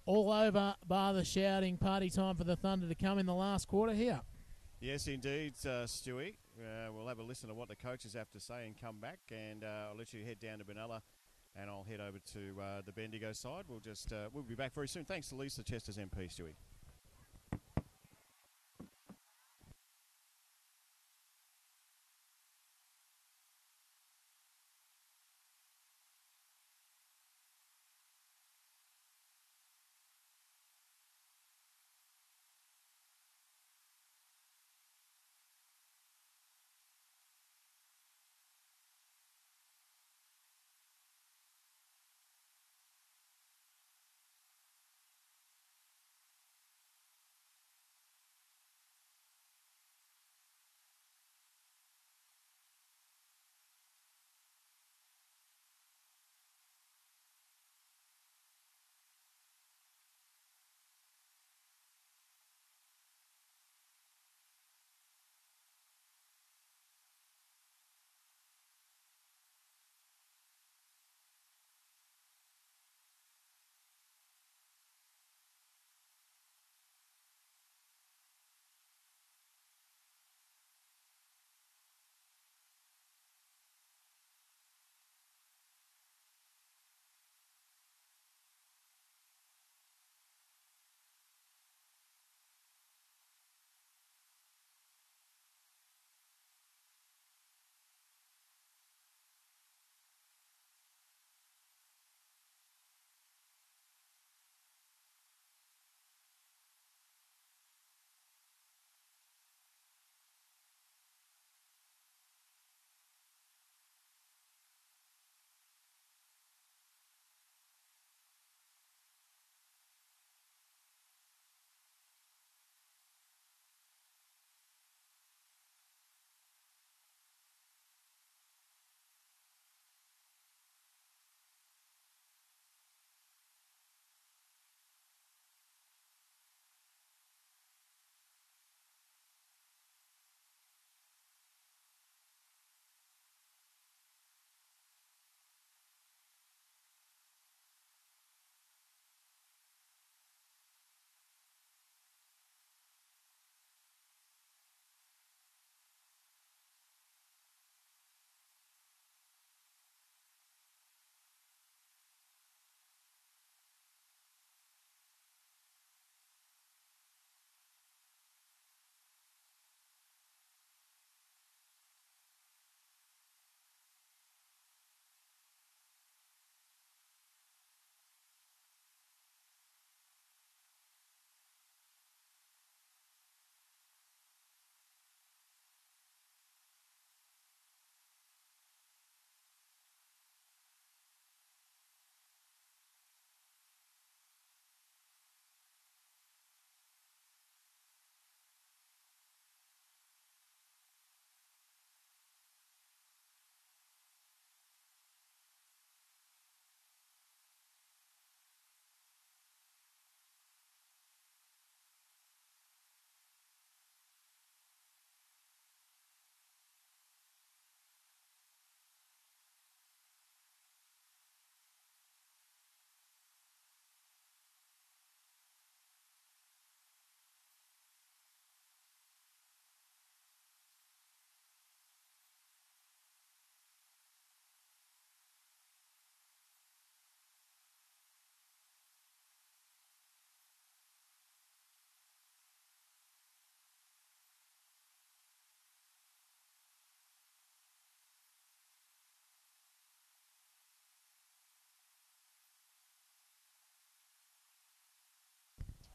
all over bar the shouting. Party time for the Thunder to come in the last quarter here. Yes, indeed, Stewie. We'll have a listen to what the coaches have to say and come back, and I'll let you head down to Benalla, and I'll head over to the Bendigo side. We'll be back very soon. Thanks to Lisa Chester's MP, Stewie.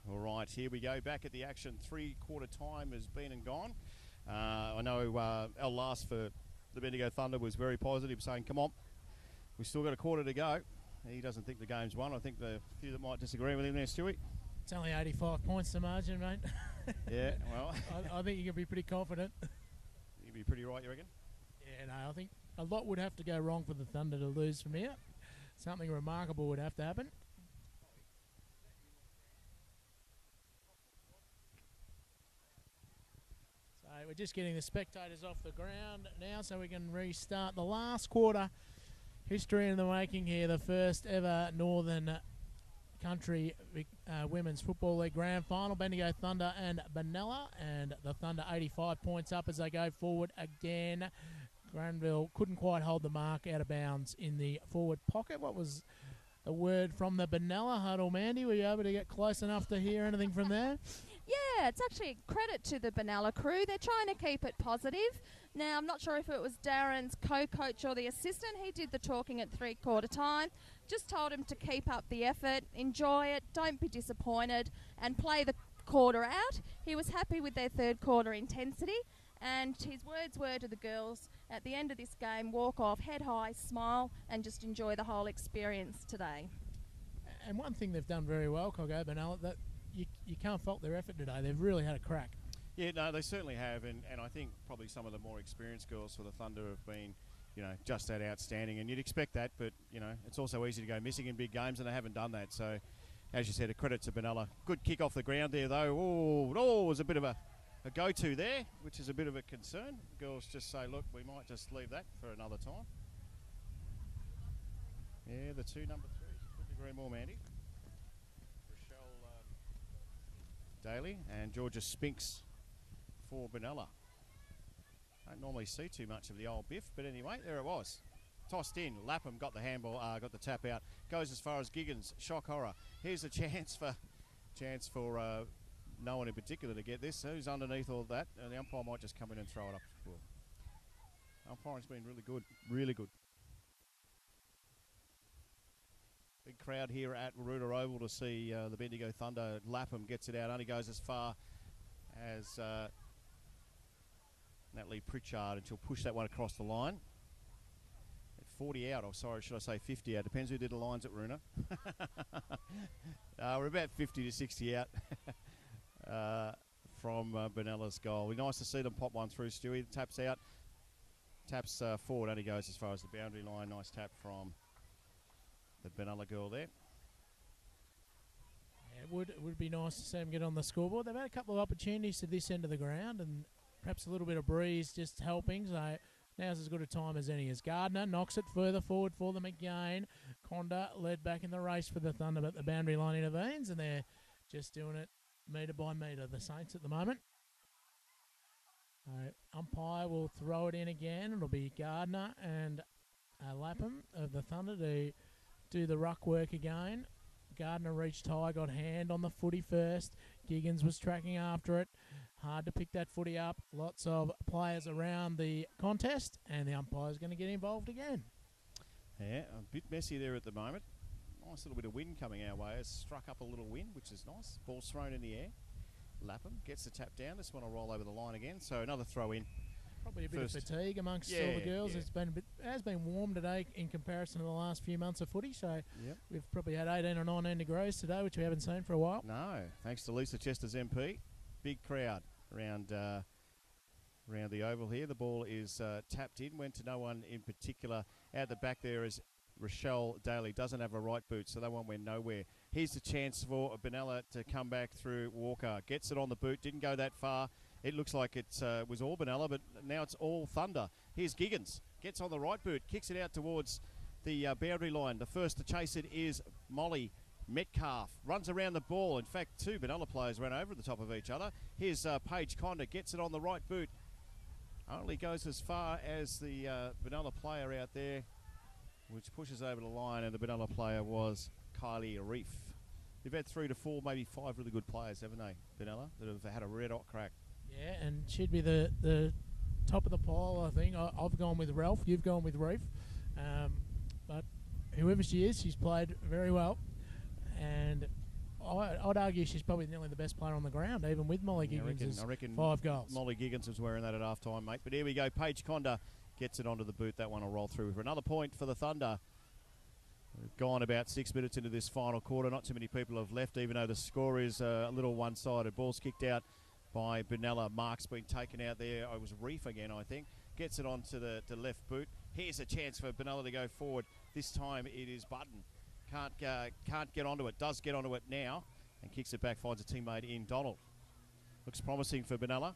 All right, here we go. Back at the action. Three-quarter time has been and gone. I know Al last for the Bendigo Thunder was very positive, saying, come on, we've still got a quarter to go. He doesn't think the game's won. I think the few that might disagree with him there, Stewie. It's only 85 points to margin, mate. Yeah, well, I think you can be pretty confident. you'd be pretty right, you reckon? Yeah, no, I think a lot would have to go wrong for the Thunder to lose from here. Something remarkable would have to happen. So we're just getting the spectators off the ground now so we can restart the last quarter. History in the making here, the first ever Northern Country Women's Football League Grand Final. Bendigo Thunder and Benalla, and the Thunder 85 points up as they go forward again. Granville couldn't quite hold the mark, out of bounds in the forward pocket. What was the word from the Benalla huddle, Mandy? Were you able to get close enough to hear anything from there? Yeah, it's actually a credit to the Benalla crew. They're trying to keep it positive. Now, I'm not sure if it was Darren's co-coach or the assistant. He did the talking at three-quarter time. Just told him to keep up the effort, enjoy it, don't be disappointed, and play the quarter out. He was happy with their third quarter intensity, and his words were to the girls, at the end of this game, walk off, head high, smile, and just enjoy the whole experience today. And one thing they've done very well, Coggo, Benalla, that you can't fault their effort today. They've really had a crack. Yeah, no, they certainly have, and I think probably some of the more experienced girls for the Thunder have been, just that outstanding, and you'd expect that, but, it's also easy to go missing in big games, and they haven't done that, so, as you said, a credit to Benalla. Good kick off the ground there, though. Oh, it was a bit of a go-to there, which is a bit of a concern. Girls just say, look, we might just leave that for another time. Yeah, the two number threes. Couldn't agree more, Mandy. Rochelle Daly and Georgia Spinks for Benalla. Don't normally see too much of the old Biff, but anyway, there it was. Tossed in. Lapham got the handball, got the tap out. Goes as far as Giggins. Shock horror. Here's a chance for no one in particular to get this. Who's underneath all that? The umpire might just come in and throw it up. Well, umpiring's been really good. Really good. Big crowd here at Waroota Oval to see the Bendigo Thunder. Lapham gets it out. Only goes as far as Natalie Pritchard, and she'll push that one across the line. At 40 out, or sorry, should I say 50 out? Depends who did the lines at Roona. We're about 50 to 60 out from Benella's goal. It'd be nice to see them pop one through, Stewie. Taps out. Taps forward, only goes as far as the boundary line. Nice tap from the Benalla girl there. Yeah, it would be nice to see them get on the scoreboard. They've had a couple of opportunities to this end of the ground, and perhaps a little bit of breeze just helping. So now's as good a time as any. As Gardner knocks it further forward for them again. Conda led back in the race for the Thunder, but the boundary line intervenes, and they're just doing it metre by metre, the Saints at the moment. Umpire will throw it in again. It'll be Gardner and Lapham of the Thunder to do the ruck work again. Gardner reached high, got hand on the footy first. Giggins was tracking after it. Hard to pick that footy up. Lots of players around the contest, and the umpire's going to get involved again. Yeah, a bit messy there at the moment. Nice little bit of wind coming our way. It's struck up a little wind, which is nice. Ball's thrown in the air. Lapham gets the tap down. This one will roll over the line again. So another throw in. Probably a bit of fatigue amongst all the girls. Yeah. It has been warm today in comparison to the last few months of footy. So we've probably had 18 or 19 degrees today, which we haven't seen for a while. No, thanks to Lisa Chester's MP. Big crowd around the oval here. The ball is tapped in. Went to no one in particular. Out the back there is Rochelle Daly. Doesn't have a right boot, so that one went nowhere. Here's the chance for Benalla to come back through Walker. Gets it on the boot. Didn't go that far. It looks like it was all Benalla, but now it's all Thunder. Here's Giggins. Gets on the right boot. Kicks it out towards the boundary line. The first to chase it is Molly Metcalf. Runs around the ball. In fact, two Benalla players ran over the top of each other. Here's Paige Conda. Gets it on the right boot. Only goes as far as the Benalla player out there, which pushes over the line, and the Benalla player was Kylie Reef. They've had 3 to 4, maybe 5 really good players, haven't they, Benalla, that have had a red-hot crack. Yeah, and she'd be the top of the pile, I think. I've gone with Ralph. You've gone with Reef. But whoever she is, she's played very well. And I'd argue she's probably nearly the best player on the ground, even with Molly Giggins' I reckon 5 goals. Molly Giggins was wearing that at half-time, mate. But here we go. Paige Conda Gets it onto the boot. That one will roll through for another point for the Thunder. We've gone about 6 minutes into this final quarter. Not too many people have left, even though the score is a little one-sided. Ball's kicked out by Benalla. Mark's been taken out there. It was Reef again, I think. Gets it onto the left boot. Here's a chance for Benalla to go forward. This time it is Button. Can't get onto it. Does get onto it now and kicks it back. Finds a teammate in Donald. Looks promising for Benalla.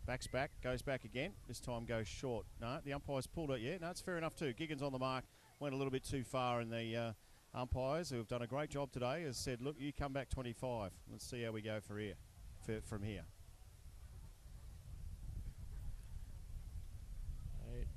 Backs back. Goes back again. This time goes short. No, the umpire's pulled it. Yeah, no, it's fair enough too. Giggins on the mark. Went a little bit too far, and the umpires, who have done a great job today, has said, look, you come back 25. Let's see how we go from here.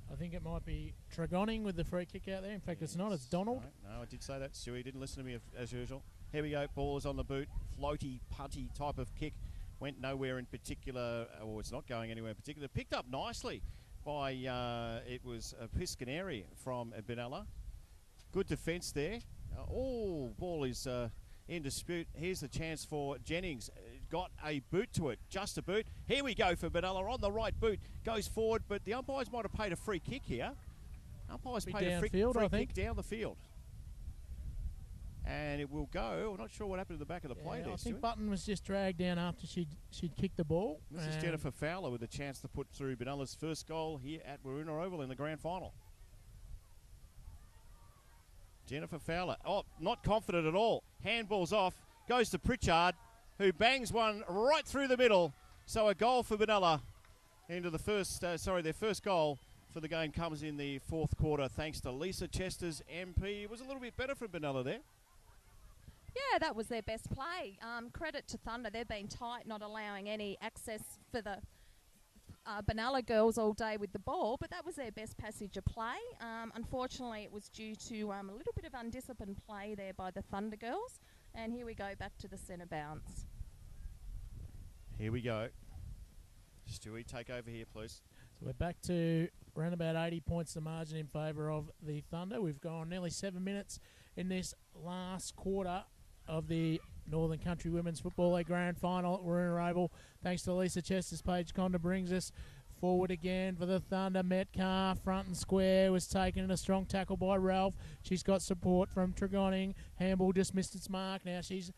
I think it might be Tregoning with the free kick out there. In fact, it's not. It's Donald. No, I did say that. Stewie didn't listen to me as usual. Here we go. Ball is on the boot. Floaty, punty type of kick. Went nowhere in particular, or it's not going anywhere in particular. Picked up nicely by, it was Piscaneri from Benalla. Good defence there. Ball is in dispute. Here's the chance for Jennings. Got a boot to it, just a boot. Here we go for Benalla on the right boot. Goes forward, but the umpires might have paid a free kick here. Umpires paid a free kick down the field. And it will go. I'm not sure what happened to the back of the play there, I think Stuart. Button was just dragged down after she'd kicked the ball. This is Jennifer Fowler with a chance to put through Benalla's first goal here at Waruna Oval in the grand final. Jennifer Fowler. Oh, not confident at all. Handball's off. Goes to Pritchard, who bangs one right through the middle. So a goal for Benalla into the first, their first goal for the game comes in the fourth quarter, thanks to Lisa Chester's MP. It was a little bit better from Benalla there. Yeah, that was their best play. Credit to Thunder. They've been tight, not allowing any access for the Benalla girls all day with the ball, but that was their best passage of play. Unfortunately, it was due to a little bit of undisciplined play there by the Thunder girls. And here we go back to the centre bounce. Here we go. Stewie, take over here, please. So we're back to around about 80 points the margin in favour of the Thunder. We've gone nearly 7 minutes in this last quarter of the Northern Country Women's Football League Grand Final at Waruna Oval. Thanks to Lisa Chester's. Paige Conda brings us forward again for the Thunder. Metcalf, front and square, was taken in a strong tackle by Ralph. She's got support from Tregoning. Handball just missed its mark. Now she's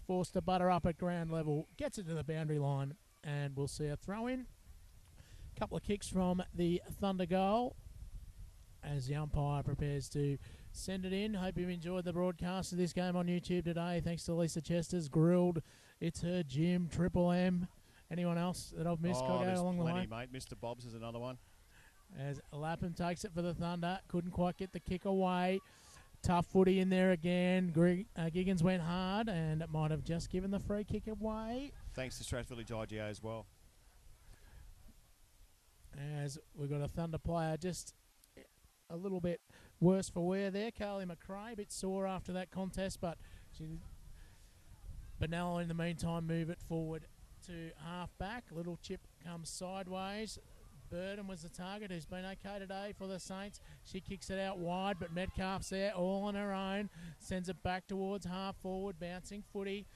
forced to butter up at ground level. Gets it to the boundary line, and we'll see a throw in. Couple of kicks from the Thunder goal as the umpire prepares to send it in. Hope you've enjoyed the broadcast of this game on YouTube today. Thanks to Lisa Chester's. Grilled, It's Her Gym, Triple M. Anyone else that I've missed along the way? Mate. Mr. Bob's is another one. As Lapham takes it for the Thunder. Couldn't quite get the kick away. Tough footy in there again. Giggins went hard and it might have just given the free kick away. Thanks to Strath Village IGA as well. As we've got a Thunder player just a little bit worse for wear there. Carly McRae, a bit sore after that contest, but Benalla in the meantime move it forward to half back. Little chip comes sideways. Burden was the target, who's been okay today for the Saints. She kicks it out wide, but Metcalf's there all on her own. Sends it back towards half forward, bouncing footy.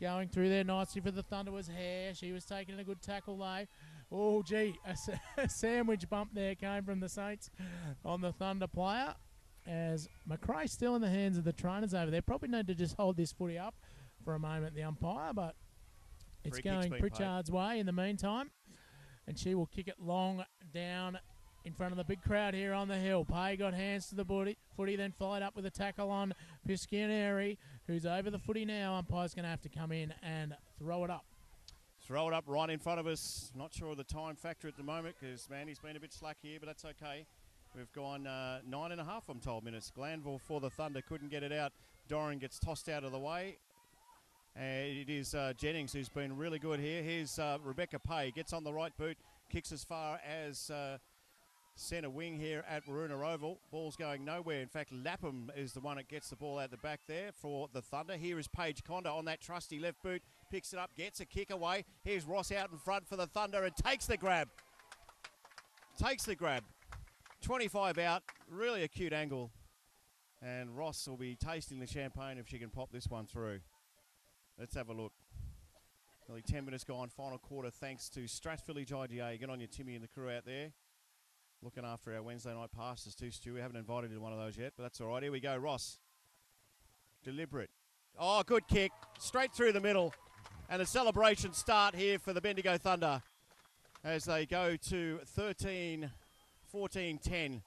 Going through there nicely for the Thunder was Hare. She was taking a good tackle though. Oh, gee, a sandwich bump there came from the Saints on the Thunder player. As McRae still in the hands of the trainers over there. Probably need to just hold this footy up for a moment, the umpire, but it's going Pritchard's way in the meantime. And she will kick it long down in front of the big crowd here on the hill. Pay got hands to the footy, then followed up with a tackle on Piscaneri, who's over the footy now. Umpire's going to have to come in and throw it up. Throw it up right in front of us. Not sure of the time factor at the moment because Mandy's been a bit slack here, but that's okay. We've gone 9.5, I'm told, minutes. Glanville for the Thunder couldn't get it out. Doran gets tossed out of the way. And it is Jennings who's been really good here. Here's Rebecca Pay. Gets on the right boot. Kicks as far as centre wing here at Waruna Oval. Ball's going nowhere. In fact, Lapham is the one that gets the ball out the back there for the Thunder. Here is Paige Conda on that trusty left boot. Picks it up, gets a kick away. Here's Ross out in front for the Thunder and takes the grab. Takes the grab. 25 out. Really acute angle. And Ross will be tasting the champagne if she can pop this one through. Let's have a look. Nearly 10 minutes gone, final quarter, thanks to Strath Village IGA. Get on your Timmy and the crew out there. looking after our Wednesday night passes too, Stu. We haven't invited you to one of those yet, but that's all right. Here we go, Ross. Deliberate. Oh, good kick. Straight through the middle. And the celebrations start here for the Bendigo Thunder as they go to 13, 14, 10.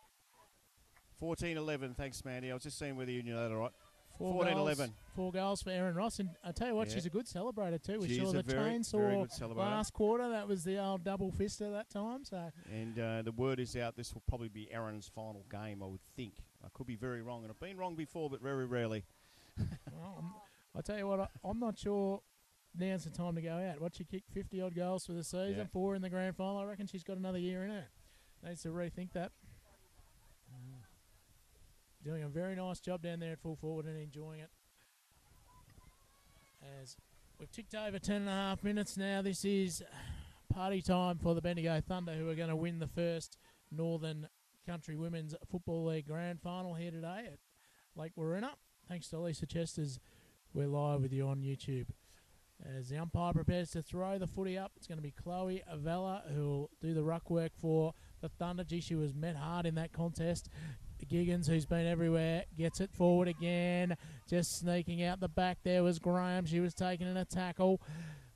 14-11. Thanks, Mandy. I was just seeing whether you knew that all right. 14-11. 4 goals for Erin Ross. And I tell you what, Yeah. she's a good celebrator too. We She's saw a the very chainsaw good celebrator. last quarter. That was the old double fister that time. So And the word is out, this will probably be Erin's final game, I would think. I could be very wrong, and I've been wrong before, but very rarely. well, I tell you what, I'm not sure now's the time to go out. What, she kicked 50-odd goals for the season, Yeah. 4 in the grand final. I reckon she's got another year in her. Needs to rethink that. Doing a very nice job down there at full forward and enjoying it. As we've ticked over 10.5 minutes now, this is party time for the Bendigo Thunder, who are going to win the first Northern Country Women's Football League Grand Final here today at Lake Warina. Thanks to Lisa Chesters, we're live with you on YouTube. As the umpire prepares to throw the footy up, it's going to be Chloe Avella who will do the ruck work for the Thunder. Gee, she was met hard in that contest. Giggins, who's been everywhere, gets it forward again. Just sneaking out the back there was Graham. She was taking in a tackle.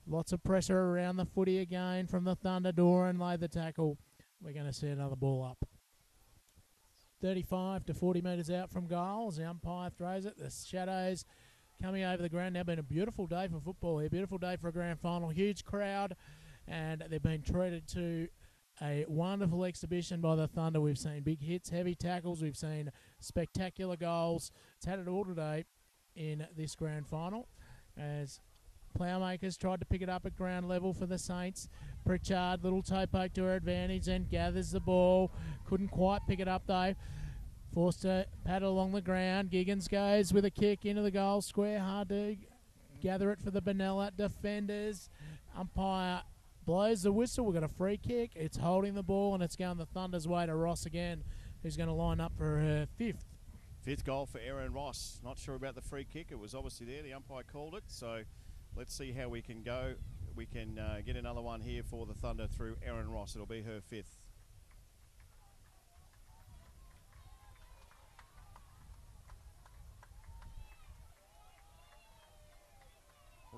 Lots of pressure around the footy again from the Thunder. Doran laid the tackle. We're going to see another ball up. 35 to 40 metres out from goal. The umpire throws it. The shadows coming over the ground. Now been a beautiful day for football here. Beautiful day for a grand final. Huge crowd. And they've been treated to a wonderful exhibition by the Thunder. We've seen big hits, heavy tackles. We've seen spectacular goals. It's had it all today in this grand final as Ploughmakers tried to pick it up at ground level for the Saints. Pritchard, little toe poke to her advantage and gathers the ball. Couldn't quite pick it up though. Forced to paddle along the ground. Giggins goes with a kick into the goal square. Hard to gather it for the Benalla defenders. Umpire blows the whistle. We've got a free kick. It's holding the ball and it's going the Thunder's way to Ross again, who's going to line up for her fifth. Fifth goal for Erin Ross. Not sure about the free kick. It was obviously there. The umpire called it. So let's see how we can go. We can get another one here for the Thunder through Erin Ross. It'll be her fifth.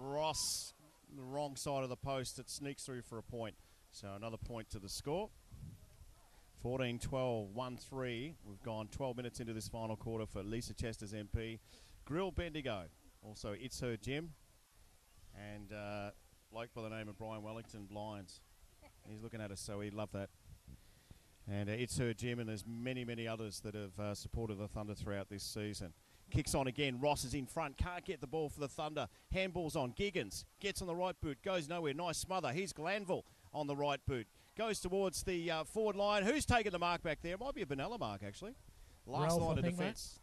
Ross, the wrong side of the post. It sneaks through for a point. So another point to the score. 14-12, 1-3. We've gone 12 minutes into this final quarter for Lisa Chesters MP. Grill Bendigo. Also, It's Her Gym. And bloke by the name of Brian Wellington Blinds. He's looking at us, so he'd love that. And It's Her Gym, and there's many, many others that have supported the Thunder throughout this season. Kicks on again. Ross is in front. Can't get the ball for the Thunder. Handball's on. Giggins gets on the right boot. Goes nowhere. Nice smother. Here's Glanville on the right boot. Goes towards the forward line. Who's taking the mark back there? It might be a Benalla mark, actually. Last Ralph, line I of think, defence.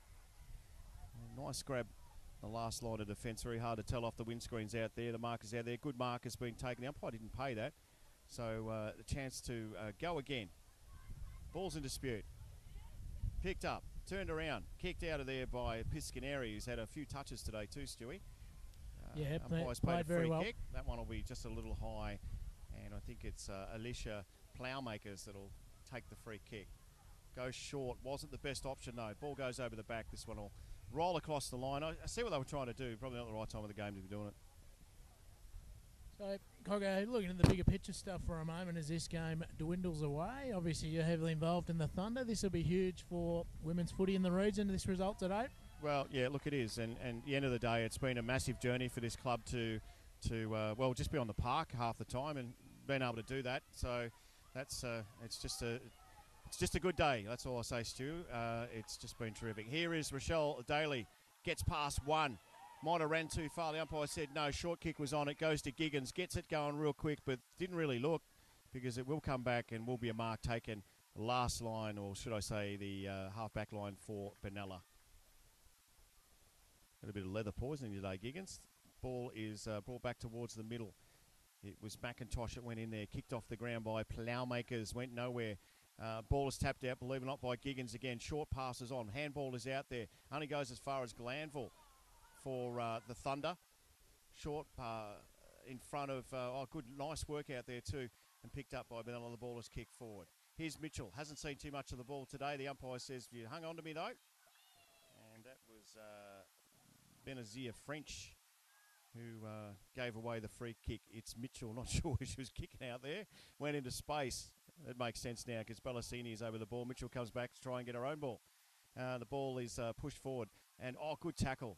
Nice grab. The last line of defence. Very hard to tell off the windscreens out there. The marker's out there. Good mark has been taken. The umpire didn't pay that. So the chance to go again. Ball's in dispute. Picked up. Turned around, kicked out of there by Piscaneri, who's had a few touches today too, Stewie. Yeah, umpire's played paid a very free well. kick. That one will be just a little high, and I think it's Alicia Ploughmakers that'll take the free kick. Goes short, wasn't the best option though. Ball goes over the back. This one will roll across the line. I see what they were trying to do. Probably not the right time of the game to be doing it. So, Coggo, looking at the bigger picture stuff for a moment as this game dwindles away. Obviously, you're heavily involved in the Thunder. This will be huge for women's footy in the region, this result today. Well, yeah, look, it is. And at the end of the day, it's been a massive journey for this club to just be on the park half the time and being able to do that. So that's it's just a good day. That's all I say, Stu. It's just been terrific. Here is Rochelle Daly. Gets past one. Might have ran too far. The umpire said no. Short kick was on. It goes to Giggins. Gets it going real quick, but didn't really look because it will come back and will be a mark taken. Last line, or should I say the half-back line for Benalla. Got a bit of leather poisoning today, Giggins. Ball is brought back towards the middle. It was McIntosh that went in there. Kicked off the ground by Ploughmakers. Went nowhere. Ball is tapped out, believe it or not, by Giggins again. Short passes on. Handball is out there. Only goes as far as Glanville for the Thunder. Short in front of, good, nice work out there too, and picked up by Benalla. The ball is kicked forward. Here's Mitchell. Hasn't seen too much of the ball today. The umpire says, you hung on to me, though. And that was Benazir French who gave away the free kick. It's Mitchell. Not sure where she was kicking out there. Went into space. It makes sense now because Bellassini is over the ball. Mitchell comes back to try and get her own ball. The ball is pushed forward. And, good tackle.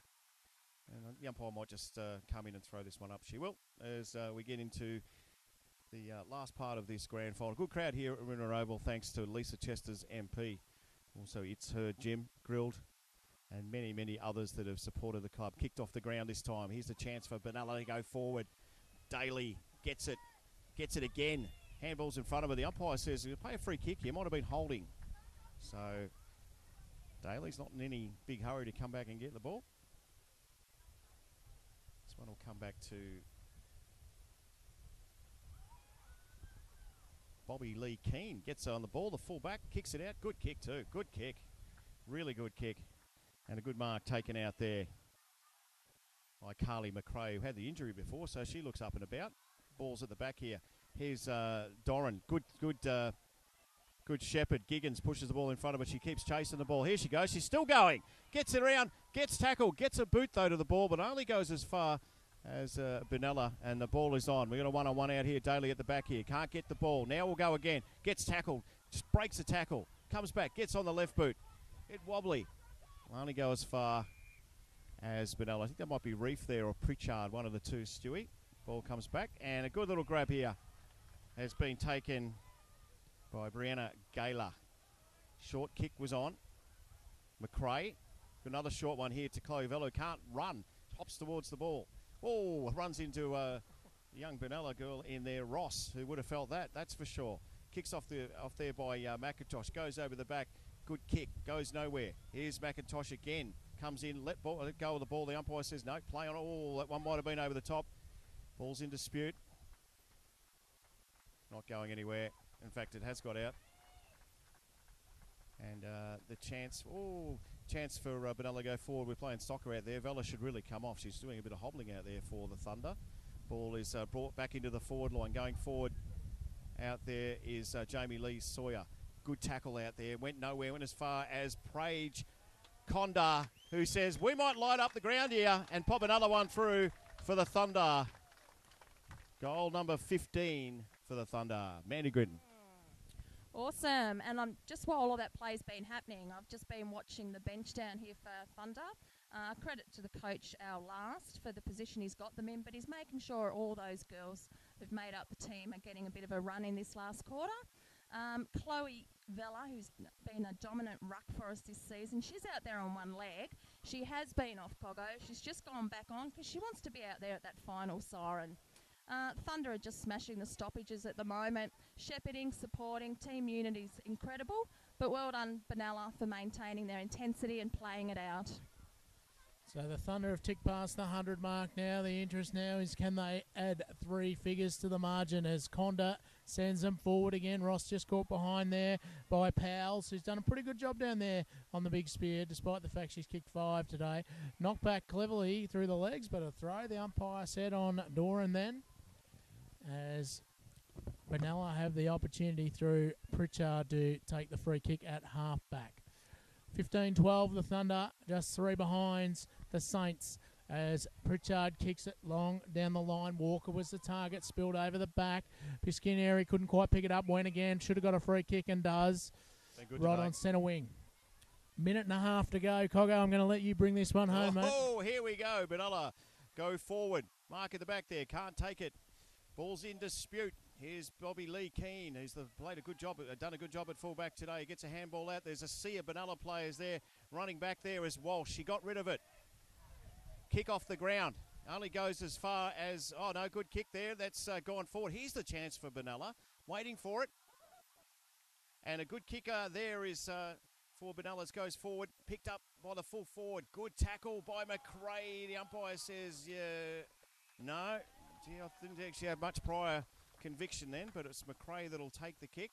And the umpire might just come in and throw this one up. She will, as we get into the last part of this grand final. Good crowd here at River Oval, thanks to Lisa Chester's MP. Also, It's Her Jim Grilled, and many, many others that have supported the club. Kicked off the ground this time. Here's the chance for Benalla to go forward. Daly gets it again. Handball's in front of her. The umpire says, you play a free kick. You might have been holding. So, Daly's not in any big hurry to come back and get the ball. This one will come back to Bobby Lee Keane. Gets on the ball. The fullback kicks it out. Good kick too. Good kick. Really good kick. And a good mark taken out there by Carly McRae, who had the injury before, so she looks up and about. Ball's at the back here. Here's Doran. Good shepherd. Giggins pushes the ball in front of her. She keeps chasing the ball. Here she goes. She's still going. Gets it around. Gets tackled. Gets a boot, though, to the ball, but only goes as far as Benalla, and the ball is on. We've got a one-on-one out here. Daly at the back here. Can't get the ball. Now we'll go again. Gets tackled. Just breaks a tackle. Comes back. Gets on the left boot. It wobbly. Will only go as far as Benalla. I think that might be Reef there or Pritchard, one of the two, Stewie. Ball comes back, and a good little grab here has been taken by Brianna Gaylor. Short kick was on. McRae. Another short one here to Chloe Velo. Can't run. Hops towards the ball. Oh, runs into a young Benalla girl in there, Ross, who would have felt that, that's for sure. Kicks off there by McIntosh. Goes over the back. Good kick. Goes nowhere. Here's McIntosh again. Comes in. Let go of the ball. The umpire says no. Play on. Oh, that one might have been over the top. Ball's in dispute. Not going anywhere. In fact, it has got out. And the chance for Benalla to go forward. We're playing soccer out there. Vella should really come off. She's doing a bit of hobbling out there for the Thunder. Ball is brought back into the forward line. Going forward out there is Jamie Lee Sawyer. Good tackle out there. Went nowhere. Went as far as Prage Conda, who says, we might light up the ground here and pop another one through for the Thunder. Goal number 15 for the Thunder. Mandy Gritton. Awesome. And just while all of that play's been happening, I've just been watching the bench down here for Thunder. Credit to the coach, our last, for the position he's got them in, but he's making sure all those girls who've made up the team are getting a bit of a run in this last quarter. Chloe Vella, who's been a dominant ruck for us this season, she's out there on one leg. She has been off Coggo. She's just gone back on because she wants to be out there at that final siren. Thunder are just smashing the stoppages at the moment. Shepherding, supporting, team unity's incredible. But well done, Benalla, for maintaining their intensity and playing it out. So the Thunder have ticked past the 100 mark now. The interest now is, can they add 3 figures to the margin as Conda sends them forward again. Ross just caught behind there by Powles, who's done a pretty good job down there on the big spear, despite the fact she's kicked 5 today. Knocked back cleverly through the legs, but a throw, the umpire said, on Doran then, as Benalla have the opportunity through Pritchard to take the free kick at half back. 15-12, the Thunder, just 3 behinds the Saints as Pritchard kicks it long down the line. Walker was the target, spilled over the back. Piscineri couldn't quite pick it up, went again, should have got a free kick and does. Right on centre wing. Minute and a half to go. Coggo, I'm going to let you bring this one home, mate. Oh, here we go. Benalla go forward. Mark at the back there, can't take it. Ball's in dispute. Here's Bobby Lee Keane, who's done a good job at fullback today. He gets a handball out. There's a sea of Benalla players there. Running back there is Walsh. She got rid of it. Kick off the ground. Only goes as far as, oh no, good kick there. That's gone forward. Here's the chance for Benalla. Waiting for it. And a good kicker there is for Benalla's goes forward. Picked up by the full forward. Good tackle by McRae. The umpire says, yeah, no. Gee, I didn't actually have much prior conviction then, but it's McRae that'll take the kick.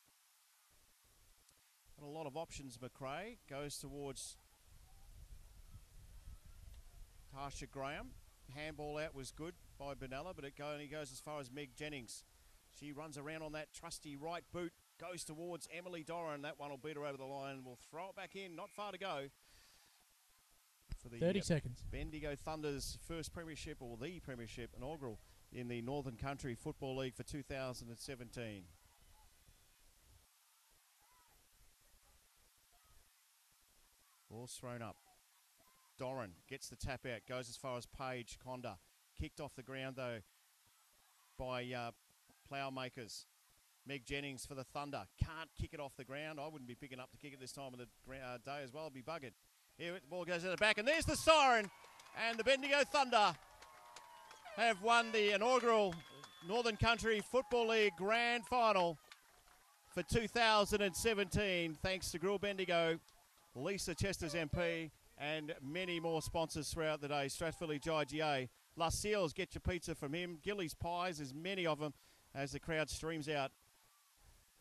Got a lot of options. McRae goes towards Tasha Graham. Handball out was good by Benalla, but it only goes as far as Meg Jennings. She runs around on that trusty right boot Goes towards Emily Doran. That one will beat her over the line. We'll throw it back in. Not far to go. For the 30 seconds. Bendigo Thunder's first premiership, or the premiership inaugural in the Northern Country Football League for 2017. Ball's thrown up. Doran gets the tap out, goes as far as Paige Conda. Kicked off the ground, though, by Ploughmakers. Meg Jennings for the Thunder. Can't kick it off the ground. I wouldn't be picking up to kick it this time of the day as well. I'd be buggered. Here, the ball goes to the back, and there's the siren. And the Bendigo Thunder have won the inaugural Northern Country Football League Grand Final for 2017, thanks to Grill Bendigo, Lisa Chester's MP, and many more sponsors throughout the day. Strathvillage IGA, La Seals, get your pizza from him. Gillies Pies, there's many of them as the crowd streams out.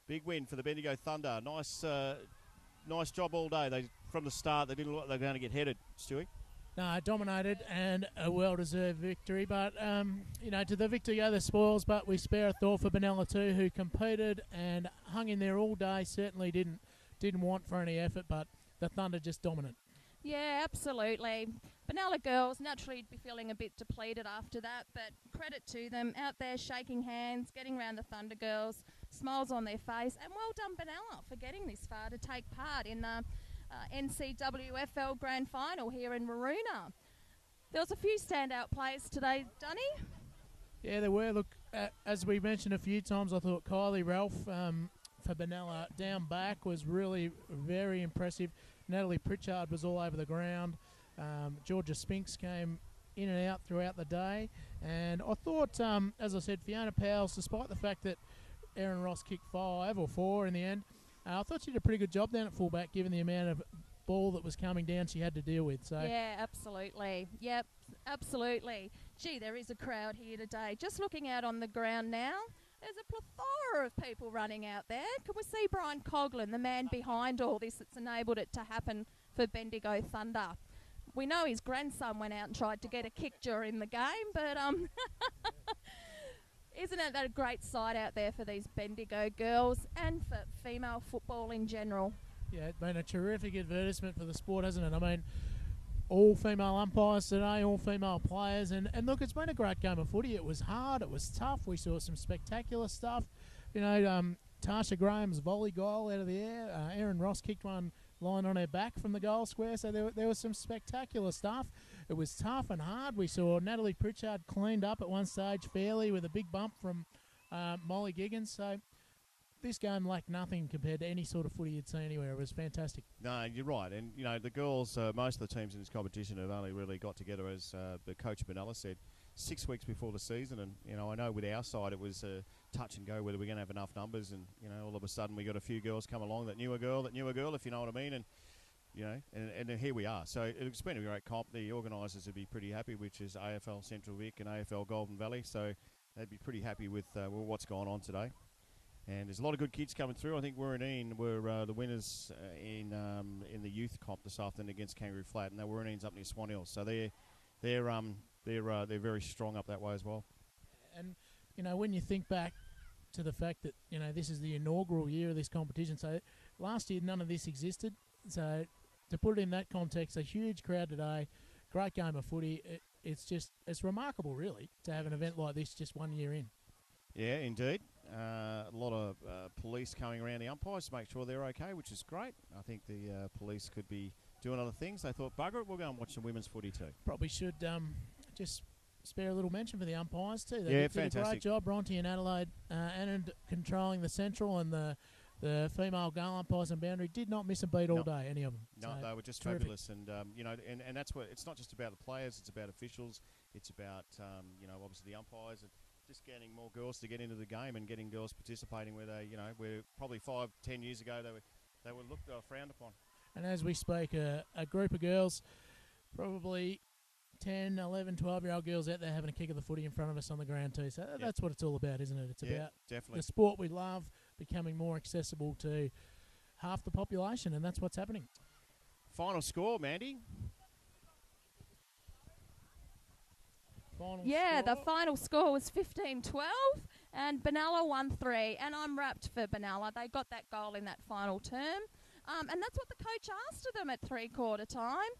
Big win for the Bendigo Thunder. Nice job all day. From the start, they didn't look like they were going to get headed, Stewie. No, dominated and a well-deserved victory. But, to the victory go the spoils, but we spare a thought for Benalla too, who competed and hung in there all day. Certainly didn't want for any effort, but the Thunder just dominant. Yeah, absolutely. Benalla girls naturally be feeling a bit depleted after that, but credit to them, out there shaking hands, getting around the Thunder girls, smiles on their face, and well done Benalla for getting this far to take part in the NCWFL Grand Final here in Maroona. There was a few standout players today, Dunny. Yeah, there were. Look, as we mentioned a few times, I thought Kylie Ralph for Benalla down back was really very impressive. Natalie Pritchard was all over the ground. Georgia Spinks came in and out throughout the day. And I thought, as I said, Fiona Powles, despite the fact that Erin Ross kicked 5 or 4 in the end, I thought she did a pretty good job down at fullback, given the amount of ball that was coming down she had to deal with. So yeah, absolutely. Yep, absolutely. Gee, there is a crowd here today. Just looking out on the ground now, there's a plethora of people running out there. Can we see Brian Coughlin, the man behind all this that's enabled it to happen for Bendigo Thunder? We know his grandson went out and tried to get a kick during the game, but isn't it a great sight out there for these Bendigo girls and for female football in general? yeah, it's been a terrific advertisement for the sport, hasn't it? I mean, all female umpires today, all female players, and look, it's been a great game of footy. It was hard, it was tough. We saw some spectacular stuff. Tasha Graham's volley goal out of the air. Erin Ross kicked one lying on her back from the goal square. So there was some spectacular stuff. It was tough and hard. We saw Natalie Pritchard cleaned up at one stage fairly with a big bump from Molly Giggins. So this game lacked nothing compared to any sort of footy you'd seen anywhere. It was fantastic. No, you're right. And, the girls, most of the teams in this competition have only really got together, as the coach Benalla said, 6 weeks before the season. And, I know with our side it was touch and go whether we're going to have enough numbers. And, all of a sudden we got a few girls come along that knew a girl, if you know what I mean. And, and here we are. So it's been a great comp. The organisers would be pretty happy, which is AFL Central Vic and AFL Golden Valley. So they'd be pretty happy with what's gone on today. And there's a lot of good kids coming through. I think Warraneen were the winners in the youth comp this afternoon against Kangaroo Flat, and Warraneen's up near Swan Hills, so they're very strong up that way as well. And when you think back to the fact that this is the inaugural year of this competition, so last year none of this existed. So to put it in that context, a huge crowd today, great game of footy. It's remarkable, really, to have an event like this just 1 year in. Yeah, indeed. A lot of police coming around the umpires to make sure they're okay, which is great. I think the police could be doing other things. They thought, bugger it, we'll go and watch some women's footy too. Probably should just spare a little mention for the umpires too. They did fantastic. a great job, Bronte and Adelaide, and controlling the central and the female goal umpires and boundary. Did not miss a beat all day, any of them. No, So, they were just terrific. fabulous. And, and that's what, it's not just about the players, it's about officials. It's about, obviously the umpires and just getting more girls to get into the game and getting girls participating where they, where probably 5-10 years ago they were frowned upon. And as we speak, a group of girls, probably 10, 11, 12-year-old girls out there having a kick of the footy in front of us on the ground too. So that's what it's all about, isn't it? It's about definitely the sport we love becoming more accessible to half the population, and that's what's happening. Final score, Mandy. Final Yeah, score. the final score was 15-12, And Benalla won 3, and I'm rapt for Benalla. They got that goal in that final term, and that's what the coach asked of them at 3/4 time.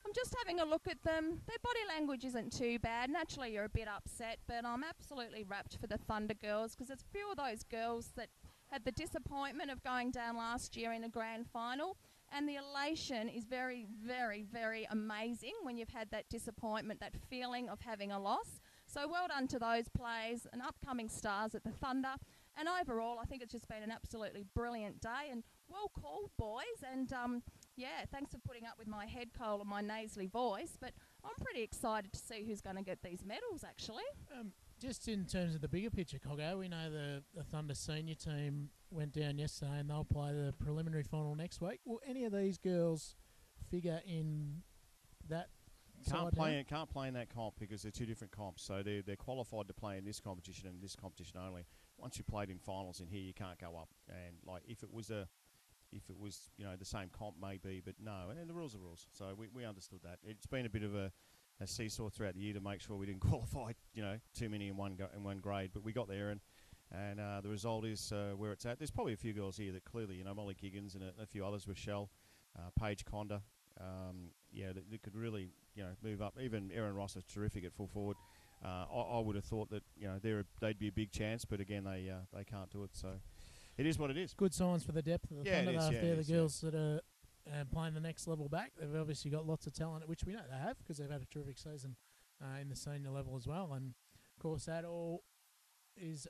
I'm just having a look at them. Their body language isn't too bad. Naturally, you're a bit upset, but I'm absolutely rapt for the Thunder girls because there's a few of those girls that had the disappointment of going down last year in a grand final, and the elation is very, very, very amazing when you've had that disappointment, that feeling of having a loss. So well done to those players and upcoming stars at the Thunder. And overall, I think it's just been an absolutely brilliant day and well called, boys. And yeah, thanks for putting up with my head cold and my nasally voice. But I'm pretty excited to see who's going to get these medals, actually. Just in terms of the bigger picture, Coggo, we know the Thunder senior team went down yesterday and they'll play the preliminary final next week. Will any of these girls figure in that Can't side play in that comp because they're two different comps. So they're qualified to play in this competition and this competition only. Once you played in finals in here, you can't go up. And like if it was the same comp maybe, but no. And the rules are rules. So we understood that. It's been a bit of a seesaw throughout the year to make sure we didn't qualify. Too many in one grade, but we got there and the result is where it's at. There's probably a few girls here that clearly, Molly Giggins and a few others with Shell, Paige Conda. That could really, move up. Even Erin Ross is terrific at full forward. I would have thought that, they'd be a big chance, but again, they can't do it. So it is what it is. Good signs for the depth of the Yeah, it Thunder. is, Though, yeah, if they're it the is, girls that are playing the next level back. They've obviously got lots of talent, which we know they have because they've had a terrific season in the senior level as well. And of course, that all is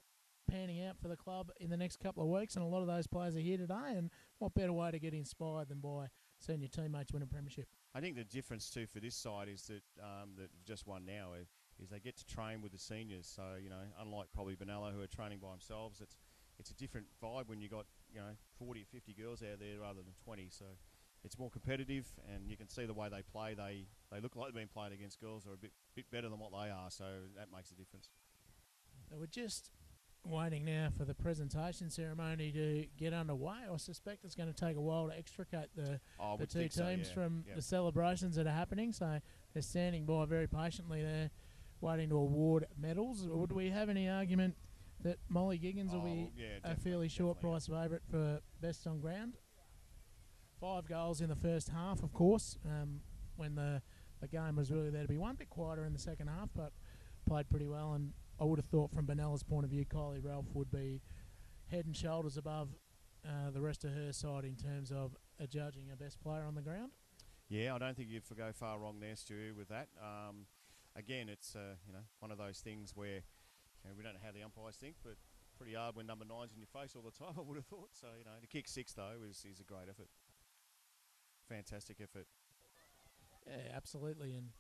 panning out for the club in the next couple of weeks. And a lot of those players are here today. And what better way to get inspired than by seeing your teammates win a premiership? I think the difference too for this side is that that have just won now is they get to train with the seniors. So unlike probably Benalla who are training by themselves, it's a different vibe when you got 40 or 50 girls out there rather than 20. So it's more competitive, and you can see the way they play. They look like they've been playing against girls who are a bit better than what they are. So that makes a difference. So we're just waiting now for the presentation ceremony to get underway. I suspect it's going to take a while to extricate the two teams from the celebrations that are happening. So they're standing by very patiently there, waiting to award medals. Would we have any argument that Molly Giggins will be a fairly short price favourite for best on ground? 5 goals in the first half, of course, when the game was really there to be one bit quieter in the second half, but played pretty well. And I would have thought from Benella's point of view, Kylie Ralph would be head and shoulders above the rest of her side in terms of judging a best player on the ground. Yeah, I don't think you'd go far wrong there, Stu, with that. Again, it's one of those things where we don't know how the umpires think, but pretty hard when number 9's in your face all the time, I would have thought. So, to kick 6, though, is a great effort. Fantastic effort. Yeah, absolutely. And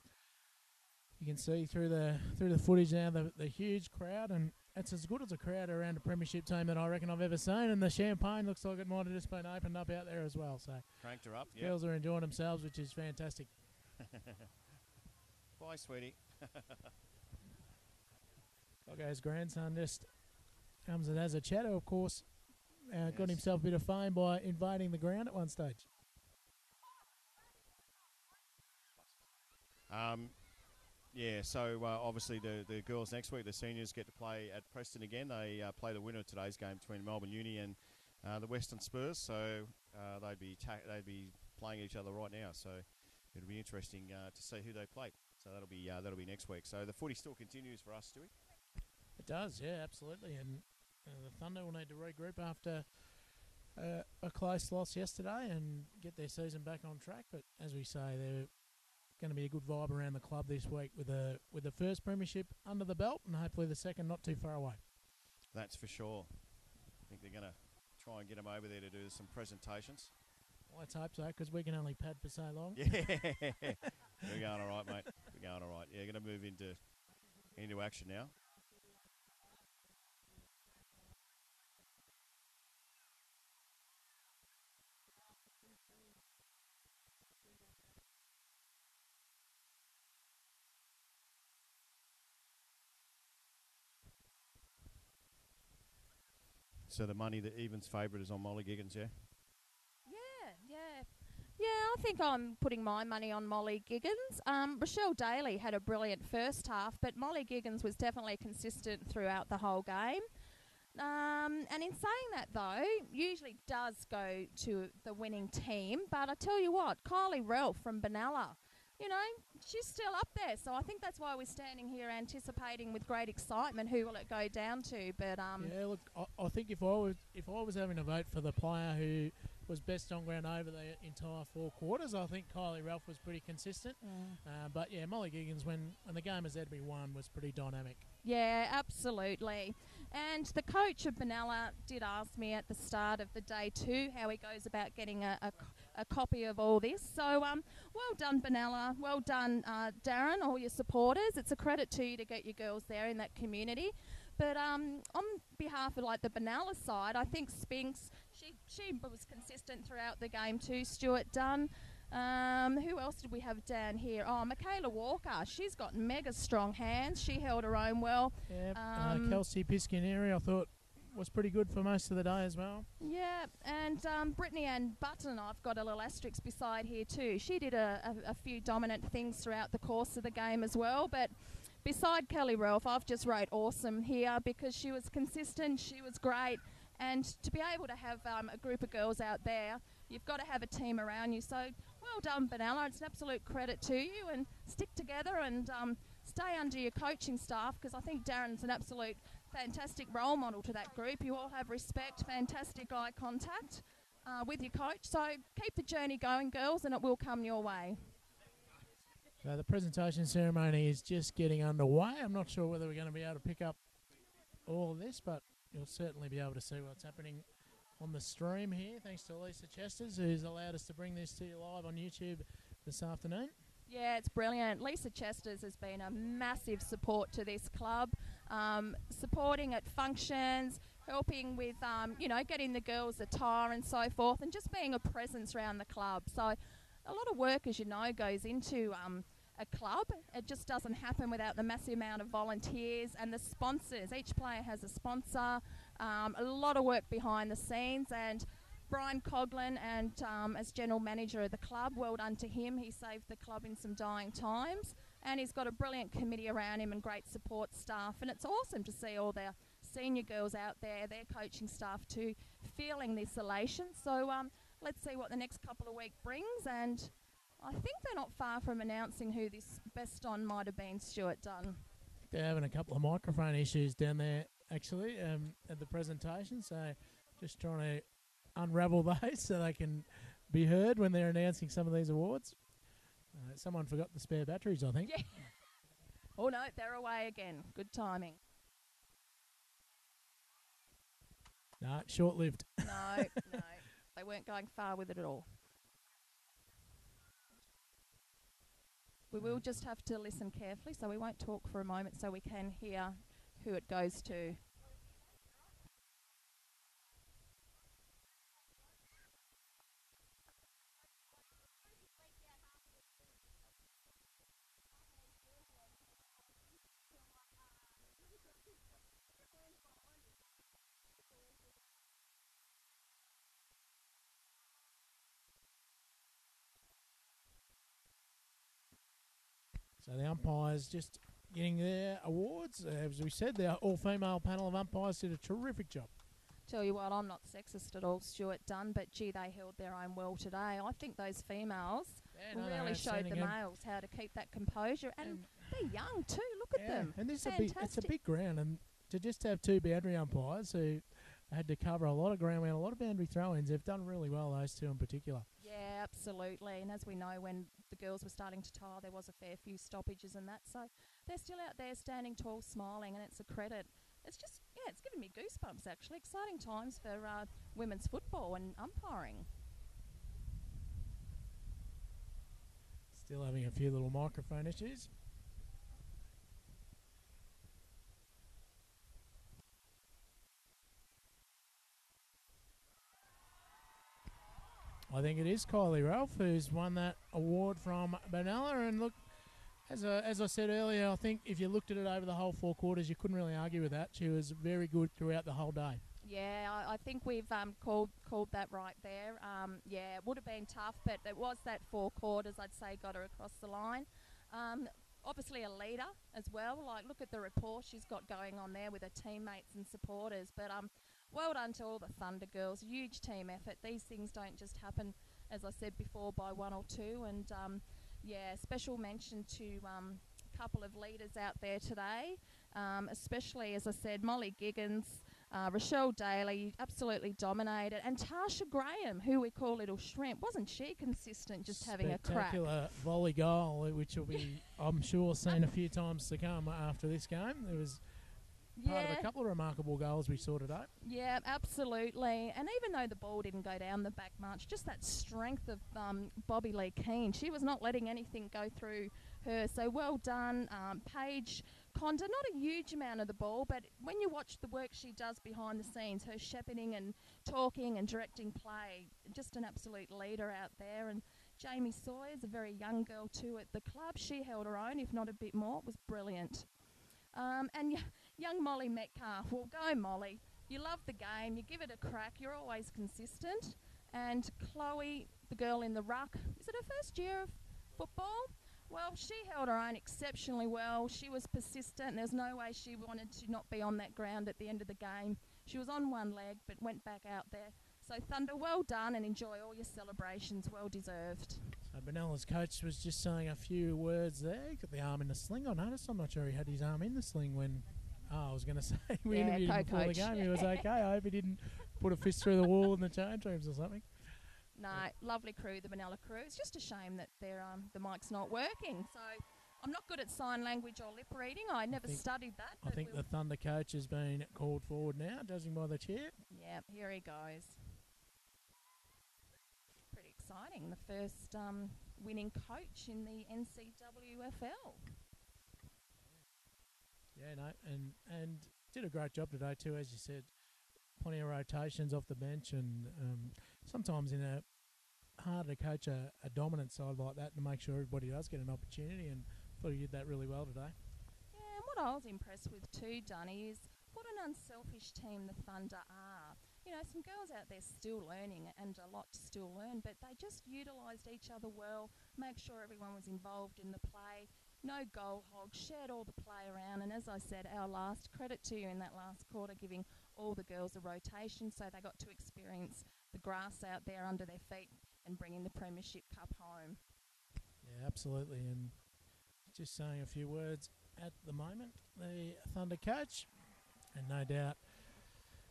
you can see through the footage now the huge crowd, and it's as good as a crowd around a premiership team that I reckon I've ever seen. And the champagne looks like it might have just been opened up out there as well. So cranked her up. Girls are enjoying themselves, which is fantastic. Bye, sweetie. Coggo's grandson just comes and has a chatter, of course. Yes. Got himself a bit of fame by invading the ground at one stage. So obviously the girls next week, the seniors get to play at Preston again. They play the winner of today's game between Melbourne Uni and the Western Spurs. So they'd be playing each other right now. So it'll be interesting to see who they play. So that'll be next week. So the footy still continues for us, Stewie. It does, yeah, absolutely. And the Thunder will need to regroup after a close loss yesterday and get their season back on track. But as we say, they're going to be a good vibe around the club this week with the first premiership under the belt and hopefully the second not too far away. That's for sure. I think they're going to try and get them over there to do some presentations. Well, let's hope so, because we can only pad for so long. Yeah. We're going all right, mate. We're going all right. Yeah, going to move into action now. So the money that Evans' favourite is on Molly Giggins, yeah? Yeah, I think I'm putting my money on Molly Giggins. Rochelle Daly had a brilliant first half, but Molly Giggins was definitely consistent throughout the whole game. And in saying that, though, usually does go to the winning team. But I tell you what, Kylie Ralph from Benalla, you know, she's still up there. So I think that's why we're standing here anticipating with great excitement who will it go down to. But Yeah, look, I think if I was having a vote for the player who was best on ground over the entire 4 quarters, I think Kylie Ralph was pretty consistent. But yeah, Molly Giggins, when the game has had to be won, was pretty dynamic. Yeah, absolutely. And the coach of Benalla did ask me at the start of the day too how he goes about getting a copy of all this. So well done, Benalla. Well done, Darren, all your supporters. It's a credit to you to get your girls there in that community. But on behalf of like the Benalla side, I think Spinks, she was consistent throughout the game too. Stuart Dunn. Who else did we have down here? Oh, Michaela Walker. She's got mega strong hands. She held her own well. Yeah, Kelsey Piscaneri, I thought, was pretty good for most of the day as well. Yeah, and Brittany Ann Button, I've got a little asterisk beside here too. She did a few dominant things throughout the course of the game as well. But beside Kelly Ralph, I've just wrote awesome here because she was consistent. She was great. And to be able to have a group of girls out there, you've got to have a team around you. So well done, Benalla. It's an absolute credit to you. And stick together and stay under your coaching staff because I think Darren's an absolute fantastic role model to that group. You all have respect, fantastic eye contact with your coach. So keep the journey going, girls, and it will come your way. So the presentation ceremony is just getting underway. I'm not sure whether we're going to be able to pick up all of this, but you'll certainly be able to see what's happening on the stream here. Thanks to Lisa Chesters, who's allowed us to bring this to you live on YouTube this afternoon. Yeah, it's brilliant. Lisa Chesters has been a massive support to this club, supporting at functions, helping with, getting the girls attire and so forth, and just being a presence around the club. So a lot of work, as you know, goes into a club. It just doesn't happen without the massive amount of volunteers and the sponsors. Each player has a sponsor, a lot of work behind the scenes, and Brian Coughlin, and as general manager of the club, well done to him. He saved the club in some dying times, and he's got a brilliant committee around him and great support staff, and it's awesome to see all their senior girls out there, their coaching staff too, feeling this elation. So let's see what the next couple of weeks brings, and I think they're not far from announcing who this best on might have been, Stuart Dunn. They're having a couple of microphone issues down there, actually, at the presentation, so just trying to unravel those so they can be heard when they're announcing some of these awards. Someone forgot the spare batteries, I think. Yeah. Oh, no, they're away again. Good timing. No, short-lived. No, they weren't going far with it at all. We will just have to listen carefully, so we won't talk for a moment so we can hear who it goes to. So the umpires just getting their awards. As we said, the all-female panel of umpires did a terrific job. Tell you what, I'm not sexist at all, Stuart Dunn, but gee, they held their own well today. I think those females really showed the males how to keep that composure, and they're young too. Look at them. And this it's a big ground, and to just have 2 boundary umpires who had to cover a lot of ground, a lot of boundary throw-ins, they've done really well, those 2 in particular. Yeah, absolutely. And as we know, when the girls were starting to tire, there was a fair few stoppages and that. So they're still out there standing tall, smiling, and it's a credit. It's just, it's giving me goosebumps, actually. Exciting times for women's football and umpiring. Still having a few little microphone issues. I think it is Kylie Ralph who's won that award from Benalla. And look, as I said earlier, I think if you looked at it over the whole 4 quarters, you couldn't really argue with that. She was very good throughout the whole day. Yeah, I think we've called that right there. Yeah, it would have been tough, but it was that 4 quarters, I'd say, got her across the line. Obviously a leader as well. Like, look at the rapport she's got going on there with her teammates and supporters. But well done to all the Thunder girls. Huge team effort. These things don't just happen, as I said before, by one or two. And yeah, special mention to a couple of leaders out there today, especially, as I said, Molly Giggins. Rochelle Daly absolutely dominated, and Tasha Graham, who we call Little Shrimp, wasn't she consistent, just having a crack? Spectacular volley goal, which will be, I'm sure, seen a few times to come after this game. It was part of a couple of remarkable goals we saw today. Yeah, absolutely. And even though the ball didn't go down the back much, just that strength of Bobby Lee Keane, she was not letting anything go through her. So well done, Paige Conda. Not a huge amount of the ball, but when you watch the work she does behind the scenes, her shepherding and talking and directing play, just an absolute leader out there. And Jamie Sawyer's a very young girl too at the club. She held her own, if not a bit more. It was brilliant. And young Molly Metcalf. Well, go Molly. You love the game. You give it a crack. You're always consistent. And Chloe, the girl in the ruck, is it her first year of football? Well, she held her own exceptionally well. She was persistent, and there's no way she wanted to not be on that ground at the end of the game. She was on one leg, but went back out there. So, Thunder, well done, and enjoy all your celebrations. Well deserved. So Benella's coach was just saying a few words there. He got the arm in the sling. I noticed. I'm not sure he had his arm in the sling when... I was going to say we interviewed him before the game. He was okay. I hope he didn't put a fist through the wall in the change rooms or something. No, lovely crew, the Benalla crew. It's just a shame that the mic's not working. So I'm not good at sign language or lip reading. I never studied that. I think the Thunder coach has been called forward now, judging by the chair. Yeah, here he goes. Pretty exciting. The first winning coach in the NCWFL. Yeah, no, and did a great job today too, as you said. Plenty of rotations off the bench, and sometimes in a hard to coach a dominant side like that to make sure everybody does get an opportunity, and thought he did that really well today. Yeah, and what I was impressed with too, Dunny, is what an unselfish team the Thunder are. You know, some girls out there still learning and a lot to still learn, but they just utilised each other well, make sure everyone was involved in the play. No goal hogs, shared all the play around, and as I said, our last credit to you in that last quarter, giving all the girls a rotation so they got to experience the grass out there under their feet and bringing the Premiership Cup home. Yeah, absolutely, and just saying a few words at the moment, the Thunder coach, and no doubt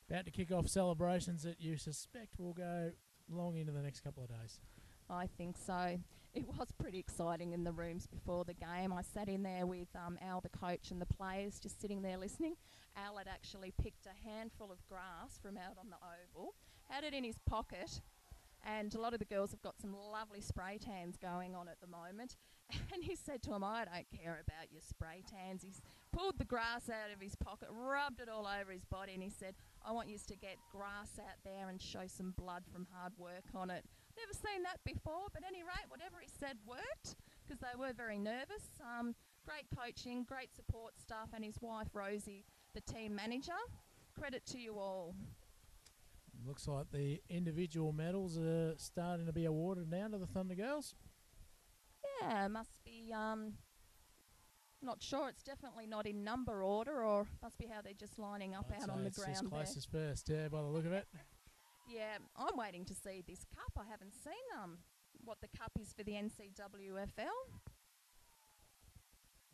about to kick off celebrations that you suspect will go long into the next couple of days. I think so. It was pretty exciting in the rooms before the game. I sat in there with Al, the coach, and the players, just sitting there listening. Al had actually picked a handful of grass from out on the oval, had it in his pocket, and a lot of the girls have got some lovely spray tans going on at the moment. And he said to him, I don't care about your spray tans. He's pulled the grass out of his pocket, rubbed it all over his body, and he said, I want you to get grass out there and show some blood from hard work on it. Never seen that before, but at any rate, whatever he said worked, because they were very nervous. Great coaching, great support staff, and his wife, Rosie, the team manager. Credit to you all. Looks like the individual medals are starting to be awarded now to the Thunder girls. Yeah, must be, not sure. It's definitely not in number order, or must be how they're just lining up out on the ground it's there. closest first, yeah, by the look of it. Yeah, I'm waiting to see this cup. I haven't seen what the cup is for the NCWFL.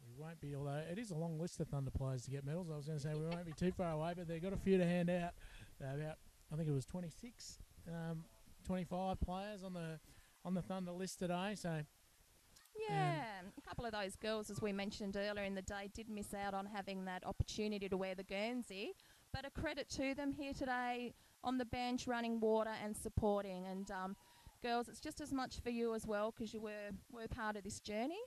We won't be, although it is a long list of Thunder players to get medals. I was going to say we won't be too far away, but they've got a few to hand out. About, I think it was 26, 25 players on the Thunder list today. So yeah, a couple of those girls, as we mentioned earlier in the day, did miss out on having that opportunity to wear the Guernsey. But a credit to them here today on the bench, running water and supporting. And girls, it's just as much for you as well, because you were part of this journey.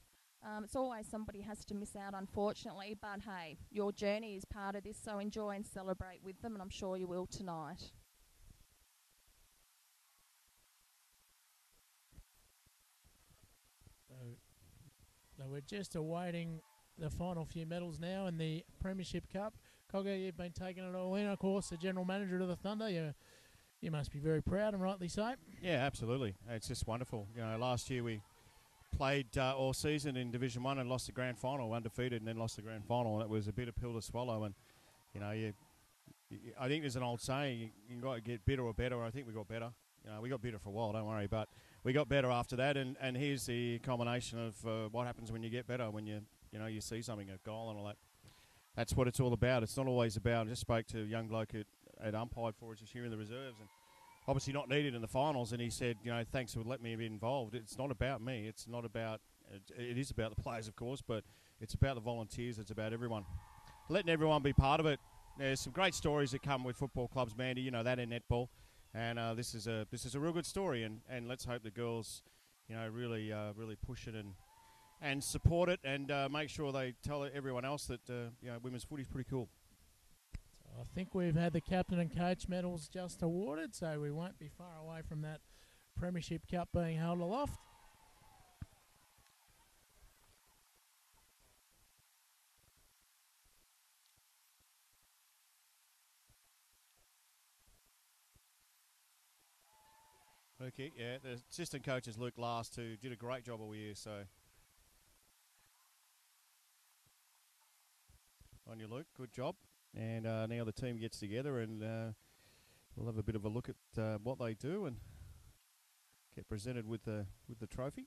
It's always somebody has to miss out, unfortunately. But hey, your journey is part of this, so enjoy and celebrate with them, and I'm sure you will tonight. So we're just awaiting the final few medals now in the Premiership Cup. Cogger, you've been taking it all in, of course, the general manager of the Thunder. You must be very proud, and rightly so. Yeah, absolutely. It's just wonderful. You know, last year we played all season in Division 1 and lost the grand final, undefeated, and then lost the grand final, and it was a bitter pill to swallow. And, you know, I think there's an old saying, you got to get bitter or better. I think we got better. You know, we got bitter for a while, don't worry, but we got better after that. And here's the combination of what happens when you get better, when you see something, a goal and all that. That's what it's all about. It's not always about. I just spoke to a young bloke at umpired for us this year in the reserves, and obviously not needed in the finals. And he said, you know, thanks for letting me be involved. It's not about me. It's not about. It is about the players, of course, but it's about the volunteers. It's about everyone, letting everyone be part of it. There's some great stories that come with football clubs, Mandy. You know that in netball, and this is a real good story. And let's hope the girls, you know, really push it and support it, and make sure they tell everyone else that you know, women's footy is pretty cool. So I think we've had the captain and coach medals just awarded, so we won't be far away from that Premiership Cup being held aloft. Okay, yeah, the assistant coach is Luke Last, who did a great job all year, so on you, Luke, good job. And now the team gets together, and we'll have a bit of a look at what they do and get presented with the trophy.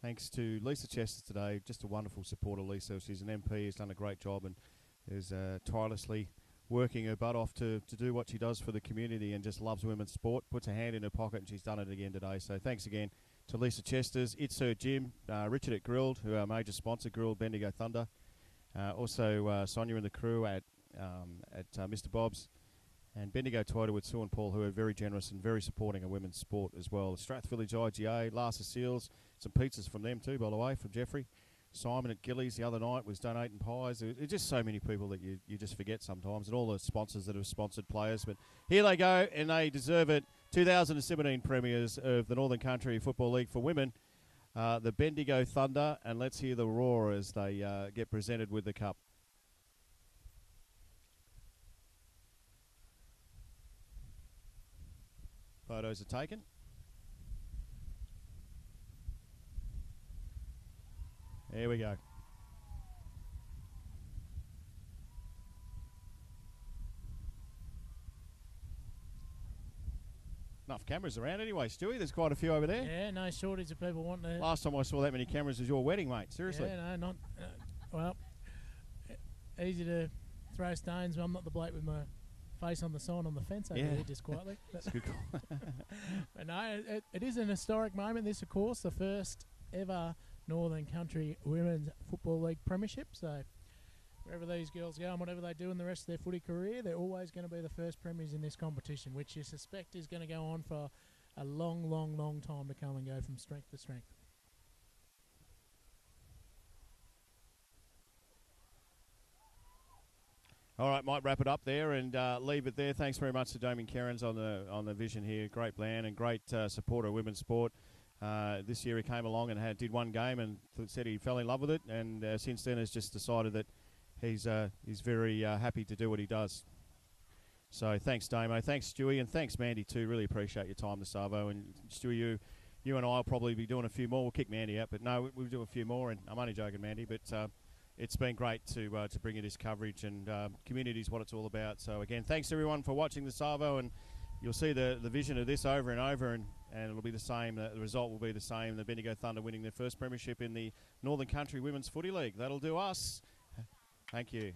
Thanks to Lisa Chester today, just a wonderful supporter, Lisa. She's an MP, has done a great job, and is tirelessly working her butt off to do what she does for the community, and just loves women's sport, puts her hand in her pocket, and she's done it again today. So thanks again to Lisa Chesters, It's Her Gym, Richard at Grilled, who are our major sponsor, Grilled Bendigo Thunder. Also Sonia and the crew at Mr. Bob's, and Bendigo Toyota with Sue and Paul, who are very generous and very supporting of women's sport as well. Strath Village IGA, Larsa Seals, some pizzas from them too, by the way, from Jeffrey. Simon at Gillies the other night was donating pies. There's just so many people that you just forget sometimes, and all the sponsors that have sponsored players. But here they go, and they deserve it. 2017 premiers of the Northern Country Football League for women, the Bendigo Thunder, and let's hear the roar as they get presented with the cup. Photos are taken. There we go. Enough cameras around anyway, Stewie. There's quite a few over there. Yeah, no shortage of people wanting to... Last time I saw that many cameras was your wedding, mate. Seriously. Yeah, no, not... well, easy to throw stones. I'm not the bloke with my face on the sign on the fence over there, just quietly. That's a good call. But no, it is an historic moment. This, of course, the first ever Northern Country Women's Football League Premiership. So wherever these girls go and whatever they do in the rest of their footy career, they're always going to be the first premiers in this competition, which you suspect is going to go on for a long, long, long time to come and go from strength to strength. All right, might wrap it up there and leave it there. Thanks very much to Damien Kerins on the vision here. Great plan and great supporter of women's sport. This year he came along and did one game and said he fell in love with it, and since then has just decided that he's very happy to do what he does. So thanks, Damo. Thanks, Stewie, and thanks, Mandy, too. Really appreciate your time this Arvo. And Stewie, you and I will probably be doing a few more. We'll kick Mandy out, but no, we'll do a few more. And I'm only joking, Mandy, but it's been great to bring you this coverage, and community is what it's all about. So again, thanks everyone for watching the Arvo, and you'll see the vision of this over and over, and it'll be the same. The result will be the same. The Bendigo Thunder winning their first premiership in the Northern Country Women's Footy League. That'll do us. Thank you.